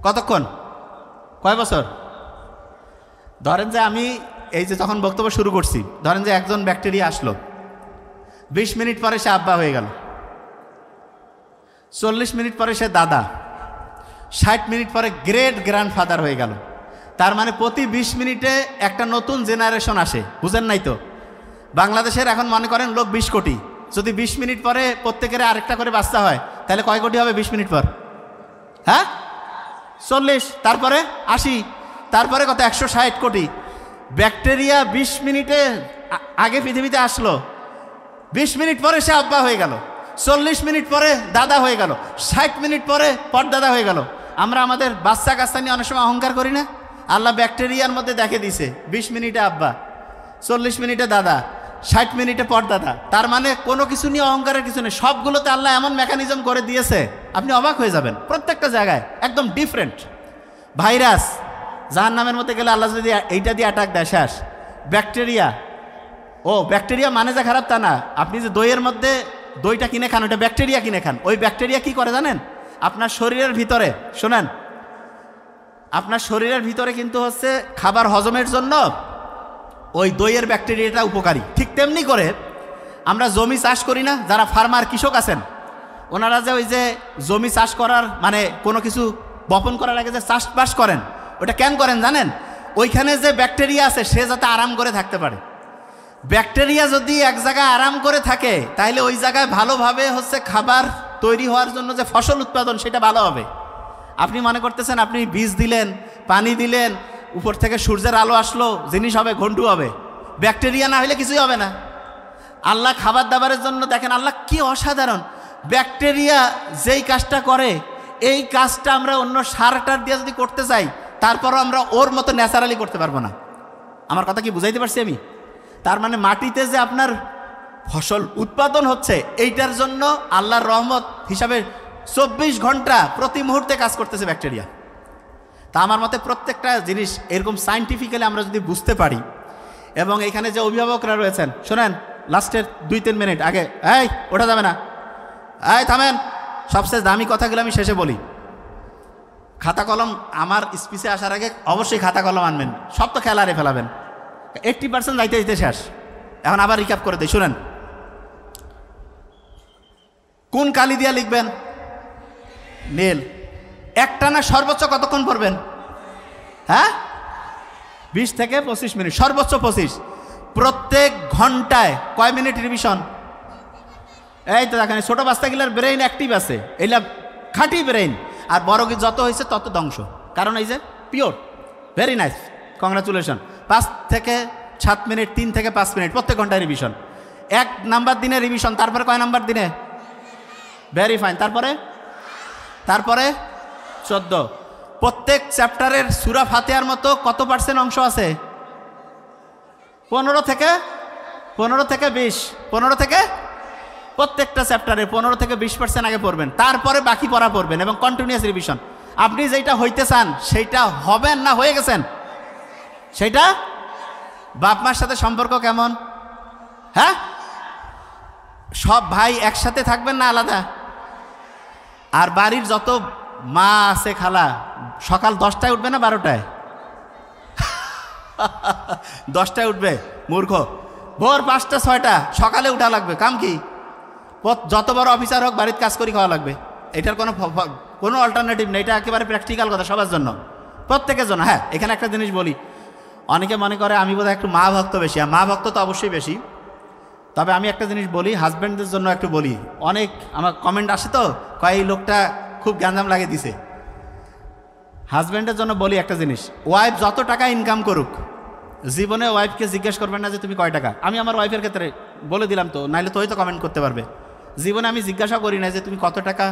কতক্ষণ? কয় বছর? ধরেন যে আমি এই যে যখন বক্তব্য শুরু করছি, ধরেন যে একজন ব্যাকটেরিয়া আসলো, 20 মিনিট পরে সে আব্বা হয়ে গেল, 40 মিনিট পরে সে দাদা, 60 মিনিট পরে গ্রেট গ্র্যান্ডফাদার হয়ে গেল। তার মানে প্রতি 20 মিনিটে একটা নতুন জেনারেশন আসে। বুঝেন নাই তো? বাংলাদেশের এখন মনে করেন লোক 20 কোটি, যদি 20 মিনিট পরে প্রত্যেকের আরেকটা করে বাচ্চা হয় তাহলে কয় কোটি হবে 20 মিনিট পর? হ্যাঁ, 40, তারপরে 80, তারপরে কত? 160 কোটি। ব্যাকটেরিয়া 20 মিনিটে আগে পৃথিবীতে আসলো, 20 মিনিট পরে সে আব্বা হয়ে গেল, 40 মিনিট পরে দাদা হয়ে গেল, 60 মিনিট পরে পরদাদা হয়ে গেল। আমরা আমাদের বাচ্চা কাচ্চা নিয়ে অনেক সময় অহংকার করি না? আল্লাহ ব্যাকটেরিয়ার মধ্যে দেখে দিছে 20 মিনিটে আব্বা, 40 মিনিটে দাদা, 60 মিনিটে পরদাদা। তার মানে কোনো কিছু নিয়ে অহংকারের কিছু নেই, সবগুলোতে আল্লাহ এমন মেকানিজম করে দিয়েছে আপনি অবাক হয়ে যাবেন। প্রত্যেকটা জায়গায় একদম ডিফারেন্ট। ভাইরাস জাহান্নামের মধ্যে গেলে আল্লাহ যদি এইটা দিয়ে অ্যাটাক দেয়, শেষ। ব্যাকটেরিয়া, ও ব্যাকটেরিয়া মানে যে খারাপ তা না। আপনি যে দইয়ের মধ্যে দইটা কিনে খান, ওইটা ব্যাকটেরিয়া কিনে খান। ওই ব্যাকটেরিয়া কি করে জানেন? আপনার শরীরের ভিতরে, শোনেন, আপনার শরীরের ভিতরে কিন্তু হচ্ছে খাবার হজমের জন্য ওই দইয়ের ব্যাকটেরিয়াটা উপকারী। ঠিক তেমনি করে আমরা জমি চাষ করি না, যারা ফার্মার কৃষক আছেন, ওনারা যে ওই যে জমি চাষ করার মানে কোনো কিছু বপন করার আগে যে চাষবাস করেন, ওটা কেন করেন জানেন? ওইখানে যে ব্যাকটেরিয়া আছে সে যাতে আরাম করে থাকতে পারে। ব্যাকটেরিয়া যদি এক জায়গায় আরাম করে থাকে তাহলে ওই জায়গায় ভালোভাবে হচ্ছে খাবার তৈরি হওয়ার জন্য যে ফসল উৎপাদন সেটা ভালো হবে। আপনি মনে করতেছেন আপনি বীজ দিলেন, পানি দিলেন, উপর থেকে সূর্যের আলো আসলো, জিনিস হবে, ঘন্টু হবে। ব্যাকটেরিয়া না হলে কিছুই হবে না। আল্লাহ খাবার দাবারের জন্য দেখেন আল্লাহ কি অসাধারণ। ব্যাকটেরিয়া যেই কাজটা করে এই কাজটা আমরা অন্য সারটার দিয়ে যদি করতে চাই তারপরও আমরা ওর মতো ন্যাচারালি করতে পারবো না। আমার কথা কি বুঝাইতে পারছি আমি? তার মানে মাটিতে যে আপনার ফসল উৎপাদন হচ্ছে, এইটার জন্য আল্লাহর রহমত হিসাবে 24 ঘন্টা প্রতি মুহূর্তে কাজ করতেছে ব্যাকটেরিয়া। তা আমার মতে প্রত্যেকটা জিনিস এরকম সায়েন্টিফিক্যালি আমরা যদি বুঝতে পারি, এবং এখানে যে অভিভাবকরা রয়েছেন, শোনেন, লাস্টের 2-3 মিনিট আগে, এই ওঠা যাবে না, এই থামেন, সবচেয়ে দামি কথাগুলো আমি শেষে বলি। খাতা কলম আমার স্পিচে আসার আগে অবশ্যই খাতা কলম আনবেন, সব তো খেলা হারিয়ে ফেলাবেন। 80% যাইতে যাইতে শেষ। এখন আবার রিক্যাপ করে দিই, শুনেন। কোন কালি দিয়া লিখবেন? নীল। একটানা সর্বোচ্চ কতক্ষণ পড়বেন? হ্যাঁ, 20 থেকে 25 মিনিট, সর্বোচ্চ 25। প্রত্যেক ঘন্টায় কয় মিনিট রিভিশন? এই তো দেখেন, ছোট বাচ্চাগুলোর ব্রেইন অ্যাক্টিভ আছে, এইলা খাঁটি ব্রেইন। আর বড় যত হয়েছে তত ধ্বংস, কারণ এই যে পিওর। Very nice, congratulation. 5 থেকে 7 মিনিট, 3 থেকে 5 মিনিট প্রত্যেক ঘন্টায় রিভিশন। 1 নাম্বার দিনে রিভিশন, তারপরে কয় নাম্বার দিনে? Very fine. তারপরে 14। প্রত্যেক চ্যাপ্টারের সূরা ফাতিহার মতো কত % অংশ আছে? 15 থেকে 20। 15 থেকে, প্রত্যেকটা চ্যাপ্টারে 15 থেকে 20% আগে পড়বেন, তারপরে বাকি পড়া পড়বেন, এবং কন্টিনিউয়াস রিভিশন। আপনি যেটা হইতে চান সেইটা হবেন না হয়ে গেছেন, সেইটা। বাপ মার সাথে সম্পর্ক কেমন? হ্যাঁ, সব ভাই একসাথে থাকবেন না আলাদা? আর বাড়ির যত মা আছে, খালা, সকাল 10টায় উঠবে না 12টায়? 10টায় উঠবে, মূর্খ। ভোর 5টা 6টা সকালে উঠা লাগবে। কাম কি? যত বড় অফিসার হোক, বাড়িতে কাজ করি খাওয়া লাগবে। এটার কোনো অল্টারনেটিভ নেই। এটা একেবারে প্র্যাকটিক্যাল কথা, সবার জন্য, প্রত্যেকের জন্য। হ্যাঁ, এখানে একটা জিনিস বলি, অনেকে মনে করে আমি বোধহয় একটু মা ভক্ত বেশি। মা ভক্ত তো অবশ্যই বেশি, তবে আমি একটা জিনিস বলি, হাজব্যান্ডদের জন্য একটু বলি। অনেক আমার কমেন্ট আসে তো, কয় এই লোকটা খুব গ্যাঞ্জাম লাগিয়ে দিছে। হাজব্যান্ডের জন্য বলি একটা জিনিস, ওয়াইফ যত টাকা ইনকাম করুক, জীবনে ওয়াইফকে জিজ্ঞেস করবেন না যে তুমি কয় টাকা। আমি আমার ওয়াইফের ক্ষেত্রে বলে দিলাম, তো নাইলে তো হয়তো কমেন্ট করতে পারবে। জীবনে আমি জিজ্ঞাসা করি না যে তুমি কত টাকা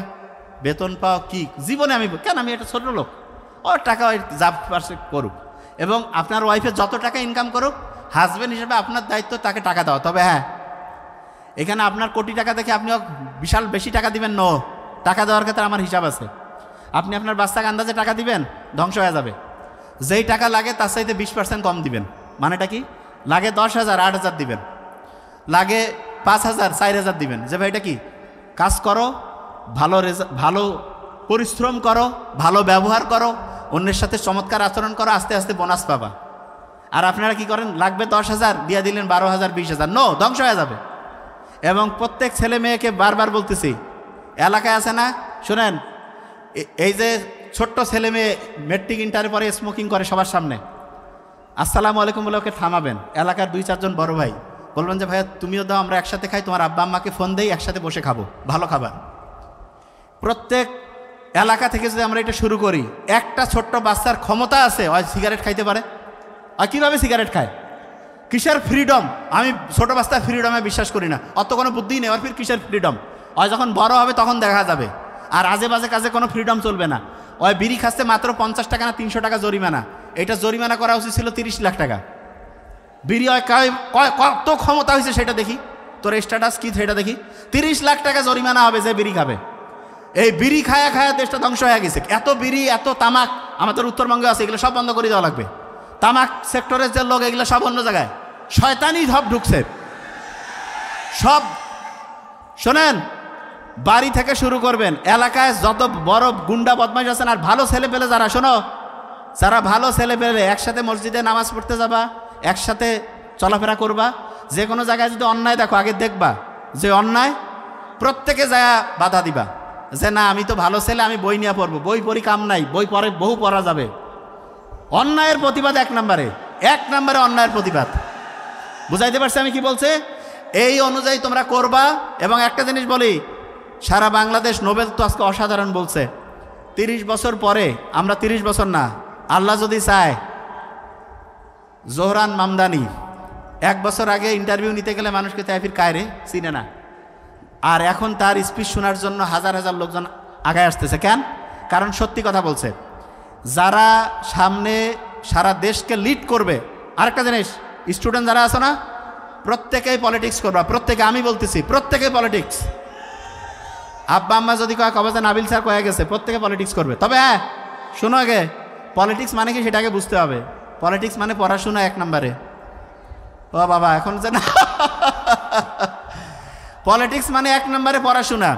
বেতন পাও, কি। জীবনে আমি কেন, আমি একটা ছোট লোক, ওর টাকা ওই যা পারছে করুক। এবং আপনার ওয়াইফের যত টাকা ইনকাম করুক, হাজব্যান্ড হিসেবে আপনার দায়িত্ব তাকে টাকা দেওয়া। তবে হ্যাঁ, এখানে আপনার কোটি টাকা দেখে আপনি বিশাল বেশি টাকা দিবেন। টাকা দেওয়ার ক্ষেত্রে আমার হিসাব আছে। আপনি আপনার বাচ্চাকে আন্দাজে টাকা দিবেন, ধ্বংস হয়ে যাবে। যেই টাকা লাগে তার চাইতে 20% কম দিবেন। মানেটা কি? লাগে 10,000, 8,000 দিবেন। লাগে 5,000, 4,000 দিবেন। যে ভাই এটা কি? কাজ করো, ভালো পরিশ্রম করো, ভালো ব্যবহার করো, অন্যের সাথে চমৎকার আচরণ করো, আস্তে আস্তে বোনাস পাবা। আর আপনারা কি করেন? লাগবে 10,000, দিয়ে দিলেন 12,000, 20,000। ধ্বংস হয়ে যাবে। এবং প্রত্যেক ছেলে মেয়েকে বারবার বলতেছি, এলাকায় আছে না, শুনেন, এই যে ছোট্ট ছেলে মেয়ে মেট্রিক ইন্টারের পরে স্মোকিং করে সবার সামনে, আসসালামু আলাইকুম বলে ওকে থামাবেন। এলাকার 2-4 জন বড় ভাই বলবেন যে ভাইয়া তুমিও দাও, আমরা একসাথে খাই, তোমার আব্বা আম্মাকে ফোন দেই, একসাথে বসে খাবো ভালো খাবার। প্রত্যেক এলাকা থেকে যদি আমরা এটা শুরু করি, একটা ছোট্ট বাচ্চার ক্ষমতা আছে, ওই সিগারেট খাইতে পারে। আর কীভাবে সিগারেট খায়? কিসের ফ্রিডম? আমি ছোটো বাচ্চার ফ্রিডমে বিশ্বাস করি না, অত কোনো বুদ্ধি নেই। আর ফির কিসের ফ্রিডম? ওই যখন বড় হবে তখন দেখা যাবে। আর আজে বাজে কাজে কোনো ফ্রিডম চলবে না। ওই বিড়ি খাচ্ছে মাত্র 50 টাকা না 300 টাকা জরিমানা। এটা জরিমানা করা উচিত ছিল 30 লাখ টাকা। বিড়ি কত ক্ষমতা হয়েছে সেটা দেখি, তোর স্ট্যাটাস কি সেটা দেখি। 30 লাখ টাকা জরিমানা হবে যে বিড়ি খাবে। এই বিড়ি খায়া খায়া দেশটা ধ্বংস হয়ে গেছে। এত বিড়ি, এত তামাক আমাদের উত্তরবঙ্গে আছে, এগুলো সব বন্ধ করে দেওয়া লাগবে। তামাক সেক্টরের যে লোক, এগুলো সব অন্য জায়গায়, শয়তানি সব ঢুকছে সব। শোনেন, বাড়ি থেকে শুরু করবেন। এলাকায় যত বড় গুন্ডা বদমাশ আছেন, আর ভালো ছেলে পেলে যারা, শোনো, যারা ভালো ছেলে পেলে একসাথে মসজিদে নামাজ পড়তে যাবা, একসাথে চলাফেরা করবা। যে কোনো জায়গায় যদি অন্যায় দেখো, আগে দেখবা যে অন্যায়, প্রত্যেকে যায় বাধা দিবা যে না আমি তো ভালো ছেলে, আমি বই নিয়ে পড়বো। বই পড়ি কাম নাই, বই পরে বহু পড়া যাবে। অন্যায়ের প্রতিবাদ 1 নম্বরে অন্যায়ের প্রতিবাদ। বুঝাইতে পারছি আমি কি বলছে? এই অনুযায়ী তোমরা করবা। এবং একটা জিনিস বলি, সারা বাংলাদেশ নোবেল তো আজকে অসাধারণ বলছে। 30 বছর পরে, আমরা 30 বছর না, আল্লাহ যদি চায়, জোহরান মামদানি 1 বছর আগে ইন্টারভিউ নিতে গেলে মানুষকে তাইফির কায়রে চিনে না, আর এখন তার স্পিচ শোনার জন্য হাজার হাজার লোকজন আগায় আসতেছে। কেন? কারণ সত্যি কথা বলছে। যারা সামনে সারা দেশকে লিড করবে, আরেকটা জিনিস, স্টুডেন্ট যারা আছে না, প্রত্যেকেই পলিটিক্স করবা, প্রত্যেকে, আমি বলতেছি প্রত্যেকেই পলিটিক্স। আব্বা আম্মা যদি কয় কবে যে নাবিল স্যার কয়ে গেছে, প্রত্যেকে পলিটিক্স করবে। তবে হ্যাঁ শোনো, আগে পলিটিক্স মানে কি সেটাকে বুঝতে হবে। পলিটিক্স মানে পড়াশোনা 1 নম্বরে। ও বাবা, এখন যে না, পলিটিক্স মানে 1 নম্বরে পড়াশোনা,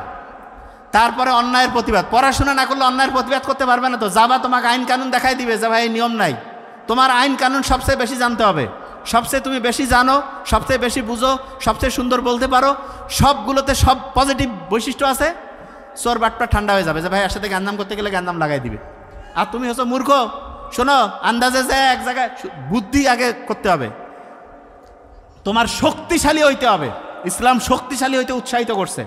তারপরে অন্যায়ের প্রতিবাদ। পড়াশোনা না করলে অন্যায়ের প্রতিবাদ করতে পারবে না। তো যাবা, তোমাকে আইন কানুন দেখাই দিবে যে ভাই নিয়ম নাই। তোমার আইন কানুন সবচেয়ে বেশি জানতে হবে, সবচেয়ে তুমি বেশি জানো, সবচেয়ে বেশি বুঝো, সবচেয়ে সুন্দর বলতে পারো, সবগুলোতে সব পজিটিভ বৈশিষ্ট্য আছে। চোর বাটটা ঠান্ডা হয়ে যাবে যে ভাই এর সাথে গ্যান্দাম করতে গেলে গ্যান্দাম লাগাই দিবে। আর তুমি হচ্ছে মূর্খ। শোনো, আন্দাজে যে এক জায়গায় বুদ্ধি আগে করতে হবে, তোমার শক্তিশালী হইতে হবে। ইসলাম শক্তিশালী হইতে উৎসাহিত করছে।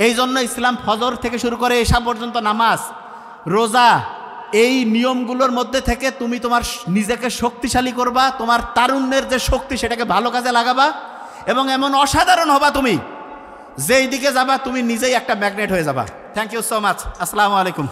এই জন্য ইসলাম ফজর থেকে শুরু করে এসা পর্যন্ত নামাজ, রোজা, এই নিয়মগুলোর মধ্যে থেকে তুমি তোমার নিজেকে শক্তিশালী করবা, তোমার তারুণ্যের যে শক্তি সেটাকে ভালো কাজে লাগাবা, এবং এমন অসাধারণ হবা তুমি, যেই দিকে যাবা তুমি নিজেই একটা ম্যাগনেট হয়ে যাবা। Thank you so much. আসসালামু আলাইকুম।